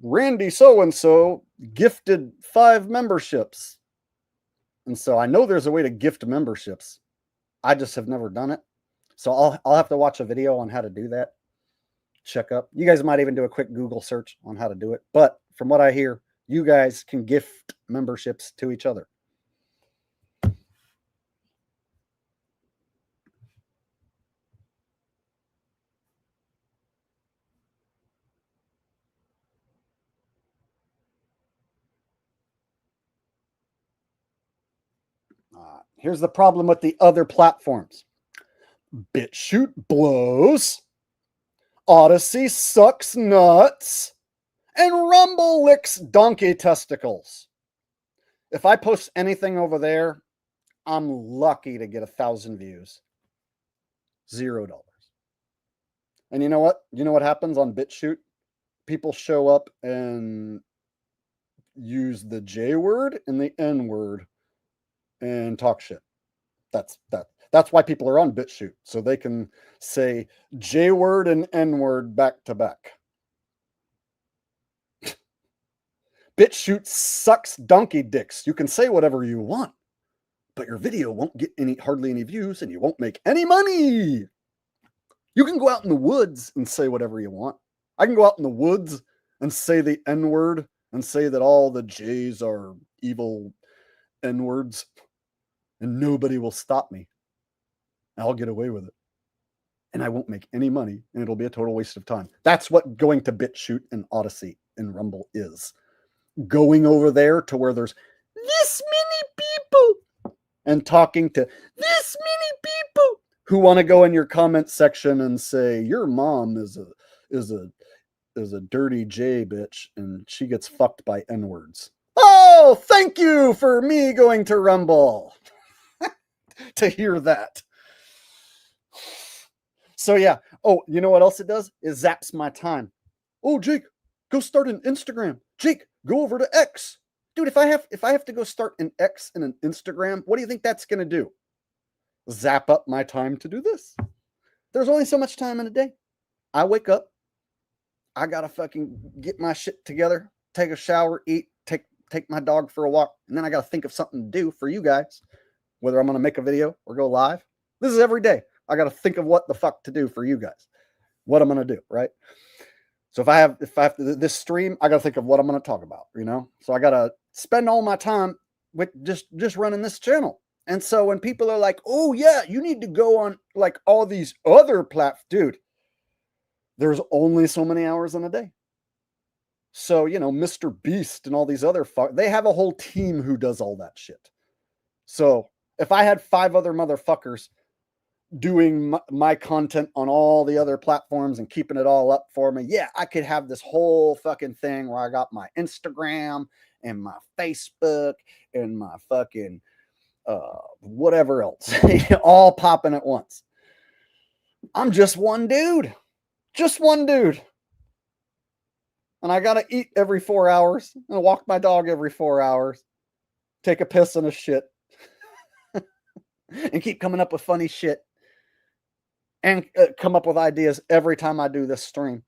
Randy so-and-so gifted 5 memberships. And so I know there's a way to gift memberships. I just have never done it. So I'll have to watch a video on how to do that. Check up. You guys might even do a quick Google search on how to do it. But from what I hear, you guys can gift memberships to each other. Here's the problem with the other platforms. BitChute blows. Odyssey sucks nuts. And Rumble licks donkey testicles. If I post anything over there, I'm lucky to get 1,000 views. $0. And you know what? You know what happens on BitChute? People show up and use the J word and the N word and talk shit. That's why people are on BitChute, so they can say J word and N word back to back. BitChute sucks donkey dicks. You can say whatever you want, but your video won't get hardly any views, and you won't make any money. You can go out in the woods and say whatever you want. I can go out in the woods and say the N word and say that all the J's are evil N words, and nobody will stop me. I'll get away with it. And I won't make any money, and it'll be a total waste of time. That's what going to BitChute and Odyssey and Rumble is. Going over there to where there's this many people and talking to this many people who want to go in your comment section and say your mom is a dirty J bitch and she gets fucked by N-words. Oh, thank you for me going to Rumble to hear that. So yeah. Oh, you know what else it does? It zaps my time. Oh, Jake, go start an Instagram. Jake, go over to X. Dude, if I have to go start an X and an Instagram, what do you think that's going to do? Zap up my time to do this. There's only so much time in a day. I wake up. I got to fucking get my shit together, take a shower, eat, take my dog for a walk, and then I got to think of something to do for you guys, whether I'm going to make a video or go live. This is every day. I got to think of what the fuck to do for you guys, what I'm going to do, right? So if I have to, this stream, I got to think of what I'm going to talk about, you know? So I got to spend all my time with just running this channel. And so when people are like, oh yeah, you need to go on like all these other platforms, dude, there's only so many hours in a day. So, you know, Mr. Beast and all these other they have a whole team who does all that shit. So if I had 5 other motherfuckers doing my content on all the other platforms and keeping it all up for me, yeah, I could have this whole fucking thing where I got my Instagram and my Facebook and my fucking whatever else all popping at once. I'm just one dude. And I gotta eat every 4 hours and walk my dog every 4 hours, take a piss and a shit, and keep coming up with funny shit and come up with ideas every time I do this stream.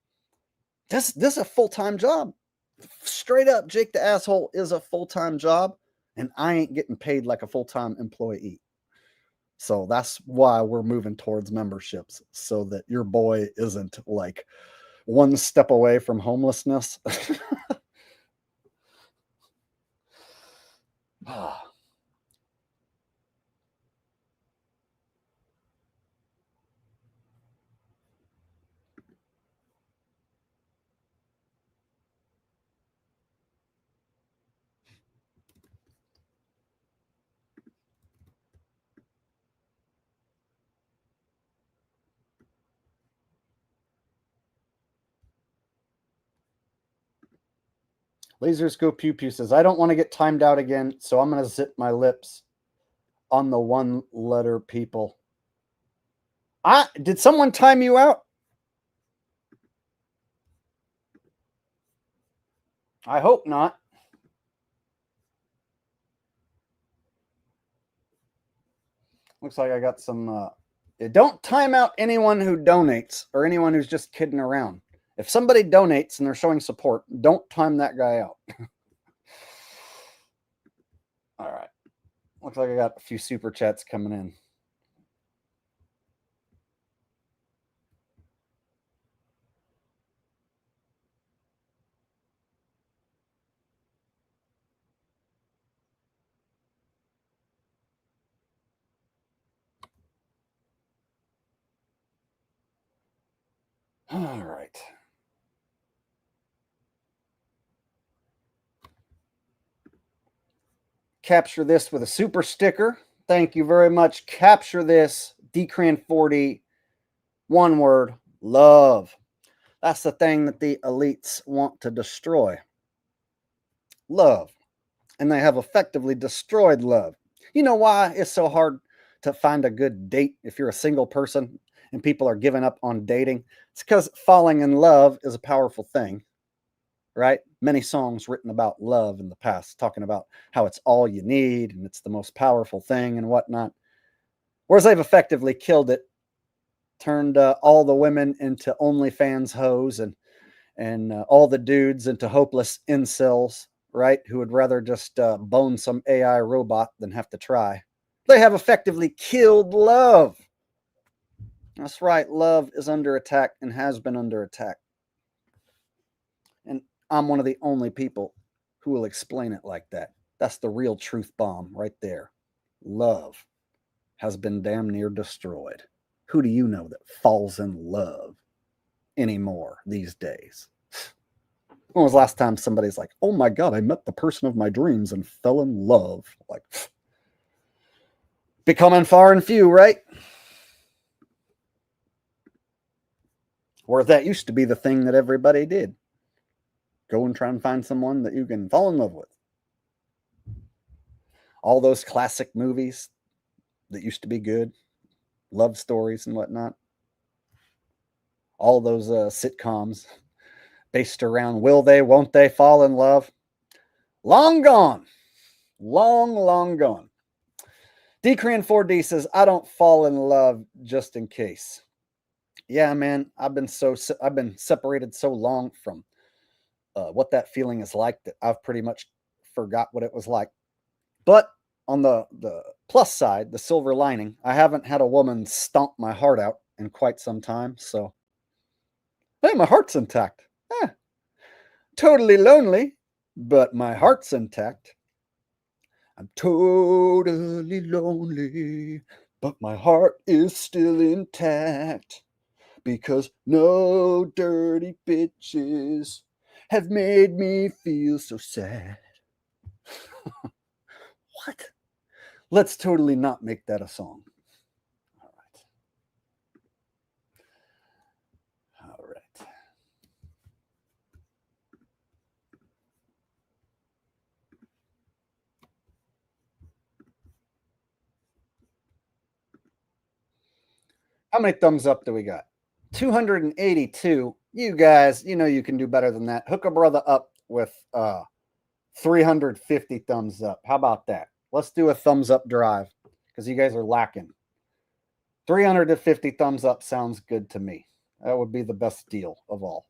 This is a full-time job. Straight up, Jake the Asshole is a full-time job, and I ain't getting paid like a full-time employee. So that's why we're moving towards memberships, so that your boy isn't like one step away from homelessness. Laser Scope Pew Pew says, I don't want to get timed out again, so I'm going to zip my lips on the one letter people. Did someone time you out? I hope not. Looks like I got some. Don't time out anyone who donates or anyone who's just kidding around. If somebody donates and they're showing support, don't time that guy out. All right. Looks like I got a few super chats coming in. All right. Capture this with a super sticker. Thank you very much. Capture this. Decran 40. One word. Love. That's the thing that the elites want to destroy. Love. And they have effectively destroyed love. You know why it's so hard to find a good date if you're a single person and people are giving up on dating? It's because falling in love is a powerful thing, right? Many songs written about love in the past, talking about how it's all you need and it's the most powerful thing and whatnot. Whereas they've effectively killed it, turned all the women into OnlyFans hoes and all the dudes into hopeless incels, right? Who would rather just bone some AI robot than have to try. They have effectively killed love. That's right. Love is under attack and has been under attack. And I'm one of the only people who will explain it like that. That's the real truth bomb right there. Love has been damn near destroyed. Who do you know that falls in love anymore these days? When was the last time somebody's like, oh my God, I met the person of my dreams and fell in love? Like, becoming far and few, right? Or that used to be the thing that everybody did. Go and try and find someone that you can fall in love with. All those classic movies that used to be good, love stories and whatnot. All those sitcoms based around will they, won't they fall in love? Long gone. Long gone. Decran4D says, I don't fall in love just in case. Yeah, man, I've been separated so long from what that feeling is like that I've pretty much forgot what it was like. But on the plus side, the silver lining, I haven't had a woman stomp my heart out in quite some time. So, hey, my heart's intact. Totally lonely, but my heart's intact. I'm totally lonely, but my heart is still intact. Because no dirty bitches have made me feel so sad. What? Let's totally not make that a song. All right. How many thumbs up do we got? 282. You guys, you know you can do better than that. Hook a brother up with 350 thumbs up. How about that? Let's do a thumbs up drive because you guys are lacking. 350 thumbs up sounds good to me. That would be the best deal of all.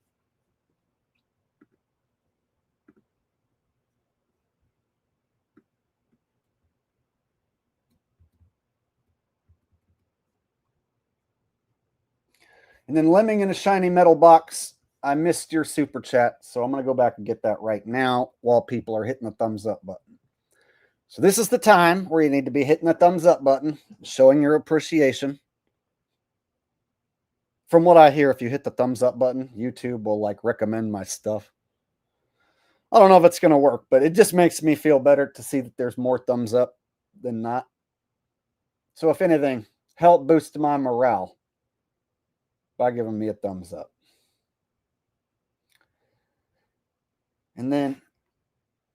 And then Lemming in a shiny metal box. I missed your super chat, so I'm going to go back and get that right now while people are hitting the thumbs up button. So this is the time where you need to be hitting the thumbs up button, showing your appreciation. From what I hear, if you hit the thumbs up button, YouTube will like recommend my stuff. I don't know if it's going to work, but it just makes me feel better to see that there's more thumbs up than not. So if anything, help boost my morale by giving me a thumbs up. And then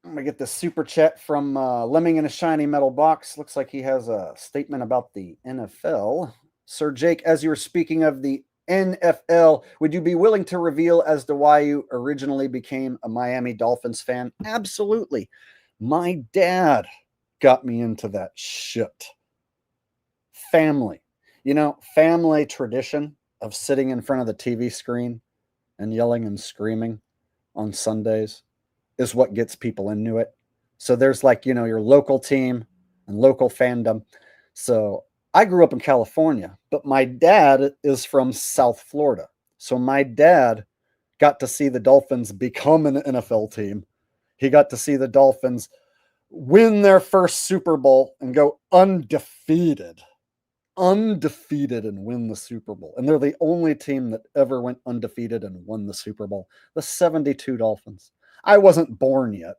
I'm going to get the super chat from Lemming in a Shiny Metal Box. Looks like he has a statement about the NFL. Sir Jake, as you were speaking of the NFL, would you be willing to reveal as to why you originally became a Miami Dolphins fan? Absolutely. My dad got me into that shit. Family. You know, family tradition of sitting in front of the TV screen and yelling and screaming on Sundays is what gets people into it. So there's like, you know, your local team and local fandom. So I grew up in California, but my dad is from South Florida. So my dad got to see the Dolphins become an NFL team. He got to see the Dolphins win their first Super Bowl and go undefeated and win the Super Bowl. And they're the only team that ever went undefeated and won the Super Bowl, the 72 Dolphins. I wasn't born yet,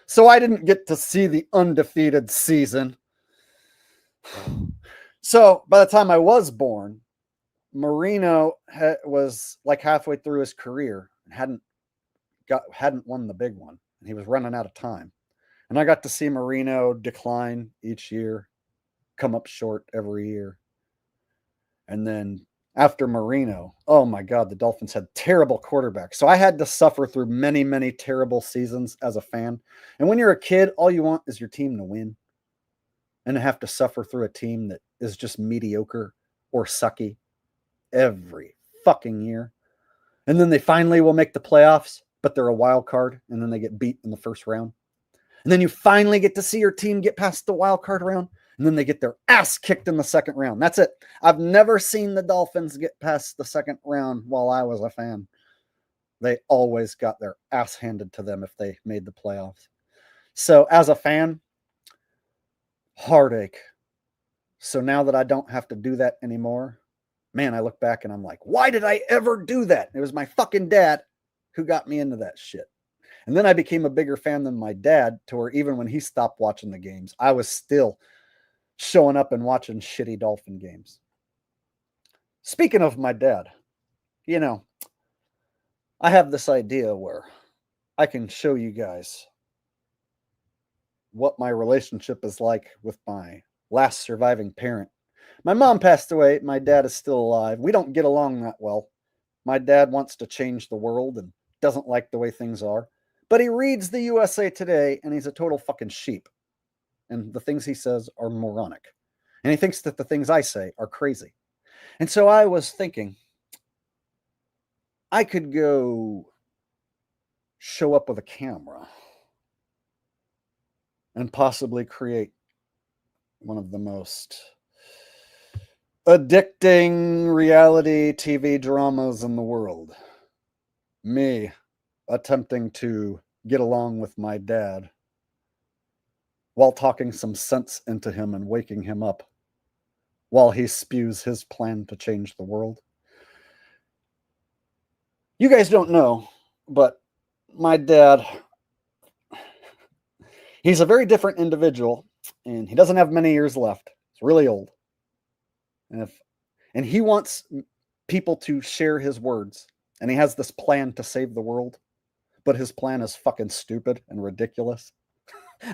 so I didn't get to see the undefeated season. So by the time I was born, Marino was like halfway through his career and hadn't won the big one, and he was running out of time. And I got to see Marino decline each year, come up short every year. And then after Marino, oh my God, the Dolphins had terrible quarterbacks. So I had to suffer through many, many terrible seasons as a fan. And when you're a kid, all you want is your team to win. And to have to suffer through a team that is just mediocre or sucky every fucking year. And then they finally will make the playoffs, but they're a wild card, and then they get beat in the first round. And then you finally get to see your team get past the wild card round, and then they get their ass kicked in the second round. That's it. I've never seen the Dolphins get past the second round while I was a fan. They always got their ass handed to them if they made the playoffs. So as a fan, heartache. So now that I don't have to do that anymore, man, I look back and I'm like, why did I ever do that? It was my fucking dad who got me into that shit. And then I became a bigger fan than my dad, to where even when he stopped watching the games, I was still showing up and watching shitty Dolphin games. Speaking of my dad, you know, I have this idea where I can show you guys what my relationship is like with my last surviving parent. My mom passed away. My dad is still alive. We don't get along that well. My dad wants to change the world and doesn't like the way things are. But he reads the USA Today and he's a total fucking sheep. And the things he says are moronic. And he thinks that the things I say are crazy. And so I was thinking, I could go show up with a camera and possibly create one of the most addicting reality TV dramas in the world. Me attempting to get along with my dad while talking some sense into him and waking him up while he spews his plan to change the world. You guys don't know, but my dad, he's a very different individual, and he doesn't have many years left. He's really old. And he wants people to share his words, and he has this plan to save the world, but his plan is fucking stupid and ridiculous.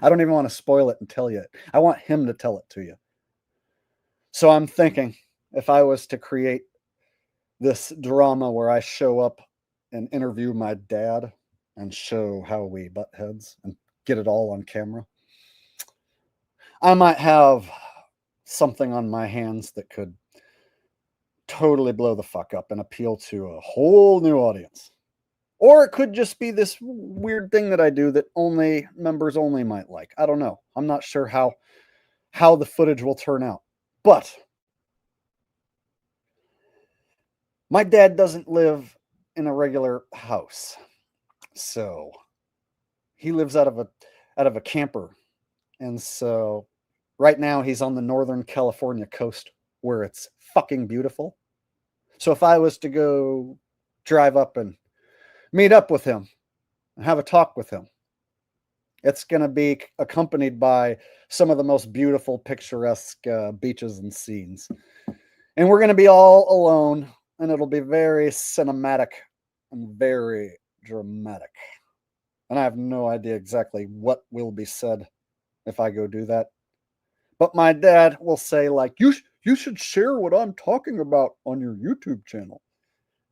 I don't even want to spoil it and tell you it. I want him to tell it to you. So I'm thinking, if I was to create this drama where I show up and interview my dad and show how we butt heads and get it all on camera, I might have something on my hands that could totally blow the fuck up and appeal to a whole new audience. Or it could just be this weird thing that I do that only members only might like. I don't know. I'm not sure how the footage will turn out. But my dad doesn't live in a regular house. So he lives out of a camper. And so right now he's on the Northern California coast where it's fucking beautiful. So if I was to go drive up and meet up with him and have a talk with him, it's going to be accompanied by some of the most beautiful, picturesque beaches and scenes. And we're going to be all alone, and it'll be very cinematic and very dramatic. And I have no idea exactly what will be said if I go do that. But my dad will say, like, you should share what I'm talking about on your YouTube channel.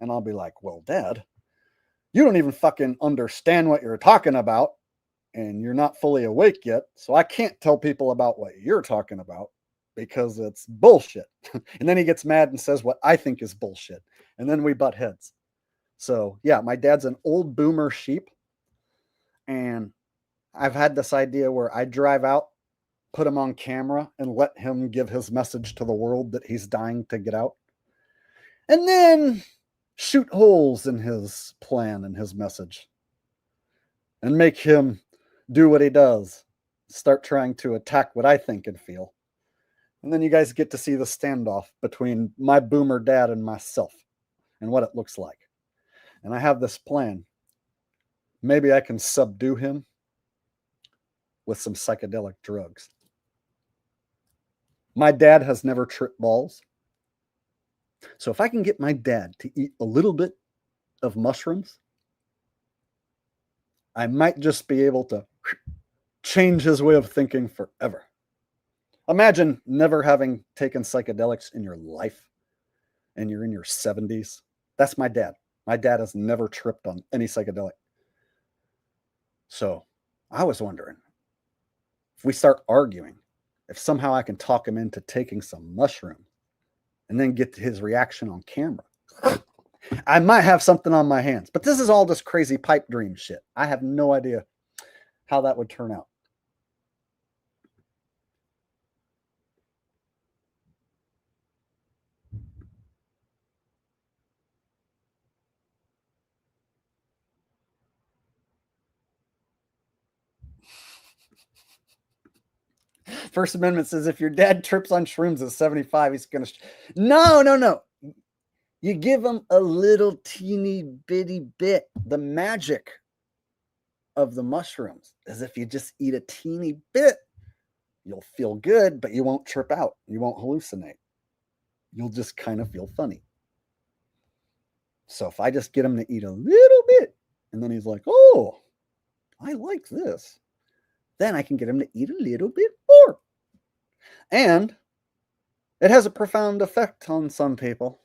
And I'll be like, well, Dad, you don't even fucking understand what you're talking about. And you're not fully awake yet. So I can't tell people about what you're talking about because it's bullshit. And then he gets mad and says what I think is bullshit. And then we butt heads. So yeah, my dad's an old boomer sheep. And I've had this idea where I drive out, put him on camera, and let him give his message to the world that he's dying to get out. And then shoot holes in his plan and his message. And make him do what he does. Start trying to attack what I think and feel. And then you guys get to see the standoff between my boomer dad and myself and what it looks like. And I have this plan. Maybe I can subdue him with some psychedelic drugs. My dad has never tripped balls. So if I can get my dad to eat a little bit of mushrooms, I might just be able to change his way of thinking forever. Imagine never having taken psychedelics in your life and you're in your 70s. That's my dad. My dad has never tripped on any psychedelic. So I was wondering, if we start arguing, if somehow I can talk him into taking some mushrooms and then get his reaction on camera, I might have something on my hands. But this is all just crazy pipe dream shit. I have no idea how that would turn out. First Amendment says if your dad trips on shrooms at 75, he's going to... No. You give him a little teeny bitty bit. The magic of the mushrooms is if you just eat a teeny bit, you'll feel good, but you won't trip out. You won't hallucinate. You'll just kind of feel funny. So if I just get him to eat a little bit, and then he's like, oh, I like this, then I can get him to eat a little bit more. And it has a profound effect on some people.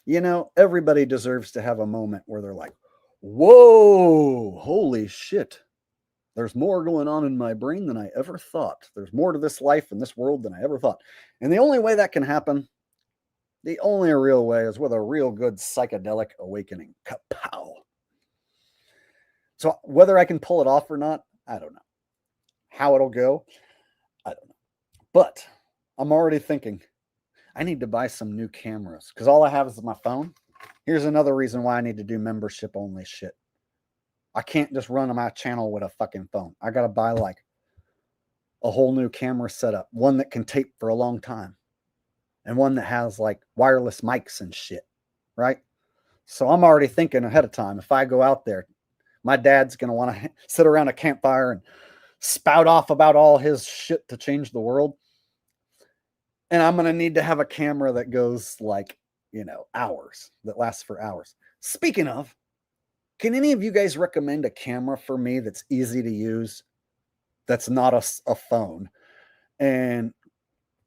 You know, everybody deserves to have a moment where they're like, whoa, holy shit. There's more going on in my brain than I ever thought. There's more to this life and this world than I ever thought. And the only way that can happen, the only real way, is with a real good psychedelic awakening. Kapow. So whether I can pull it off or not, I don't know. How it'll go, I don't know. But I'm already thinking, I need to buy some new cameras because all I have is my phone. Here's another reason why I need to do membership only shit. I can't just run my channel with a fucking phone. I got to buy like a whole new camera setup, one that can tape for a long time and one that has like wireless mics and shit, right? So I'm already thinking ahead of time. If I go out there, my dad's going to want to sit around a campfire and spout off about all his shit to change the world. And I'm going to need to have a camera that goes like, hours, that lasts for hours. Speaking of, can any of you guys recommend a camera for me that's easy to use, that's not a phone, and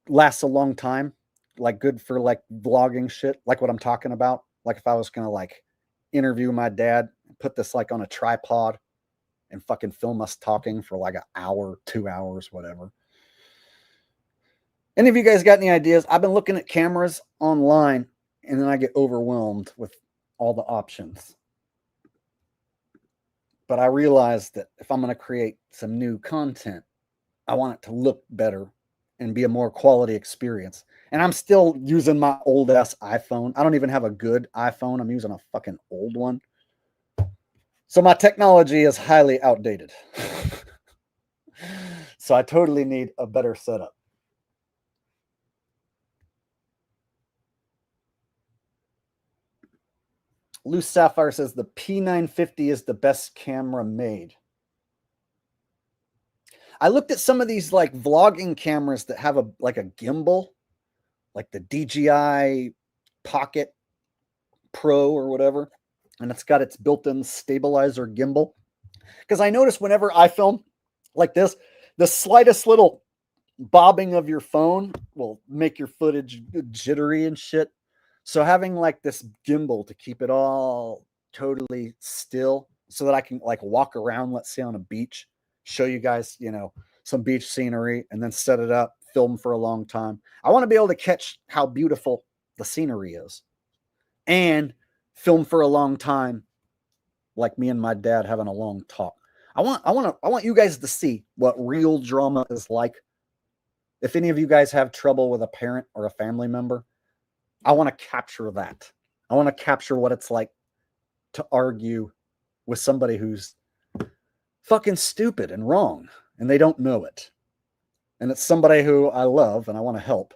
lasts a long time, like good for like vlogging shit, like what I'm talking about? Like if I was going to like interview my dad, put this like on a tripod and fucking film us talking for like an hour, 2 hours, whatever. Any of you guys got any ideas? I've been looking at cameras online and then I get overwhelmed with all the options. But I realized that if I'm going to create some new content, I want it to look better and be a more quality experience. And I'm still using my old ass iPhone. I don't even have a good iPhone. I'm using a fucking old one. So my technology is highly outdated. So I totally need a better setup. Loose Sapphire says the P950 is the best camera made. I looked at some of these like vlogging cameras that have a gimbal, like the DJI Pocket Pro or whatever, and it's got its built-in stabilizer gimbal. Because I notice whenever I film like this, the slightest little bobbing of your phone will make your footage jittery and shit. So having like this gimbal to keep it all totally still so that I can like walk around, let's say on a beach, show you guys, you know, some beach scenery and then set it up, film for a long time. I want to be able to catch how beautiful the scenery is and film for a long time, like me and my dad having a long talk. I want you guys to see what real drama is like. If any of you guys have trouble with a parent or a family member, I want to capture that. I want to capture what it's like to argue with somebody who's fucking stupid and wrong and they don't know it. And it's somebody who I love and I want to help,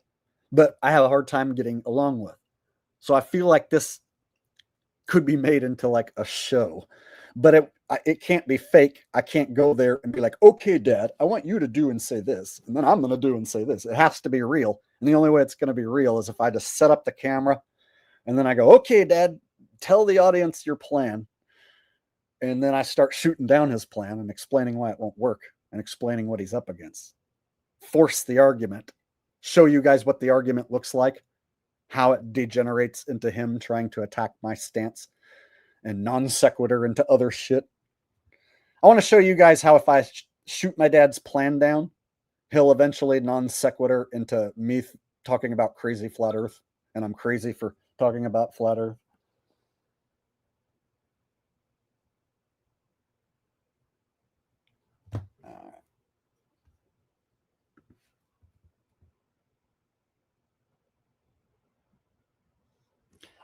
but I have a hard time getting along with. So I feel like this could be made into like a show, but it can't be fake. I can't go there and be like, okay, Dad, I want you to do and say this, and then I'm going to do and say this. It has to be real. And the only way it's going to be real is if I just set up the camera and then I go, okay, Dad, tell the audience your plan. And then I start shooting down his plan and explaining why it won't work and explaining what he's up against. Force the argument. Show you guys what the argument looks like, how it degenerates into him trying to attack my stance and non sequitur into other shit. I want to show you guys how if I shoot my dad's plan down, he'll eventually non sequitur into me talking about crazy flat earth, and I'm crazy for talking about flat earth.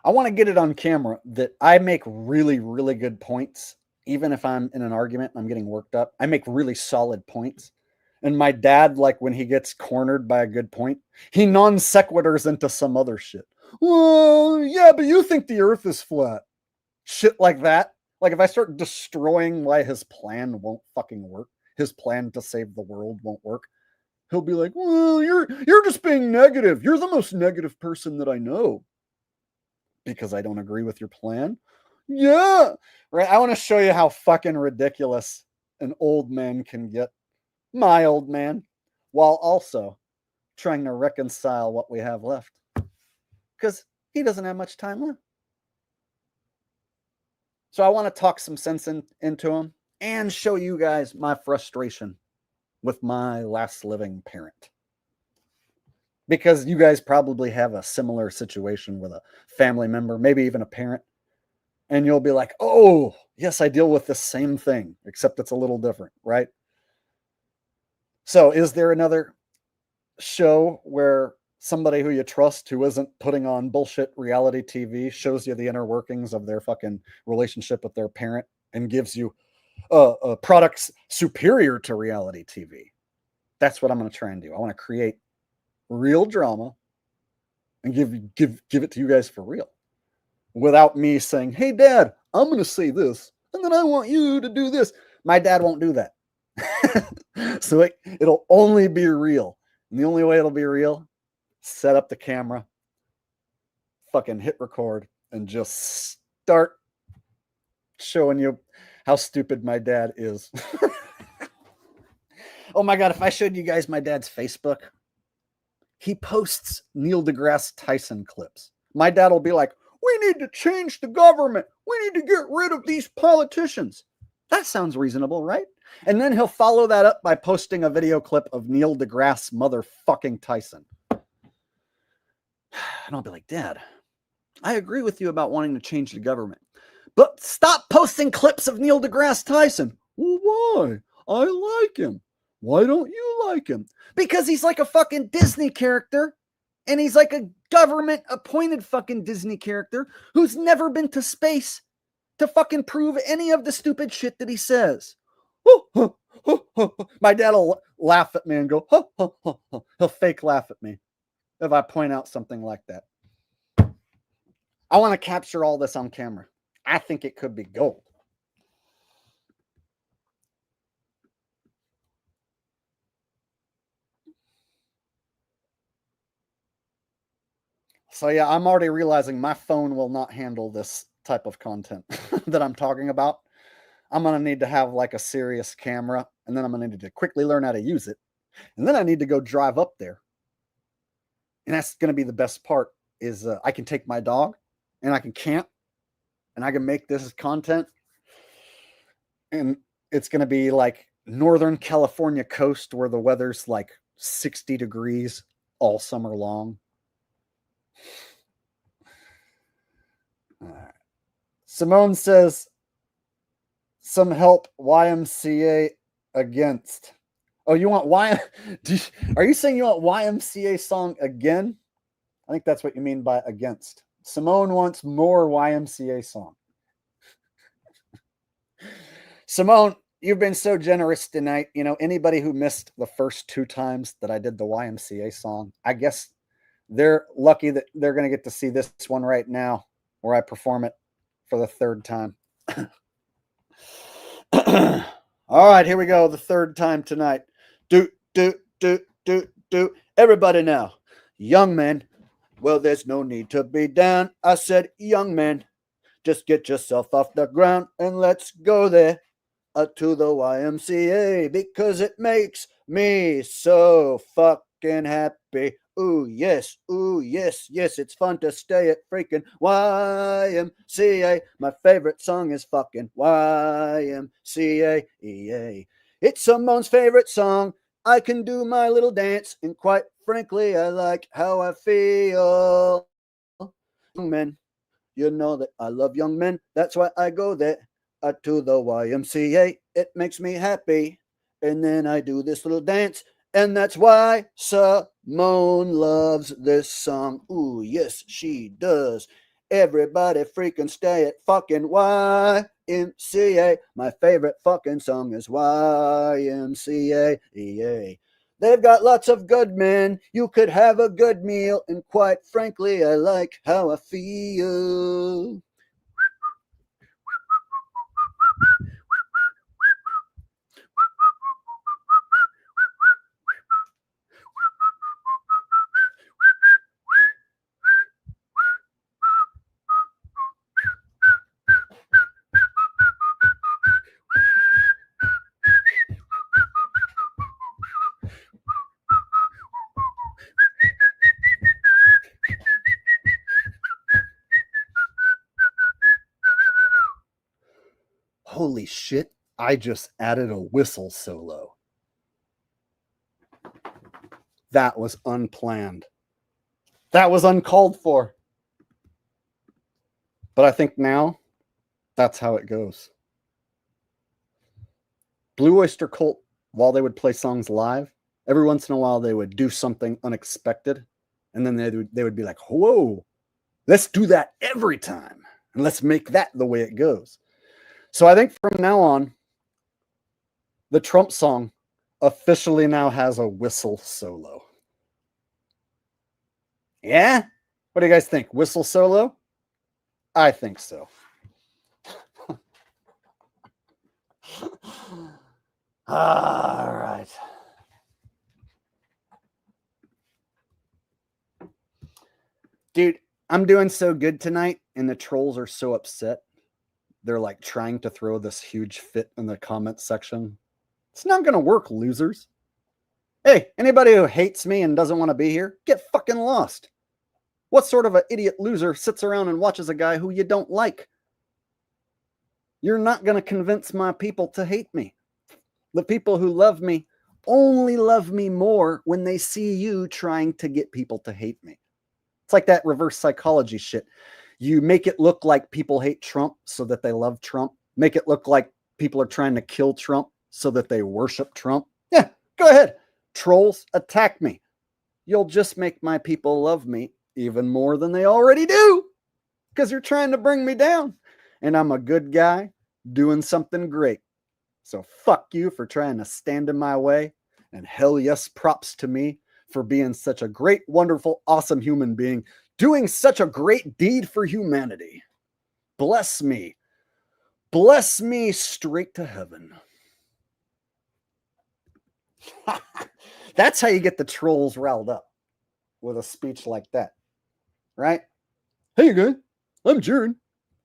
I want to get it on camera that I make really, really good points. Even if I'm in an argument and I'm getting worked up, I make really solid points. And my dad, like when he gets cornered by a good point, he non sequiturs into some other shit. Well, yeah, but you think the earth is flat. Shit like that. Like if I start destroying why his plan won't fucking work, his plan to save the world won't work, he'll be like, well, you're just being negative. You're the most negative person that I know. Because I don't agree with your plan. Yeah. Right. I want to show you how fucking ridiculous an old man can get. My old man. While also trying to reconcile what we have left. Because he doesn't have much time left. So I want to talk some sense into him and show you guys my frustration with my last living parent. Because you guys probably have a similar situation with a family member, maybe even a parent. And you'll be like, oh, yes, I deal with the same thing, except it's a little different, right? So is there another show where somebody who you trust who isn't putting on bullshit reality TV shows you the inner workings of their fucking relationship with their parent and gives you products superior to reality TV? That's what I'm going to try and do. I want to create real drama and give it to you guys for real without me saying, hey dad, I'm going to say this and then I want you to do this. My dad won't do that. So it'll only be real, and the only way it'll be real, set up the camera, fucking hit record and just start showing you how stupid my dad is. Oh my god, if I showed you guys my dad's Facebook, he posts Neil deGrasse Tyson clips. My dad will be like, we need to change the government. We need to get rid of these politicians. That sounds reasonable, right? And then he'll follow that up by posting a video clip of Neil deGrasse motherfucking Tyson. And I'll be like, Dad, I agree with you about wanting to change the government, but stop posting clips of Neil deGrasse Tyson. Well, why? I like him. Why don't you like him? Because he's like a fucking Disney character, and he's like a government appointed fucking Disney character who's never been to space to fucking prove any of the stupid shit that he says. My dad will laugh at me and go, he'll fake laugh at me if I point out something like that. I want to capture all this on camera. I think it could be gold. So yeah, I'm already realizing my phone will not handle this type of content that I'm talking about. I'm going to need to have like a serious camera, and then I'm going to need to quickly learn how to use it. And then I need to go drive up there. And that's going to be the best part is I can take my dog and I can camp and I can make this content. And it's going to be like Northern California coast where the weather's like 60 degrees all summer long. All right. Simone says, some help YMCA against. Oh, you want are you saying you want YMCA song again? I think that's what you mean by against. Simone wants more YMCA song. Simone, you've been so generous tonight. You know, anybody who missed the first 2 times that I did the YMCA song, I guess they're lucky that they're going to get to see this one right now where I perform it for the 3rd time. All right, here we go. The 3rd time tonight. Do. Everybody now. Young men. Well, there's no need to be down. I said, young men. Just get yourself off the ground and let's go there to the YMCA because it makes me so fucking happy. Ooh, yes, it's fun to stay at freaking YMCA. My favorite song is fucking YMCA. It's Simone's favorite song. I can do my little dance, and quite frankly, I like how I feel. Young men, you know that I love young men. That's why I go there to the YMCA. It makes me happy. And then I do this little dance. And that's why Simone loves this song. Ooh, yes, she does. Everybody freaking stay at fucking YMCA. My favorite fucking song is YMCA. They've got lots of good men. You could have a good meal. And quite frankly, I like how I feel. Holy shit, I just added a whistle solo. That was unplanned. That was uncalled for. But I think now that's how it goes. Blue Oyster Cult, while they would play songs live, every once in a while they would do something unexpected. And then they would be like, whoa, let's do that every time. And let's make that the way it goes. So I think from now on, the Trump song officially now has a whistle solo. Yeah? What do you guys think? Whistle solo? I think so. All right. Dude, I'm doing so good tonight, and the trolls are so upset. They're like trying to throw this huge fit in the comment section. It's not going to work, losers. Hey, anybody who hates me and doesn't want to be here, get fucking lost. What sort of an idiot loser sits around and watches a guy who you don't like? You're not going to convince my people to hate me. The people who love me only love me more when they see you trying to get people to hate me. It's like that reverse psychology shit. You make it look like people hate Trump so that they love Trump. Make it look like people are trying to kill Trump so that they worship Trump. Yeah, go ahead. Trolls, attack me. You'll just make my people love me even more than they already do because you're trying to bring me down. And I'm a good guy doing something great. So fuck you for trying to stand in my way. And hell yes, props to me for being such a great, wonderful, awesome human being, doing such a great deed for humanity. Bless me. Bless me straight to heaven. That's how you get the trolls riled up, with a speech like that. Right? Hey, you guys. I'm Jared.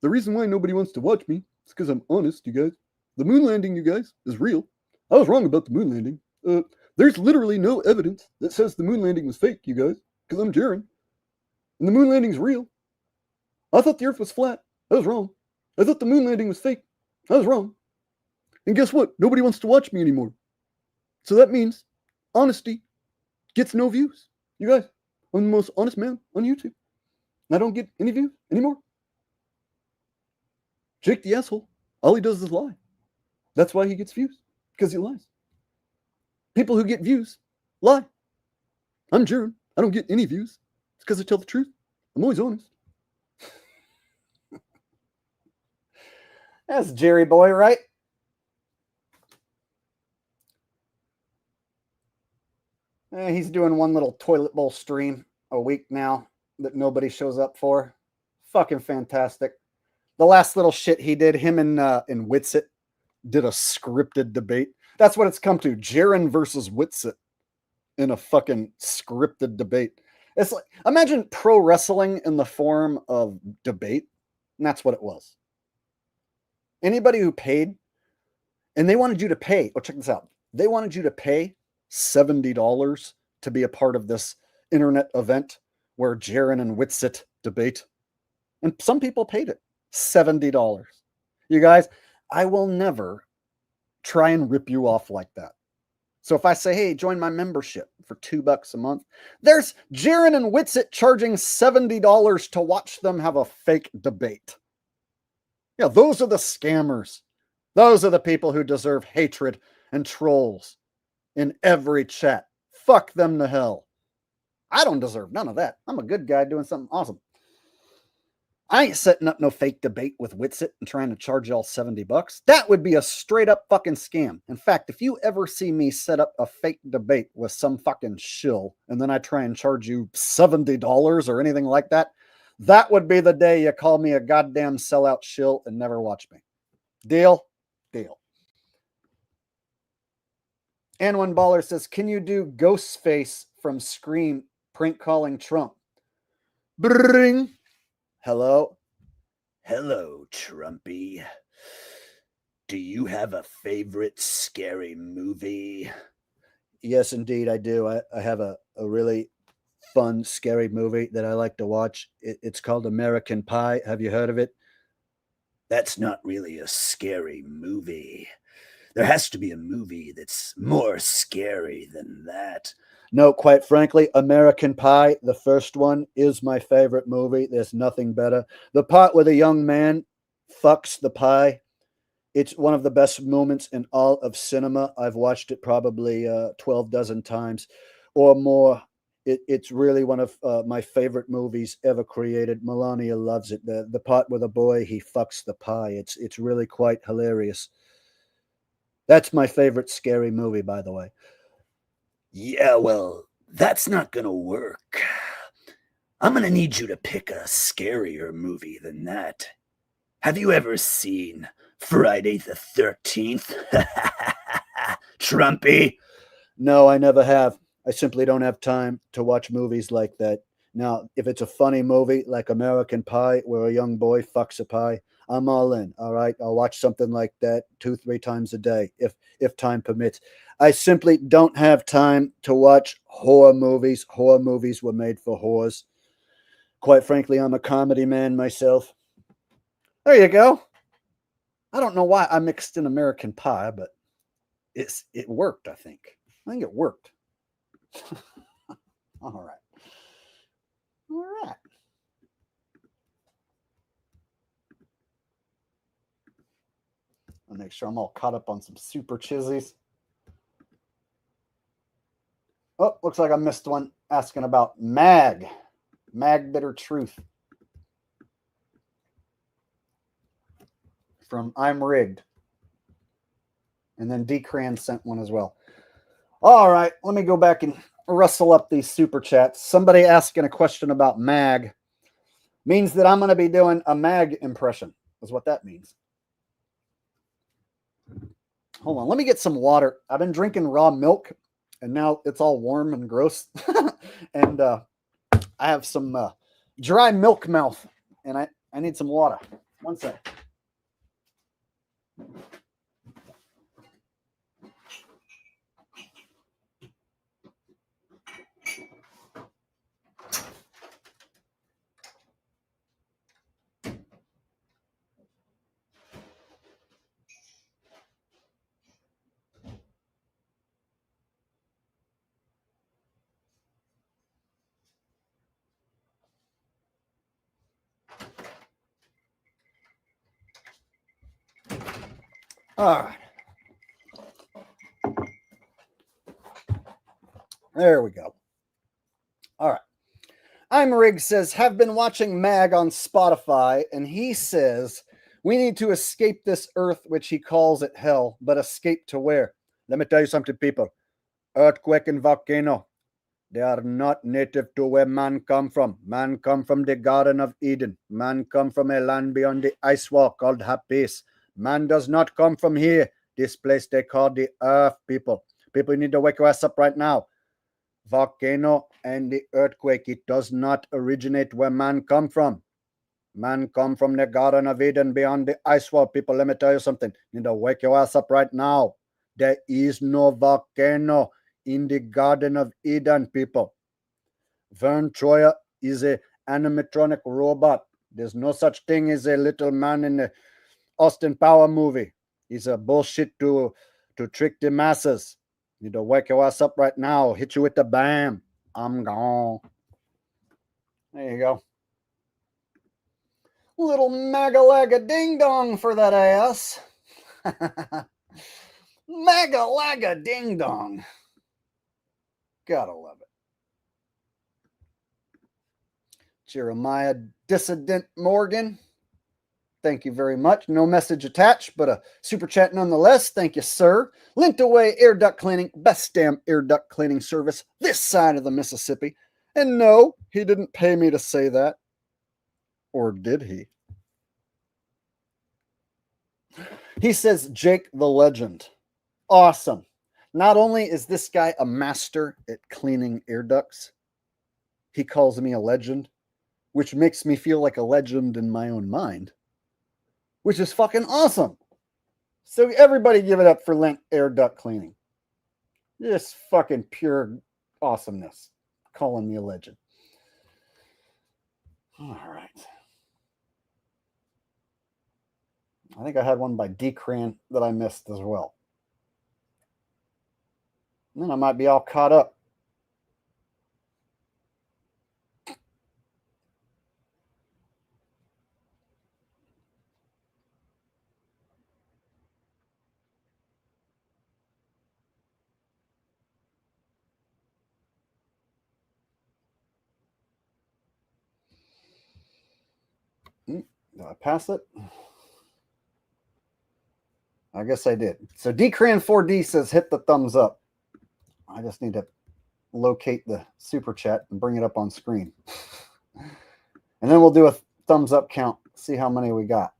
The reason why nobody wants to watch me is because I'm honest, you guys. The moon landing, you guys, is real. I was wrong about the moon landing. There's literally no evidence that says the moon landing was fake, you guys, because I'm Jaren. And the moon landing's real. I thought the earth was flat. I was wrong. I thought the moon landing was fake. I was wrong. And guess what? Nobody wants to watch me anymore. So that means honesty gets no views. You guys, I'm the most honest man on YouTube. And I don't get any views anymore. Jake the asshole, all he does is lie. That's why he gets views, because he lies. People who get views lie. I'm Jaren. I don't get any views. It's because I tell the truth. I'm always honest. That's Jerry Boy, right? He's doing one little toilet bowl stream a week now that nobody shows up for. Fucking fantastic. The last little shit he did, him and Witsit did a scripted debate. That's what it's come to. Jaren versus Witsit in a fucking scripted debate. It's like, imagine pro wrestling in the form of debate. And that's what it was. Anybody who paid, and they wanted you to pay, check this out. They wanted you to pay $70 to be a part of this internet event where Jaren and Witsit debate. And some people paid it. $70. You guys, I will never try and rip you off like that. So if I say, hey, join my membership for $2 a month, there's Jaren and Witsit charging $70 to watch them have a fake debate. Yeah, those are the scammers. Those are the people who deserve hatred and trolls in every chat. Fuck them to hell. I don't deserve none of that. I'm a good guy doing something awesome. I ain't setting up no fake debate with Witsit and trying to charge y'all $70. That would be a straight up fucking scam. In fact, if you ever see me set up a fake debate with some fucking shill and then I try and charge you $70 or anything like that, that would be the day you call me a goddamn sellout shill and never watch me. Deal? Deal. And one baller says, can you do Ghostface from Scream prank calling Trump? Bring. Hello? Hello, Trumpy. Do you have a favorite scary movie? Yes, indeed, I do. I have a really fun, scary movie that I like to watch. It's called American Pie. Have you heard of it? That's not really a scary movie. There has to be a movie that's more scary than that. No, quite frankly, American Pie, the first one, is my favorite movie. There's nothing better. The part where the young man fucks the pie, it's one of the best moments in all of cinema. I've watched it probably 12 dozen times or more. It's really one of my favorite movies ever created. Melania loves it. The part where the boy, he fucks the pie. It's really quite hilarious. That's my favorite scary movie, by the way. Yeah, well, that's not going to work. I'm going to need you to pick a scarier movie than that. Have you ever seen Friday the 13th? Trumpy? No, I never have. I simply don't have time to watch movies like that. Now, if it's a funny movie like American Pie, where a young boy fucks a pie, I'm all in. All right, I'll watch something like that 2-3 times a day, if time permits. I simply don't have time to watch horror movies. Horror movies were made for whores. Quite frankly, I'm a comedy man myself. There you go. I don't know why I mixed in American Pie, but it worked, I think. I think it worked. All right. All right. I'll make sure I'm all caught up on some super chizzies. Oh, looks like I missed one asking about Mag Bitter Truth. From I'm Rigged. And then Decran sent one as well. All right, let me go back and rustle up these super chats. Somebody asking a question about Mag means that I'm going to be doing a Mag impression, is what that means. Hold on, let me get some water. I've been drinking raw milk, and now it's all warm and gross. And I have some dry milk mouth, and I need some water. One sec. All right. There we go. All right. Imrig says, have been watching Mag on Spotify, and he says, we need to escape this earth, which he calls it hell, but escape to where? Let me tell you something, people. Earthquake and volcano, they are not native to where man come from. Man come from the Garden of Eden. Man come from a land beyond the ice wall called Hapis. Man does not come from here. This place they call the earth, people. People, you need to wake your ass up right now. Volcano and the earthquake, it does not originate where man come from. Man come from the Garden of Eden beyond the ice wall. People, let me tell you something. You need to wake your ass up right now. There is no volcano in the Garden of Eden, people. Vern Troyer is a animatronic robot. There's no such thing as a little man in the Austin Power movie. He's a bullshit to trick the masses. You need to wake your ass up right now. Hit you with the bam. I'm gone. There you go. Little magalaga ding dong for that ass. Magalaga ding dong. Gotta love it. Jeremiah Dissident Morgan. Thank you very much. No message attached, but a super chat nonetheless. Thank you, sir. Lint Away Air Duct Cleaning, best damn air duct cleaning service this side of the Mississippi. And no, he didn't pay me to say that. Or did he? He says, Jake the Legend. Awesome. Not only is this guy a master at cleaning air ducts, he calls me a legend, which makes me feel like a legend in my own mind, which is fucking awesome. So everybody give it up for Lint Air Duct Cleaning. Just fucking pure awesomeness. Calling me a legend. All right. I think I had one by Decran that I missed as well. And then I might be all caught up. Did I pass it? I guess I did. So Decran4D says hit the thumbs up. I just need to locate the super chat and bring it up on screen. And then we'll do a thumbs up count, see how many we got.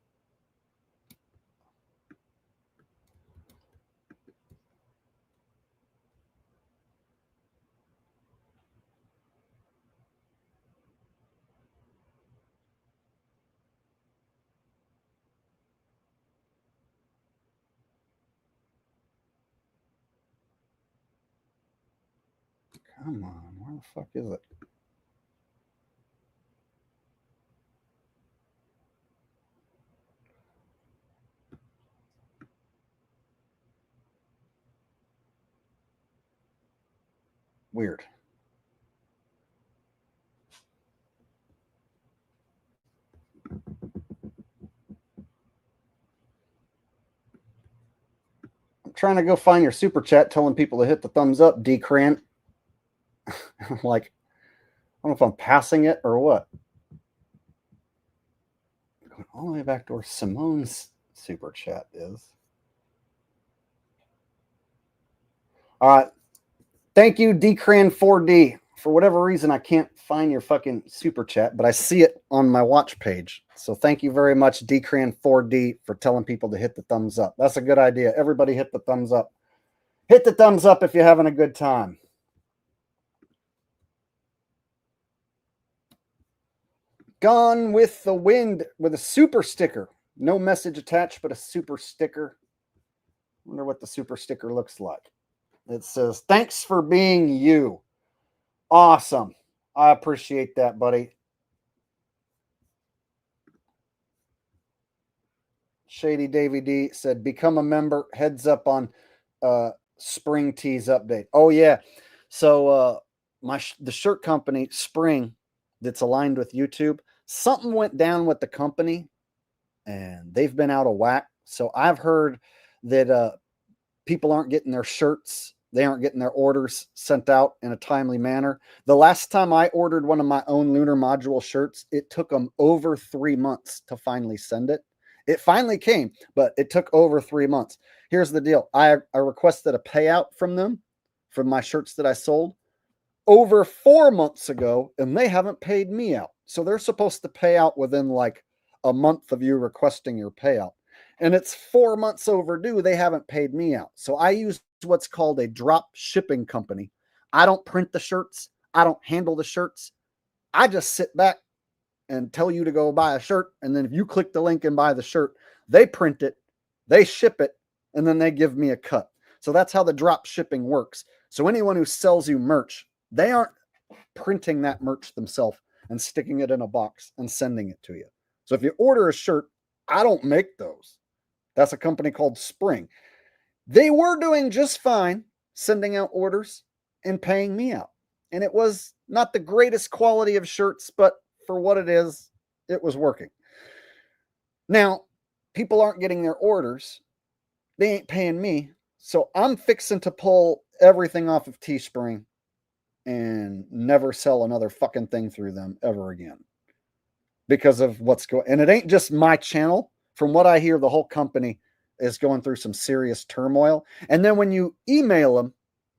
Come on, where the fuck is it? Weird. I'm trying to go find your super chat telling people to hit the thumbs up, Decran. Like, I don't know if I'm passing it or what. Going all the way back to where Simone's super chat is. All right. Thank you, Decran4D. For whatever reason, I can't find your fucking super chat, but I see it on my watch page. So thank you very much, Decran4D, for telling people to hit the thumbs up. That's a good idea. Everybody hit the thumbs up. Hit the thumbs up if you're having a good time. Gone with the Wind with a super sticker. No message attached, but a super sticker. Wonder what the super sticker looks like. It says, thanks for being you. Awesome. I appreciate that, buddy. Shady Davy D said, become a member. Heads up on Spring Tees update. Oh, yeah. So the shirt company, Spring, that's aligned with YouTube, something went down with the company and they've been out of whack. So I've heard that people aren't getting their shirts. They aren't getting their orders sent out in a timely manner. The last time I ordered one of my own lunar module shirts, it took them over 3 months to finally send it. It finally came, but it took over 3 months. Here's the deal. I requested a payout from them from my shirts that I sold over 4 months ago, and they haven't paid me out. So they're supposed to pay out within like a month of you requesting your payout. And it's 4 months overdue. They haven't paid me out. So I use what's called a drop shipping company. I don't print the shirts. I don't handle the shirts. I just sit back and tell you to go buy a shirt. And then if you click the link and buy the shirt, they print it, they ship it, and then they give me a cut. So that's how the drop shipping works. So anyone who sells you merch, they aren't printing that merch themselves and sticking it in a box and sending it to you. So if you order a shirt, I don't make those. That's a company called Spring. They were doing just fine sending out orders and paying me out. And it was not the greatest quality of shirts, but for what it is, it was working. Now, people aren't getting their orders. They ain't paying me. So I'm fixing to pull everything off of Teespring and never sell another fucking thing through them ever again. Because of what's going on. And it ain't just my channel. From what I hear, the whole company is going through some serious turmoil. And then when you email them,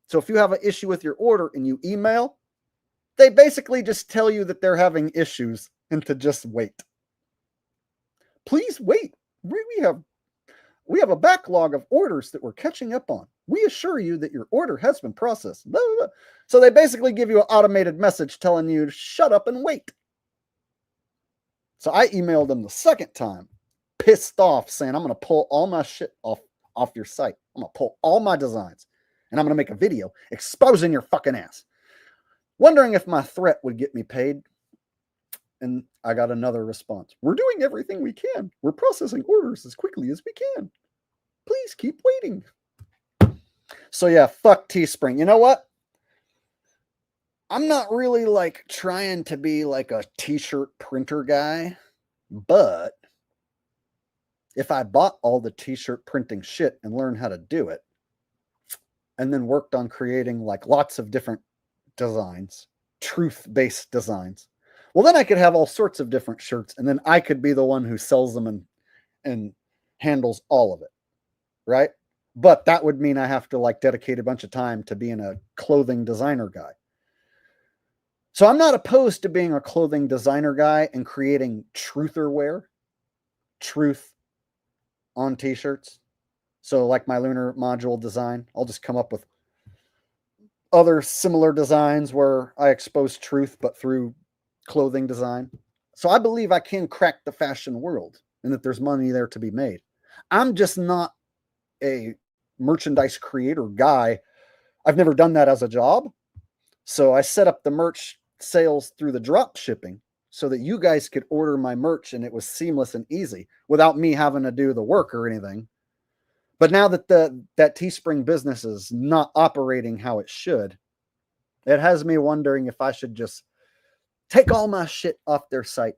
so if you have an issue with your order and you email, they basically just tell you that they're having issues and to just wait. Please wait. We have a backlog of orders that we're catching up on. We assure you that your order has been processed. Blah, blah, blah. So they basically give you an automated message telling you to shut up and wait. So I emailed them the second time, pissed off, saying I'm going to pull all my shit off your site. I'm going to pull all my designs, and I'm going to make a video exposing your fucking ass. Wondering if my threat would get me paid. And I got another response. We're doing everything we can. We're processing orders as quickly as we can. Please keep waiting. So yeah, fuck Teespring. You know what? I'm not really like trying to be like a t-shirt printer guy, but if I bought all the t-shirt printing shit and learned how to do it, and then worked on creating like lots of different designs, truth-based designs, well, then I could have all sorts of different shirts, and then I could be the one who sells them and handles all of it, right? But that would mean I have to like dedicate a bunch of time to being a clothing designer guy. So I'm not opposed to being a clothing designer guy and creating truther wear, truth on t-shirts. So like my lunar module design, I'll just come up with other similar designs where I expose truth, but through clothing design. So I believe I can crack the fashion world and that there's money there to be made. I'm just not a merchandise creator guy. I've never done that as a job. So I set up the merch sales through the drop shipping so that you guys could order my merch and it was seamless and easy without me having to do the work or anything. But now that that Teespring business is not operating how it should, it has me wondering if I should just take all my shit off their site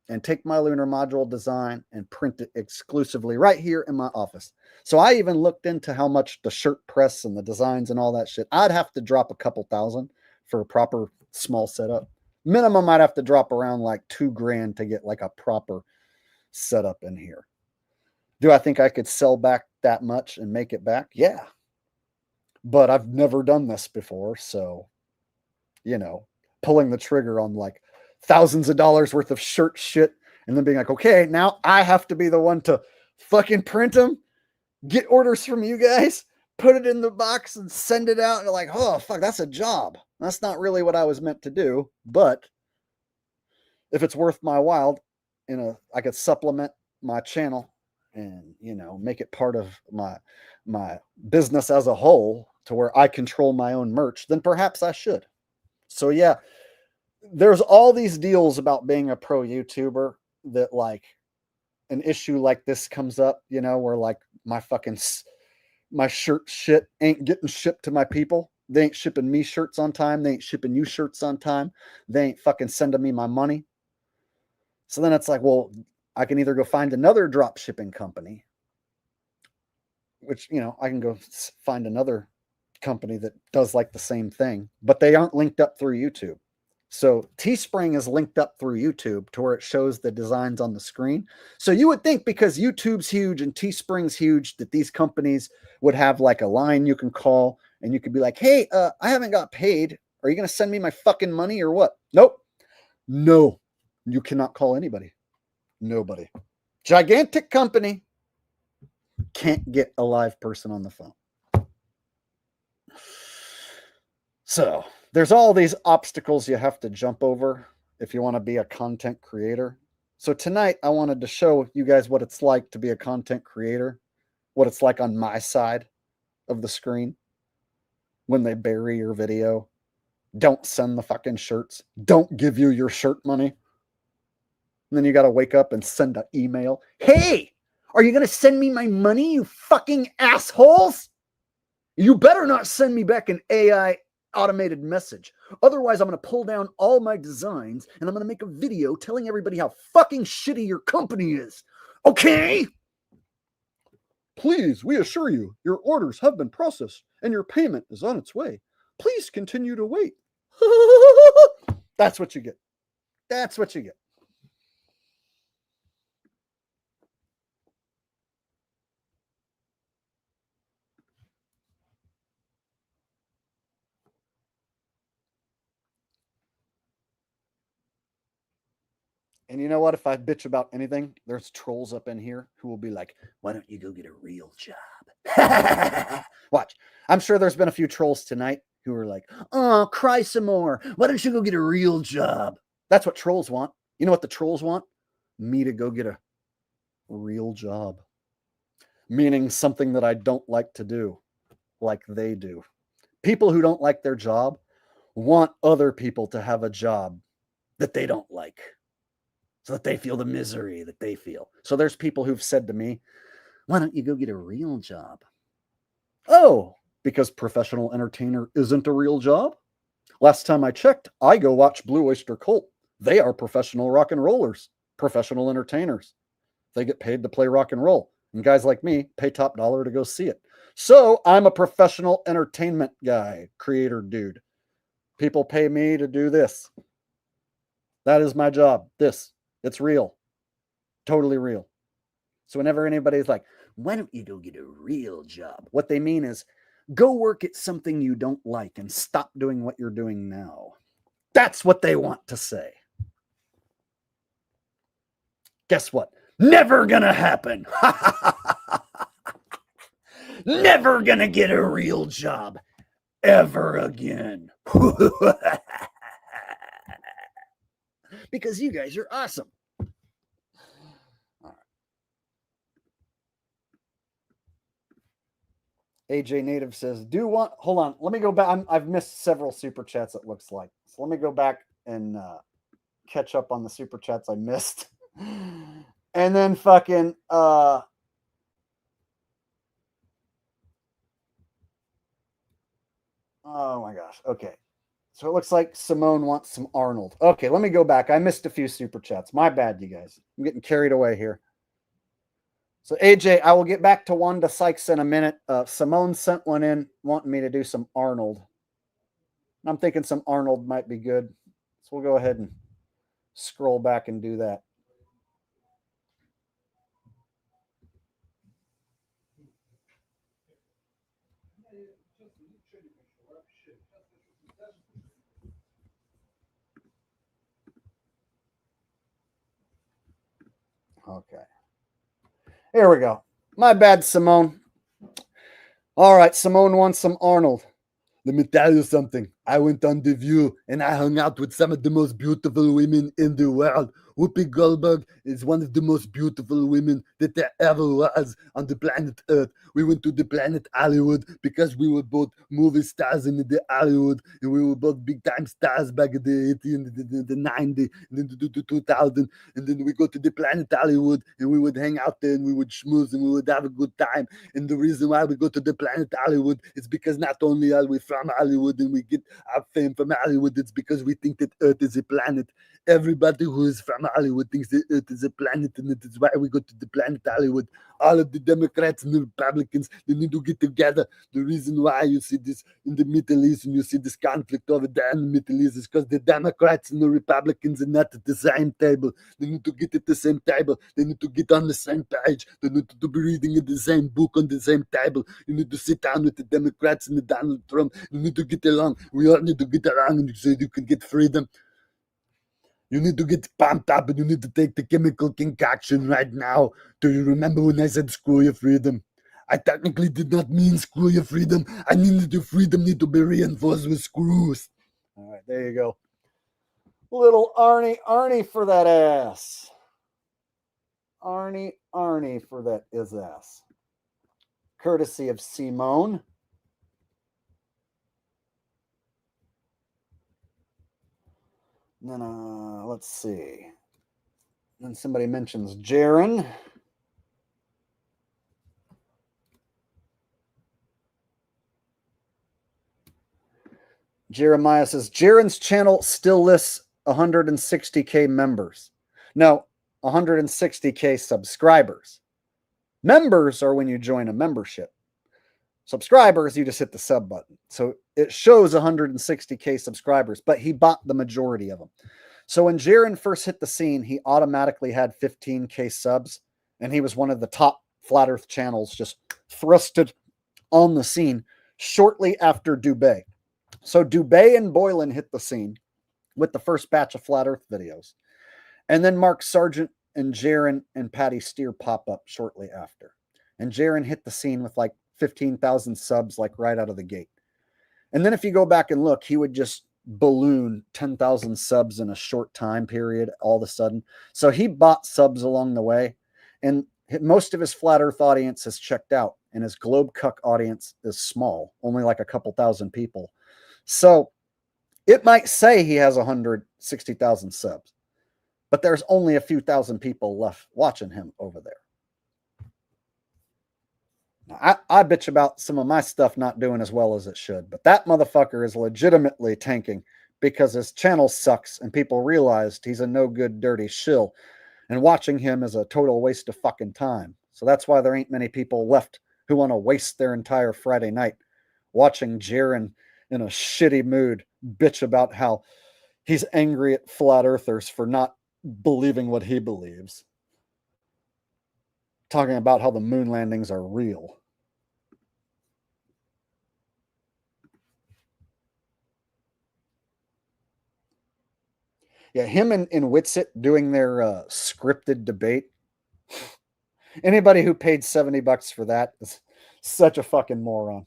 and take my lunar module design and print it exclusively right here in my office. So I even looked into how much the shirt press and the designs and all that shit. I'd have to drop a couple thousand for a proper small setup. Minimum, I'd have to drop around like $2,000 to get like a proper setup in here. Do I think I could sell back that much and make it back? Yeah. But I've never done this before. So, you know, pulling the trigger on like thousands of dollars worth of shirt shit and then being like, okay, now I have to be the one to fucking print them, get orders from you guys, put it in the box and send it out. And like, oh, fuck, that's a job. That's not really what I was meant to do. But if it's worth my while, I could supplement my channel and, you know, make it part of my business as a whole to where I control my own merch, then perhaps I should. So yeah, there's all these deals about being a pro YouTuber that like an issue like this comes up, you know, where like my shirt shit ain't getting shipped to my people. They ain't shipping me shirts on time. They ain't shipping you shirts on time. They ain't fucking sending me my money. So then it's like, well, I can either go find another drop shipping company which, you know, I can go find another company that does like the same thing, but they aren't linked up through YouTube. So Teespring is linked up through YouTube to where it shows the designs on the screen. So you would think because YouTube's huge and Teespring's huge that these companies would have like a line you can call and you could be like, hey, I haven't got paid. Are you going to send me my fucking money or what? Nope. No, you cannot call anybody. Nobody. Gigantic company. Can't get a live person on the phone. So there's all these obstacles you have to jump over if you want to be a content creator. So tonight I wanted to show you guys what it's like to be a content creator, what it's like on my side of the screen when they bury your video. Don't send the fucking shirts. Don't give you your shirt money. And then you got to wake up and send an email. Hey, are you going to send me my money, you fucking assholes? You better not send me back an AI automated message. Otherwise, I'm going to pull down all my designs and I'm going to make a video telling everybody how fucking shitty your company is. Okay? Please, we assure you, your orders have been processed and your payment is on its way. Please continue to wait. That's what you get. That's what you get. And you know what? If I bitch about anything, there's trolls up in here who will be like, why don't you go get a real job? Watch. I'm sure there's been a few trolls tonight who are like, oh, cry some more. Why don't you go get a real job? That's what trolls want. You know what the trolls want? Me to go get a real job. Meaning something that I don't like to do, like they do. People who don't like their job want other people to have a job that they don't like, so that they feel the misery that they feel. So there's people who've said to me, why don't you go get a real job? Oh, because professional entertainer isn't a real job? Last time I checked, I go watch Blue Oyster Cult. They are professional rock and rollers, professional entertainers. They get paid to play rock and roll. And guys like me pay top dollar to go see it. So I'm a professional entertainment guy, creator dude. People pay me to do this. That is my job. It's real. Totally real. So whenever anybody's like, why don't you go get a real job? What they mean is, go work at something you don't like and stop doing what you're doing now. That's what they want to say. Guess what? Never gonna happen. Never gonna get a real job ever again. Because you guys are awesome. AJ Native says, hold on, let me go back. I've missed several super chats, it looks like. So let me go back and catch up on the super chats I missed. And then fucking, oh my gosh. Okay. So it looks like Simone wants some Arnold. Okay, let me go back. I missed a few super chats. My bad, you guys. I'm getting carried away here. So AJ, I will get back to Wanda Sykes in a minute. Simone sent one in wanting me to do some Arnold. I'm thinking some Arnold might be good. So we'll go ahead and scroll back and do that. Okay. Here we go. My bad, Simone. All right, Simone wants some Arnold. Let me tell you something. I went on The View and I hung out with some of the most beautiful women in the world. Whoopi Goldberg is one of the most beautiful women that there ever was on the planet Earth. We went to the planet Hollywood because we were both movie stars in the Hollywood, and we were both big time stars back in the 80s and the 90s and then the 2000. And then we go to the planet Hollywood and we would hang out there and we would schmooze and we would have a good time. And the reason why we go to the planet Hollywood is because not only are we from Hollywood and we get our fame from Hollywood, it's because we think that Earth is a planet. Everybody who is from Hollywood thinks the Earth is a planet, and it is why we go to the planet Hollywood. All of the Democrats and the Republicans, they need to get together. The reason why you see this in the Middle East and you see this conflict over there in the Middle East is because the Democrats and the Republicans are not at the same table. They need to get at the same table. They need to get on the same page. They need to be reading in the same book on the same table. You need to sit down with the Democrats and the Donald Trump. You need to get along. We all need to get along so you can get freedom. You need to get pumped up and you need to take the chemical concoction right now. Do you remember when I said screw your freedom? I technically did not mean screw your freedom. I mean that your freedom need to be reinforced with screws. All right, there you go. Little Arnie for that ass. Arnie for that is ass. Courtesy of Simone. Then, let's see. Then somebody mentions Jaron. Jeremiah says, Jaron's channel still lists 160K members. No, 160K subscribers. Members are when you join a membership. Subscribers, you just hit the sub button. So it shows 160K subscribers, but he bought the majority of them. So when Jaron first hit the scene, he automatically had 15K subs, and he was one of the top Flat Earth channels just thrusted on the scene shortly after Dubé. So Dubé and Boylan hit the scene with the first batch of Flat Earth videos. And then Mark Sargent and Jaron and Patty Steer pop up shortly after. And Jaron hit the scene with like 15,000 subs, like right out of the gate. And then if you go back and look, he would just balloon 10,000 subs in a short time period all of a sudden. So he bought subs along the way. And most of his Flat Earth audience has checked out. And his Globe Cuck audience is small, only like a couple thousand people. So it might say he has 160,000 subs, but there's only a few thousand people left watching him over there. Now, I bitch about some of my stuff not doing as well as it should, but that motherfucker is legitimately tanking because his channel sucks and people realized he's a no good, dirty shill, and watching him is a total waste of fucking time. So that's why there ain't many people left who want to waste their entire Friday night watching Jaron in a shitty mood bitch about how he's angry at flat earthers for not believing what he believes. Talking about how the moon landings are real. Yeah, him and Witsit doing their scripted debate. Anybody who paid $70 for that is such a fucking moron.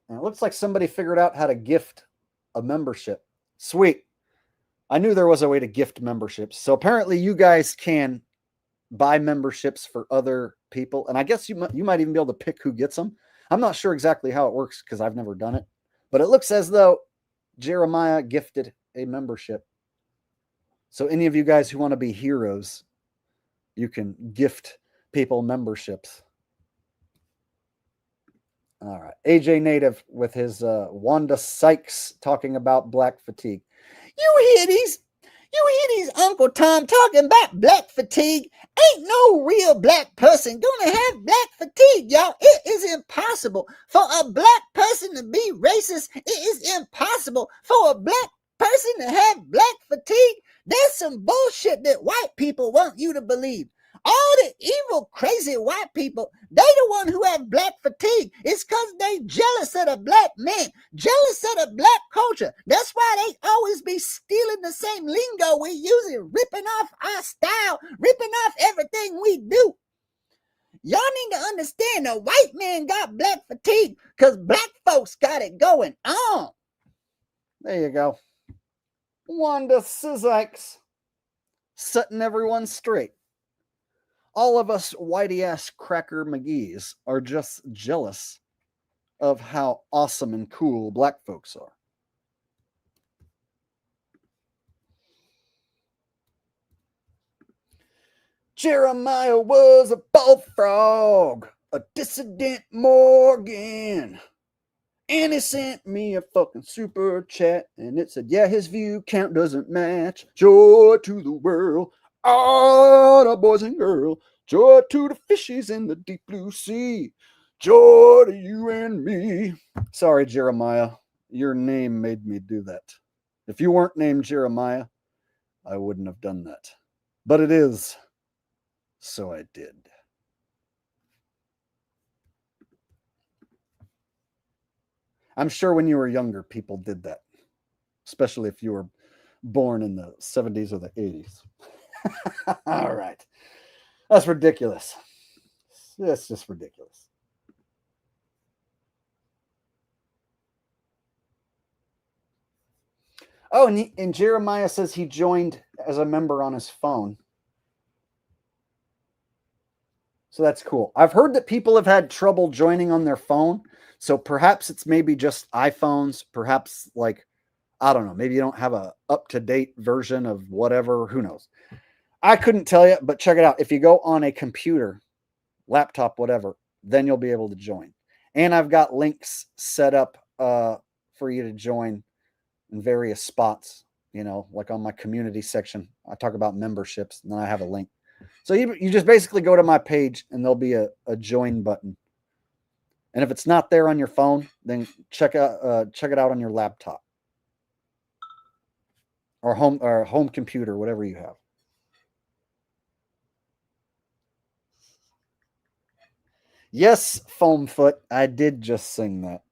And it looks like somebody figured out how to gift a membership. Sweet. I knew there was a way to gift memberships. So apparently you guys can buy memberships for other people. And I guess you might even be able to pick who gets them. I'm not sure exactly how it works because I've never done it. But it looks as though Jeremiah gifted a membership. So any of you guys who want to be heroes, you can gift people memberships. All right. AJ Native with his Wanda Sykes talking about black fatigue. You hear these Uncle Tom talking about black fatigue. Ain't no real black person gonna have black fatigue, y'all. It is impossible for a black person to be racist. It is impossible for a black person to have black fatigue. There's some bullshit that white people want you to believe. All the evil, crazy white people, they the one who have black fatigue. It's because they jealous of the black man, jealous of the black culture. That's why they always be stealing the same lingo we using, ripping off our style, ripping off everything we do. Y'all need to understand the white man got black fatigue because black folks got it going on. There you go. Wanda Sykes setting everyone straight. All of us whitey-ass cracker McGees are just jealous of how awesome and cool black folks are. Jeremiah was a bullfrog. a dissident Morgan. And he sent me a fucking super chat. And it said, yeah, his view count doesn't match. Joy to the world. All the boys and girls. Joy to the fishes in the deep blue sea. Joy to you and me. Sorry, Jeremiah. Your name made me do that. If you weren't named Jeremiah, I wouldn't have done that. But it is. So I did. I'm sure when you were younger, people did that. Especially if you were born in the 70s or the 80s. All right. That's ridiculous. That's just ridiculous. Oh, and Jeremiah says he joined as a member on his phone. So that's cool. I've heard that people have had trouble joining on their phone. So perhaps it's maybe just iPhones. Perhaps like, I don't know. Maybe you don't have a up-to-date version of whatever. Who knows? I couldn't tell you, but check it out. If you go on a computer, laptop, whatever, then you'll be able to join. And I've got links set up for you to join in various spots, you know, like on my community section. I talk about memberships, and then I have a link. So you just basically go to my page, and there'll be a join button. And if it's not there on your phone, then check it out on your laptop or home computer, whatever you have. Yes, Foamfoot, I did just sing that.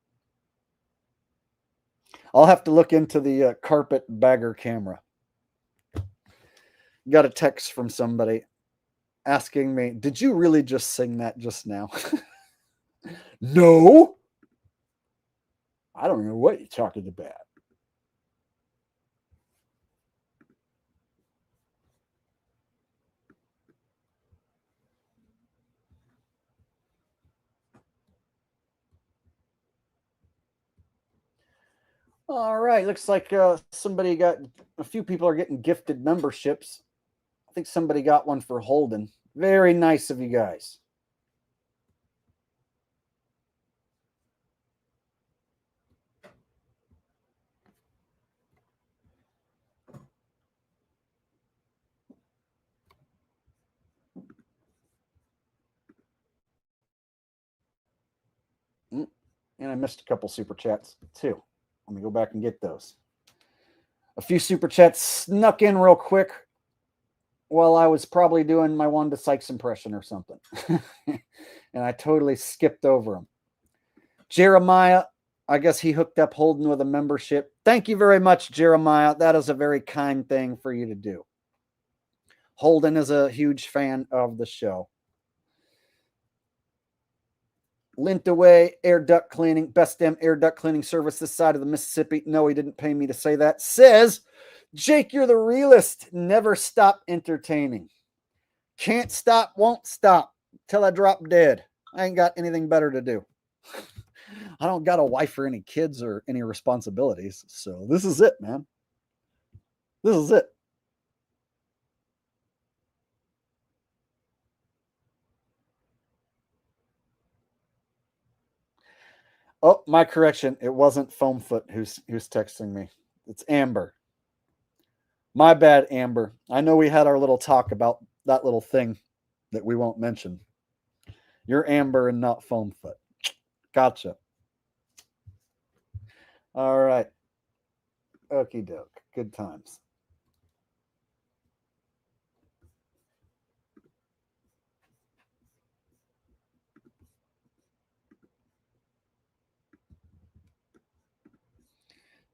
I'll have to look into the carpet bagger camera. Got a text from somebody asking me, did you really just sing that just now? No. I don't know what you're talking about. All right, looks like a few people are getting gifted memberships. I think somebody got one for Holden. Very nice of you guys. And I missed a couple super chats too. Let me go back and get those. A few super chats snuck in real quick while I was probably doing my Wanda Sykes impression or something. And I totally skipped over them. Jeremiah, I guess he hooked up Holden with a membership. Thank you very much, Jeremiah. That is a very kind thing for you to do. Holden is a huge fan of the show. Lint away, air duct cleaning, best damn air duct cleaning service this side of the Mississippi. No, he didn't pay me to say that. Says, Jake, you're the realist. Never stop entertaining. Can't stop, won't stop till I drop dead. I ain't got anything better to do. I don't got a wife or any kids or any responsibilities. So this is it, man. This is it. Oh, my correction. It wasn't Foamfoot who's texting me. It's Amber. My bad, Amber. I know we had our little talk about that little thing that we won't mention. You're Amber and not Foamfoot. Gotcha. All right. Okie doke. Good times.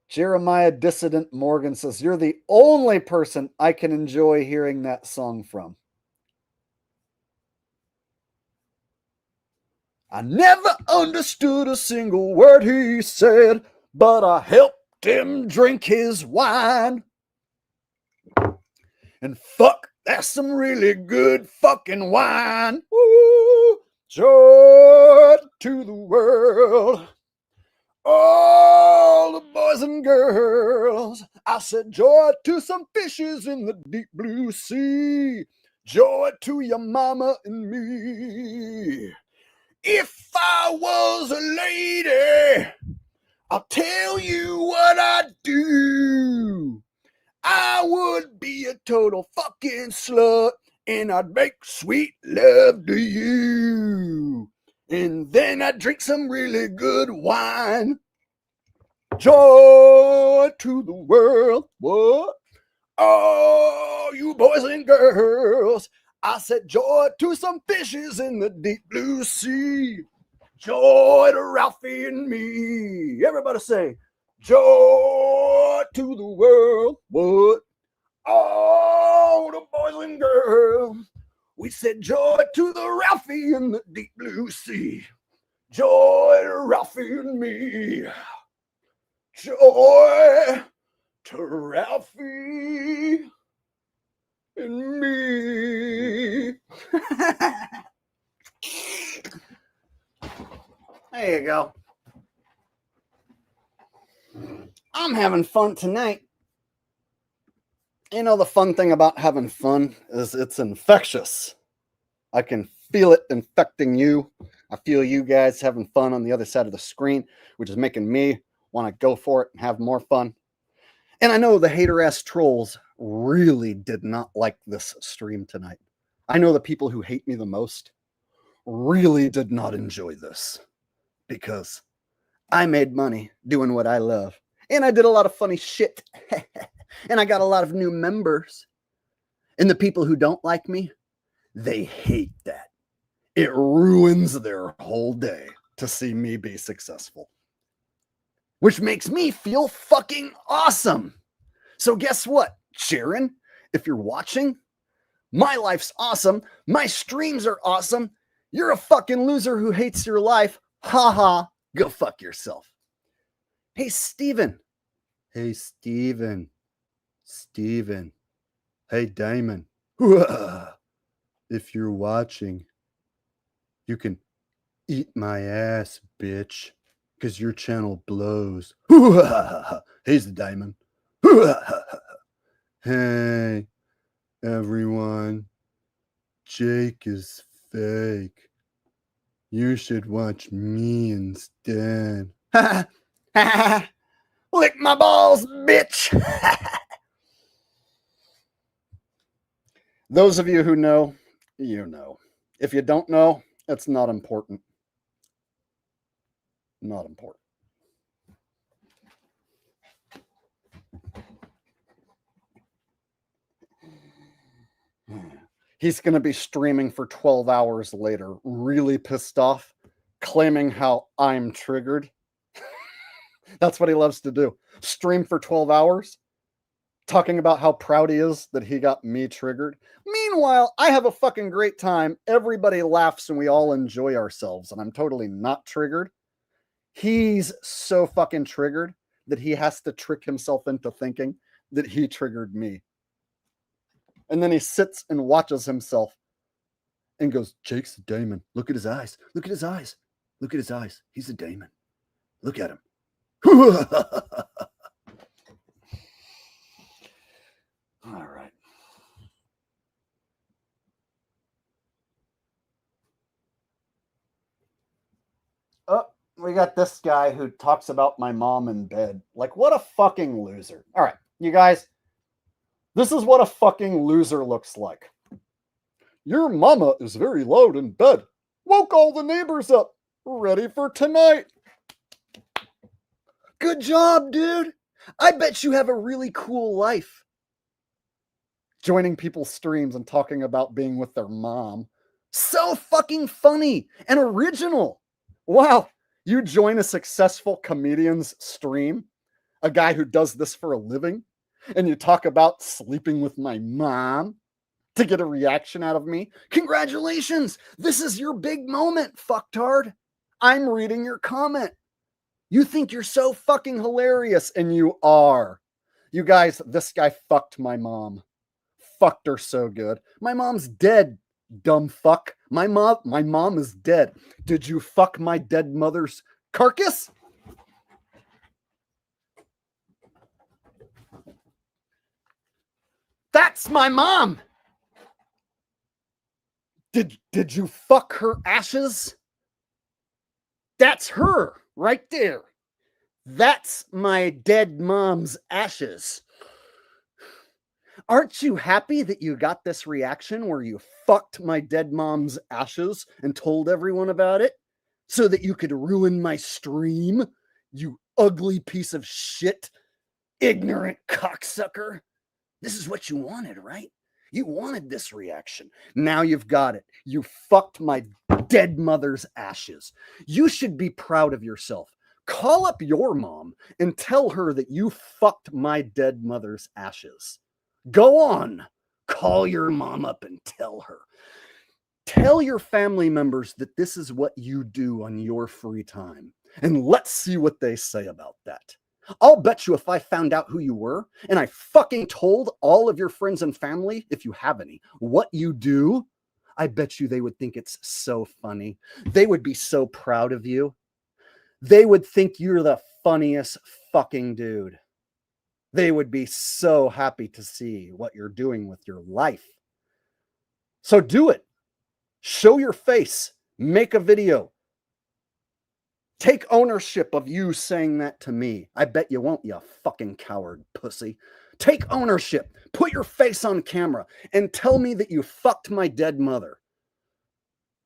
Jeremiah Dissident Morgan says, you're the only person I can enjoy hearing that song from. I never understood a single word he said, but I helped him drink his wine. And fuck, that's some really good fucking wine. Woo! Joy to the world. All the boys and girls. I said joy to some fishes in the deep blue sea. Joy to your mama and me. If I was a lady, I'll tell you what I'd do. I would be a total fucking slut, and I'd make sweet love to you. And then I'd drink some really good wine. Joy to the world. What? Oh, you boys and girls. I said joy to some fishes in the deep blue sea. Joy to Ralphie and me. Everybody say, joy to the world. What? Oh, the boys and girls. We said joy to the Ralphie in the deep blue sea. Joy to Ralphie and me. Joy to Ralphie and me. There you go. I'm having fun tonight. You know, the fun thing about having fun is it's infectious. I can feel it infecting you. I feel you guys having fun on the other side of the screen, which is making me want to go for it and have more fun. And I know the hater-ass trolls really did not like this stream tonight. I know the people who hate me the most really did not enjoy this because I made money doing what I love. And I did a lot of funny shit. And I got a lot of new members. And the people who don't like me, they hate that. It ruins their whole day to see me be successful. Which makes me feel fucking awesome. So guess what, Sharon? If you're watching, my life's awesome. My streams are awesome. You're a fucking loser who hates your life. Ha ha. Go fuck yourself. Hey, Steven. Hey, Steven. Steven. Hey, Damon. If you're watching, you can eat my ass, bitch, because your channel blows. He's the Damon. Hey, everyone. Jake is fake. You should watch me instead. Lick my balls, bitch. Those of you who know, you know. If you don't know, it's not important. Not important. He's going to be streaming for 12 hours later, really pissed off, claiming how I'm triggered. That's what he loves to do. Stream for 12 hours, talking about how proud he is that he got me triggered. Meanwhile, I have a fucking great time. Everybody laughs and we all enjoy ourselves, and I'm totally not triggered. He's so fucking triggered that he has to trick himself into thinking that he triggered me. And then he sits and watches himself and goes, Jake's a Damon. Look at his eyes. Look at his eyes. Look at his eyes. He's a Damon. Look at him. All right. Oh, we got this guy who talks about my mom in bed. Like, what a fucking loser. All right, you guys, this is what a fucking loser looks like. Your mama is very loud in bed. Woke all the neighbors up. Ready for tonight. Good job, dude. I bet you have a really cool life. Joining people's streams and talking about being with their mom. So fucking funny and original. Wow, you join a successful comedian's stream, a guy who does this for a living, and you talk about sleeping with my mom to get a reaction out of me. Congratulations. This is your big moment, fucktard. I'm reading your comment. You think you're so fucking hilarious, and you are. You guys, this guy fucked my mom. Fucked her so good. My mom's dead, dumb fuck. My mom is dead. Did you fuck my dead mother's carcass? That's my mom. Did you fuck her ashes? That's her right there. That's my dead mom's ashes. Aren't you happy that you got this reaction where you fucked my dead mom's ashes and told everyone about it so that you could ruin my stream? You ugly piece of shit, ignorant cocksucker. This is what you wanted, right? You wanted this reaction. Now you've got it. You fucked my dead mother's ashes. You should be proud of yourself. Call up your mom and tell her that you fucked my dead mother's ashes. Go on. Call your mom up and tell her. Tell your family members that this is what you do on your free time. And let's see what they say about that. I'll bet you if I found out who you were and I fucking told all of your friends and family, if you have any, what you do, I bet you they would think it's so funny. They would be so proud of you. They would think you're the funniest fucking dude. They would be so happy to see what you're doing with your life. So do it. Show your face. Make a video. Take ownership of you saying that to me. I bet you won't, you fucking coward pussy. Take ownership. Put your face on camera and tell me that you fucked my dead mother.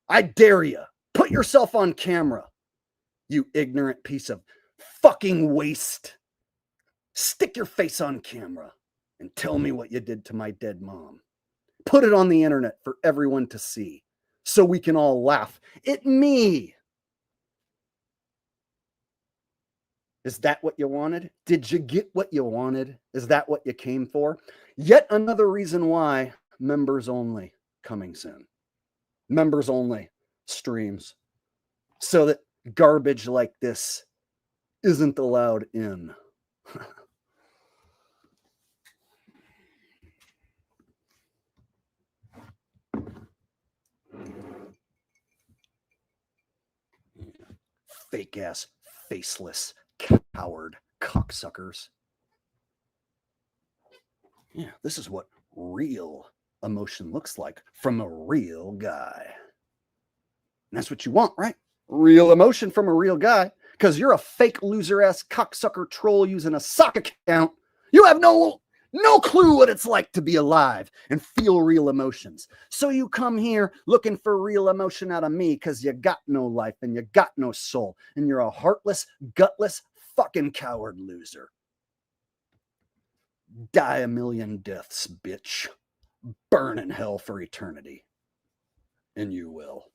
I dare you. Put yourself on camera, you ignorant piece of fucking waste. Stick your face on camera and tell me what you did to my dead mom. Put it on the internet for everyone to see so we can all laugh at me. Is that what you wanted? Did you get what you wanted? Is that what you came for? Yet another reason why members only coming soon. Members only streams. So that garbage like this isn't allowed in. Fake ass, faceless, coward cocksuckers. Yeah, this is what real emotion looks like from a real guy. And that's what you want, right? Real emotion from a real guy. Because you're a fake loser ass cocksucker troll using a sock account. You have no clue what it's like to be alive and feel real emotions. So you come here looking for real emotion out of me because you got no life and you got no soul. And you're a heartless, gutless, fucking coward loser. Die a million deaths, bitch. Burn in hell for eternity. And you will.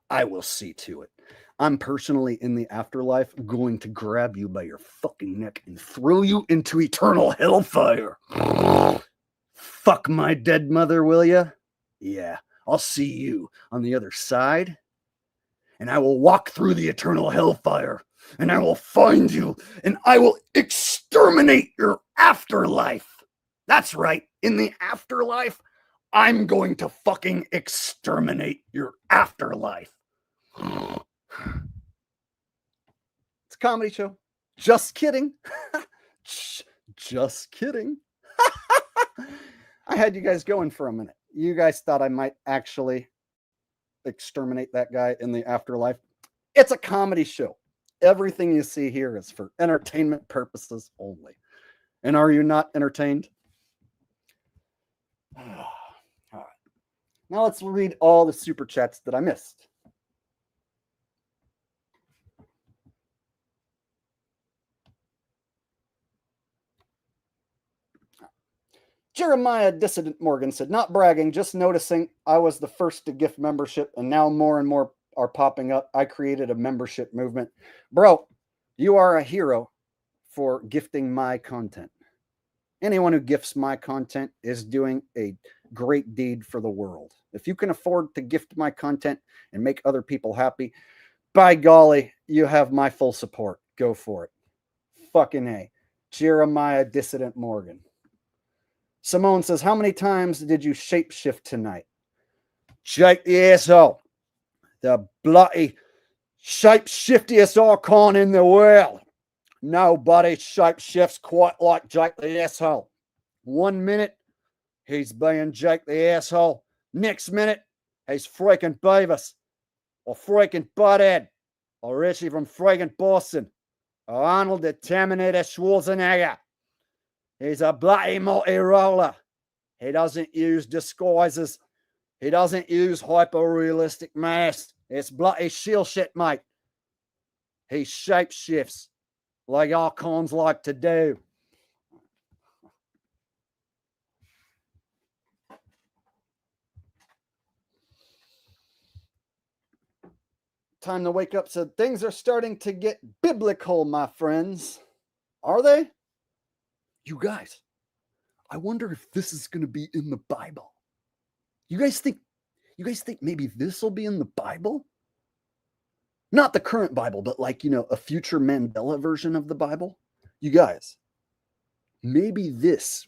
I will see to it. I'm personally in the afterlife going to grab you by your fucking neck and throw you into eternal hellfire. Fuck my dead mother, will ya? Yeah, I'll see you on the other side. And I will walk through the eternal hellfire. And I will find you. And I will exterminate your afterlife. That's right. In the afterlife, I'm going to fucking exterminate your afterlife. It's a comedy show. Just kidding. Just kidding. I had you guys going for a minute. You guys thought I might actually exterminate that guy in the afterlife. It's a comedy show. Everything you see here is for entertainment purposes only. And are you not entertained? All right. Now let's read all the super chats that I missed. Jeremiah Dissident Morgan said, not bragging, just noticing I was the first to gift membership and now more and more are popping up. I created a membership movement. Bro, you are a hero for gifting my content. Anyone who gifts my content is doing a great deed for the world. If you can afford to gift my content and make other people happy, by golly, you have my full support. Go for it. Fucking A. Jeremiah Dissident Morgan. Simone says, how many times did you shapeshift tonight? Jake the asshole. The bloody shapeshiftiest icon in the world. Nobody shapeshifts quite like Jake the asshole. 1 minute, he's being Jake the asshole. Next minute, he's freaking Beavis or freaking Butthead or Richie from friggin' Boston, or Arnold the Terminator Schwarzenegger. He's a bloody multi-roller. He doesn't use disguises. He doesn't use hyper-realistic masks. It's bloody shield shit, mate. He shapeshifts like archons like to do. Time to wake up. So things are starting to get biblical, my friends. Are they? You guys, I wonder if this is going to be in the Bible. You guys think maybe this will be in the Bible? Not the current Bible, but like, a future Mandela version of the Bible. You guys, maybe this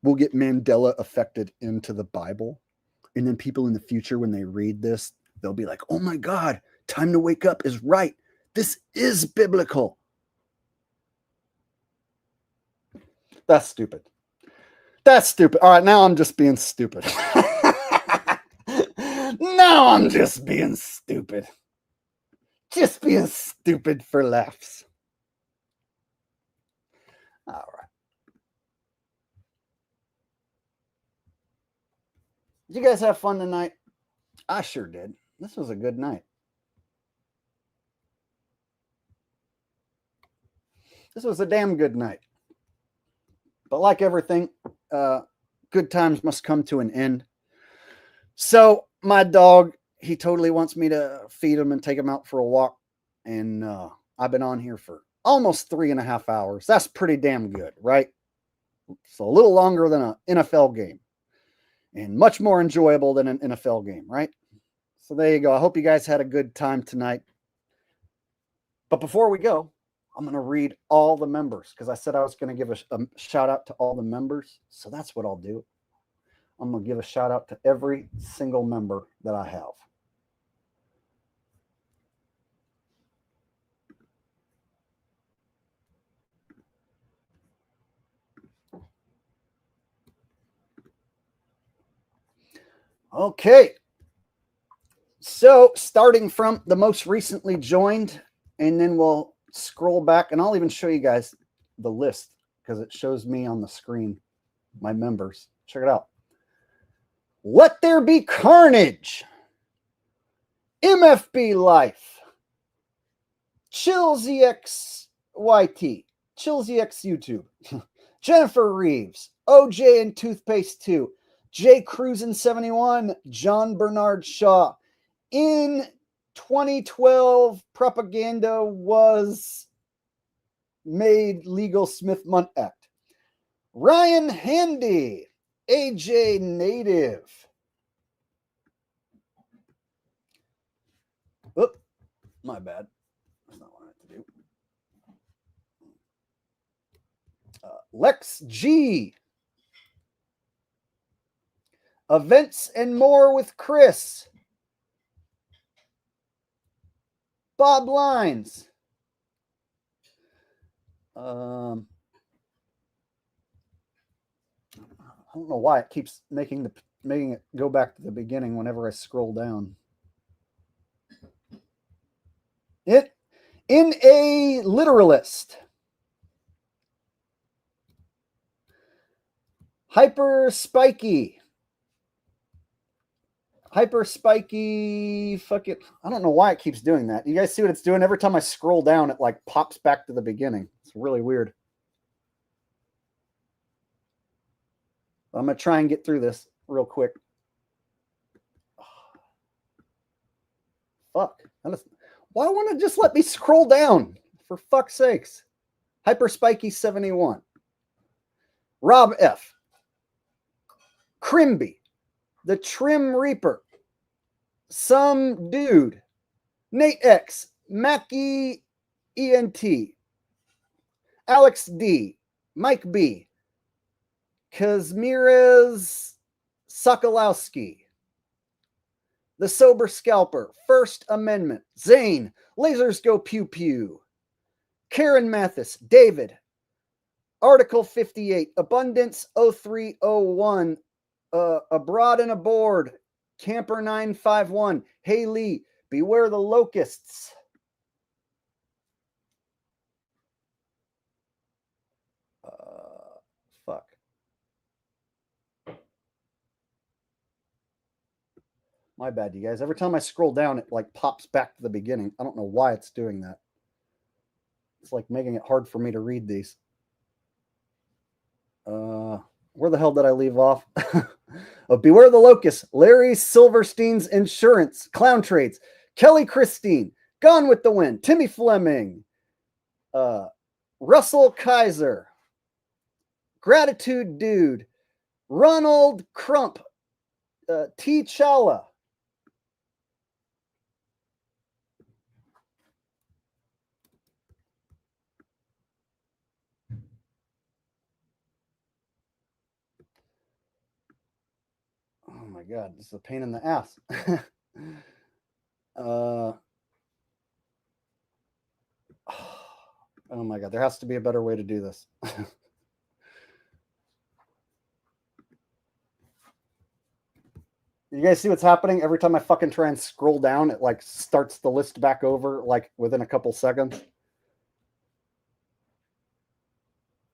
will get Mandela affected into the Bible. And then people in the future, when they read this, they'll be like, oh my God, time to wake up is right. This is biblical. That's stupid. That's stupid. All right, now I'm just being stupid. Now I'm just being stupid. Just being stupid for laughs. All right. Did you guys have fun tonight? I sure did. This was a good night. This was a damn good night. But like everything, good times must come to an end. So my dog, he totally wants me to feed him and take him out for a walk. And I've been on here for almost 3.5 hours. That's pretty damn good, right? So a little longer than an NFL game. And much more enjoyable than an NFL game, right? So there you go. I hope you guys had a good time tonight. But before we go, I'm going to read all the members because I said I was going to give a shout out to all the members. So that's what I'll do. I'm going to give a shout out to every single member that I have. Okay. So starting from the most recently joined, and then we'll scroll back, and I'll even show you guys the list because it shows me on the screen my members. Check it out. Let There Be Carnage, MFB Life, ChillsEXYT, ChillsEX YouTube, Jennifer Reeves, OJ and Toothpaste 2, J Cruisin 71, John Bernard Shaw. In 2012, propaganda was made legal, Smith-Mundt Act. Ryan Handy, AJ Native. Oop, my bad. That's not what I have to do. Lex G. Events and More with Chris. Bob Lines. I don't know why it keeps making it go back to the beginning whenever I scroll down. In a Literalist. Hyper Spiky, fuck it. I don't know why it keeps doing that. You guys see what it's doing? Every time I scroll down, it like pops back to the beginning. It's really weird. I'm going to try and get through this real quick. Fuck. Why won't it just let me scroll down? For fuck's sakes. Hyper Spiky 71. Rob F. Crimby. The Trim Reaper. Some Dude. Nate X. Mackie ENT. Alex D. Mike B. Kazmirez Sokolowski. The Sober Scalper. First Amendment. Zane. Lasers Go Pew Pew. Karen Mathis. David. Article 58. Abundance 0301. Abroad and Aboard. Camper 951. Hey Lee. Beware the Locusts. My bad, you guys. Every time I scroll down, it like pops back to the beginning. I don't know why it's doing that. It's like making it hard for me to read these. Where the hell did I leave off? Beware the Locust, Larry Silverstein's Insurance, Clown Trades, Kelly Christine, Gone with the Wind, Timmy Fleming, Russell Kaiser, Gratitude Dude, Ronald Crump, T. Chala. Oh my God, this is a pain in the ass. Oh my God, there has to be a better way to do this. You guys see what's happening? Every time I fucking try and scroll down, it like starts the list back over like within a couple seconds.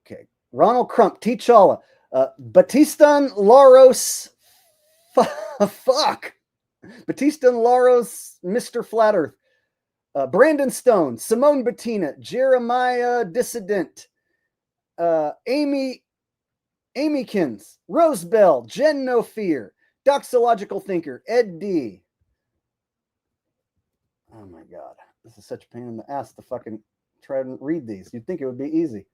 Okay. Ronald Crump, T'Challa, Batistan Laros, fuck. Batistan Laros, Mr. Flat Earth, Brandon Stone, Simone Bettina, Jeremiah Dissident, Amy Amykins, Rose Bell, Jen No Fear, Doxological Thinker, Ed D. Oh my God. This is such a pain in the ass to fucking try and read these. You'd think it would be easy.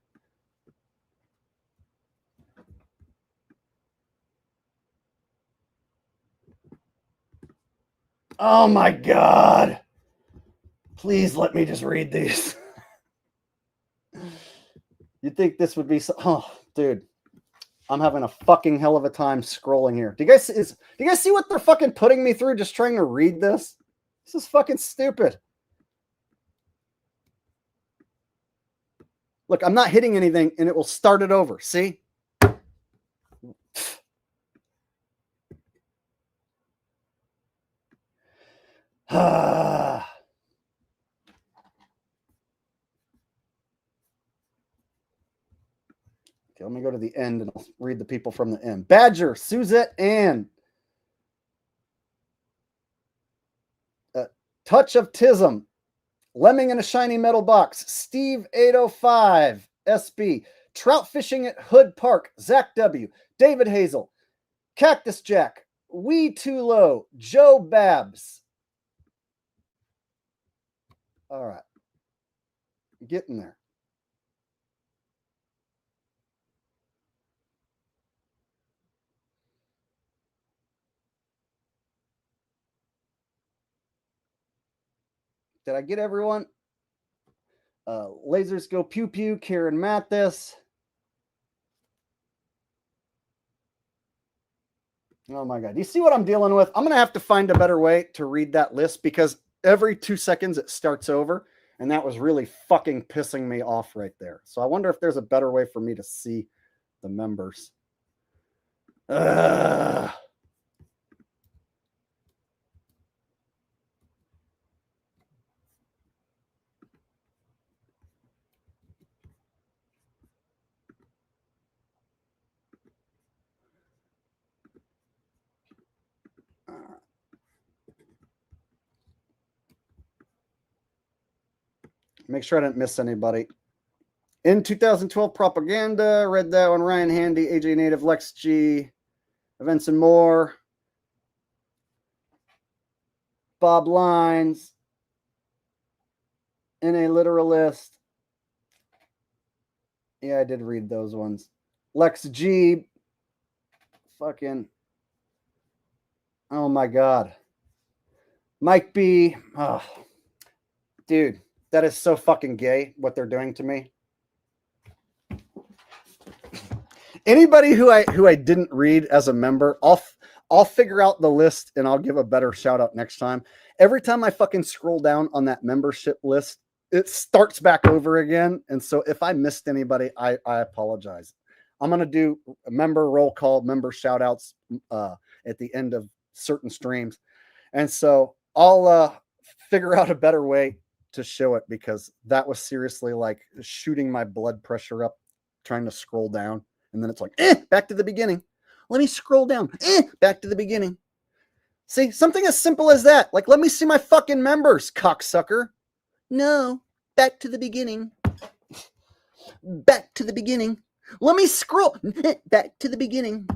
Oh my God. Please let me just read these. You'd think this would be so. Oh, dude. I'm having a fucking hell of a time scrolling here. Do you guys see what they're fucking putting me through just trying to read this? This is fucking stupid. Look, I'm not hitting anything and it will start it over. See? Okay, let me go to the end and I'll read the people from the end. Badger, Suzette Ann. Touch of Tism. Lemming in a Shiny Metal Box. Steve 805. SB. Trout Fishing at Hood Park. Zach W. David Hazel. Cactus Jack. Wee Too Low. Joe Babs. All right. Getting there. Did I get everyone? Lasers Go Pew Pew, Karen Mathis. Oh my God. You see what I'm dealing with? I'm going to have to find a better way to read that list because every 2 seconds it starts over. And that was really fucking pissing me off right there. So I wonder if there's a better way for me to see the members. Ugh. Make sure I didn't miss anybody. In 2012 Propaganda, read that one. Ryan Handy, AJ Native, Lex G, Events and More, Bob Lines, NA Literalist. Yeah, I did read those ones. Lex G, fucking, oh my God. Mike B, oh, dude, that is so fucking gay what they're doing to me. Anybody who I didn't read as a member, I'll figure out the list and I'll give a better shout out next time. Every time I fucking scroll down on that membership list, it starts back over again. And so if I missed anybody, I apologize. I'm going to do a member roll call, member shout outs at the end of certain streams. And so I'll figure out a better way to show it because that was seriously like shooting my blood pressure up, trying to scroll down. And then it's like, back to the beginning. Let me scroll down. Back to the beginning. See, something as simple as that. Like, let me see my fucking members, cocksucker. No, back to the beginning. Back to the beginning. Let me scroll back to the beginning.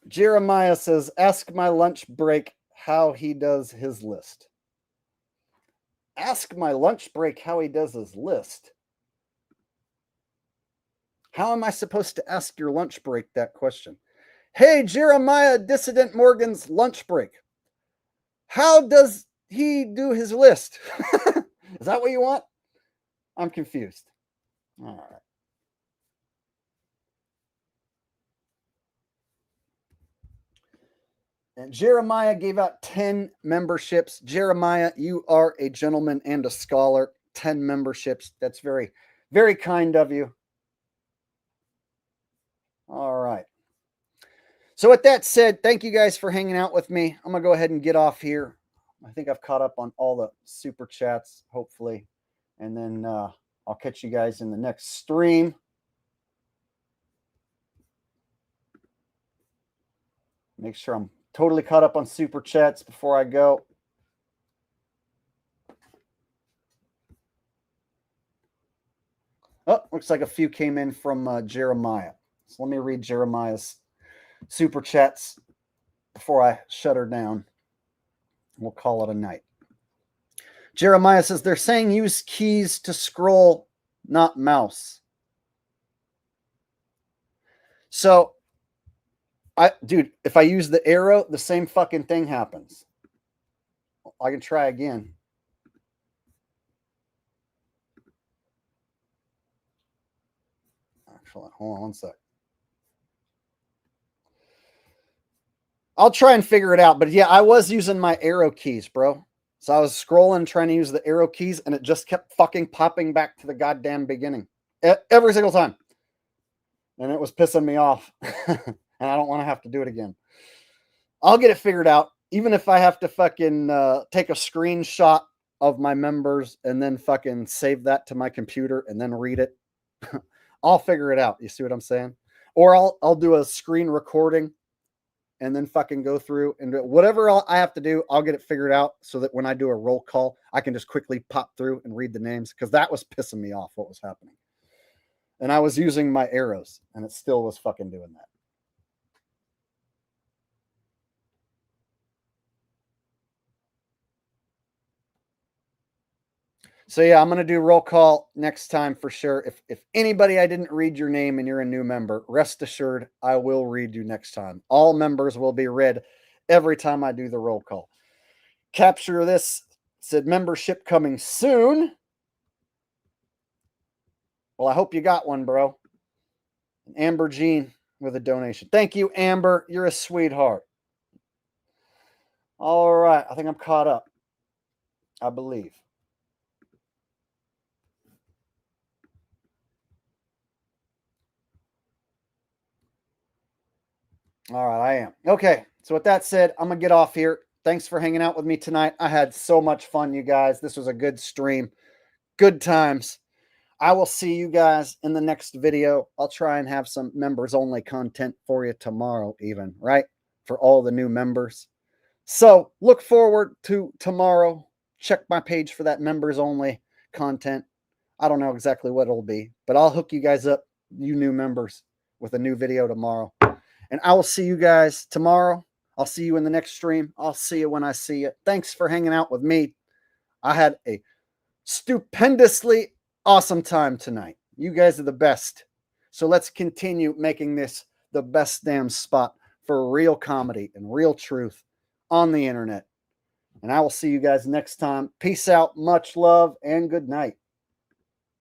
Jeremiah says, ask my lunch break how he does his list. Ask my lunch break how he does his list. How am I supposed to ask your lunch break that question? Hey, Jeremiah Dissident Morgan's lunch break. How does he do his list? Is that what you want? I'm confused. All right. And Jeremiah gave out 10 memberships. Jeremiah, you are a gentleman and a scholar. 10 memberships. That's very, very kind of you. All right. So with that said, thank you guys for hanging out with me. I'm going to go ahead and get off here. I think I've caught up on all the super chats, hopefully. And then I'll catch you guys in the next stream. Make sure I'm totally caught up on super chats before I go. Oh, looks like a few came in from Jeremiah. So let me read Jeremiah's super chats before I shut her down. We'll call it a night. Jeremiah says they're saying use keys to scroll, not mouse. So, dude, if I use the arrow, the same fucking thing happens. I can try again. Actually, hold on one sec. I'll try and figure it out. But yeah, I was using my arrow keys, bro. So I was scrolling, trying to use the arrow keys, and it just kept fucking popping back to the goddamn beginning. Every single time. And it was pissing me off. And I don't want to have to do it again. I'll get it figured out. Even if I have to fucking take a screenshot of my members and then fucking save that to my computer and then read it. I'll figure it out. You see what I'm saying? Or I'll do a screen recording and then fucking go through and do whatever I have to do. I'll get it figured out so that when I do a roll call, I can just quickly pop through and read the names, because that was pissing me off what was happening. And I was using my arrows and it still was fucking doing that. So yeah, I'm going to do roll call next time for sure. If anybody I didn't read your name and you're a new member, rest assured I will read you next time. All members will be read every time I do the roll call. Capture this, said membership coming soon. Well, I hope you got one, bro. Amber Jean with a donation. Thank you, Amber. You're a sweetheart. All right. I think I'm caught up. I believe. All right, I am. Okay, so with that said, I'm going to get off here. Thanks for hanging out with me tonight. I had so much fun, you guys. This was a good stream. Good times. I will see you guys in the next video. I'll try and have some members-only content for you tomorrow even, right? For all the new members. So look forward to tomorrow. Check my page for that members-only content. I don't know exactly what it'll be, but I'll hook you guys up, you new members, with a new video tomorrow. And I will see you guys tomorrow. I'll see you in the next stream. I'll see you when I see you. Thanks for hanging out with me. I had a stupendously awesome time tonight. You guys are the best. So let's continue making this the best damn spot for real comedy and real truth on the internet. And I will see you guys next time. Peace out, much love, and good night.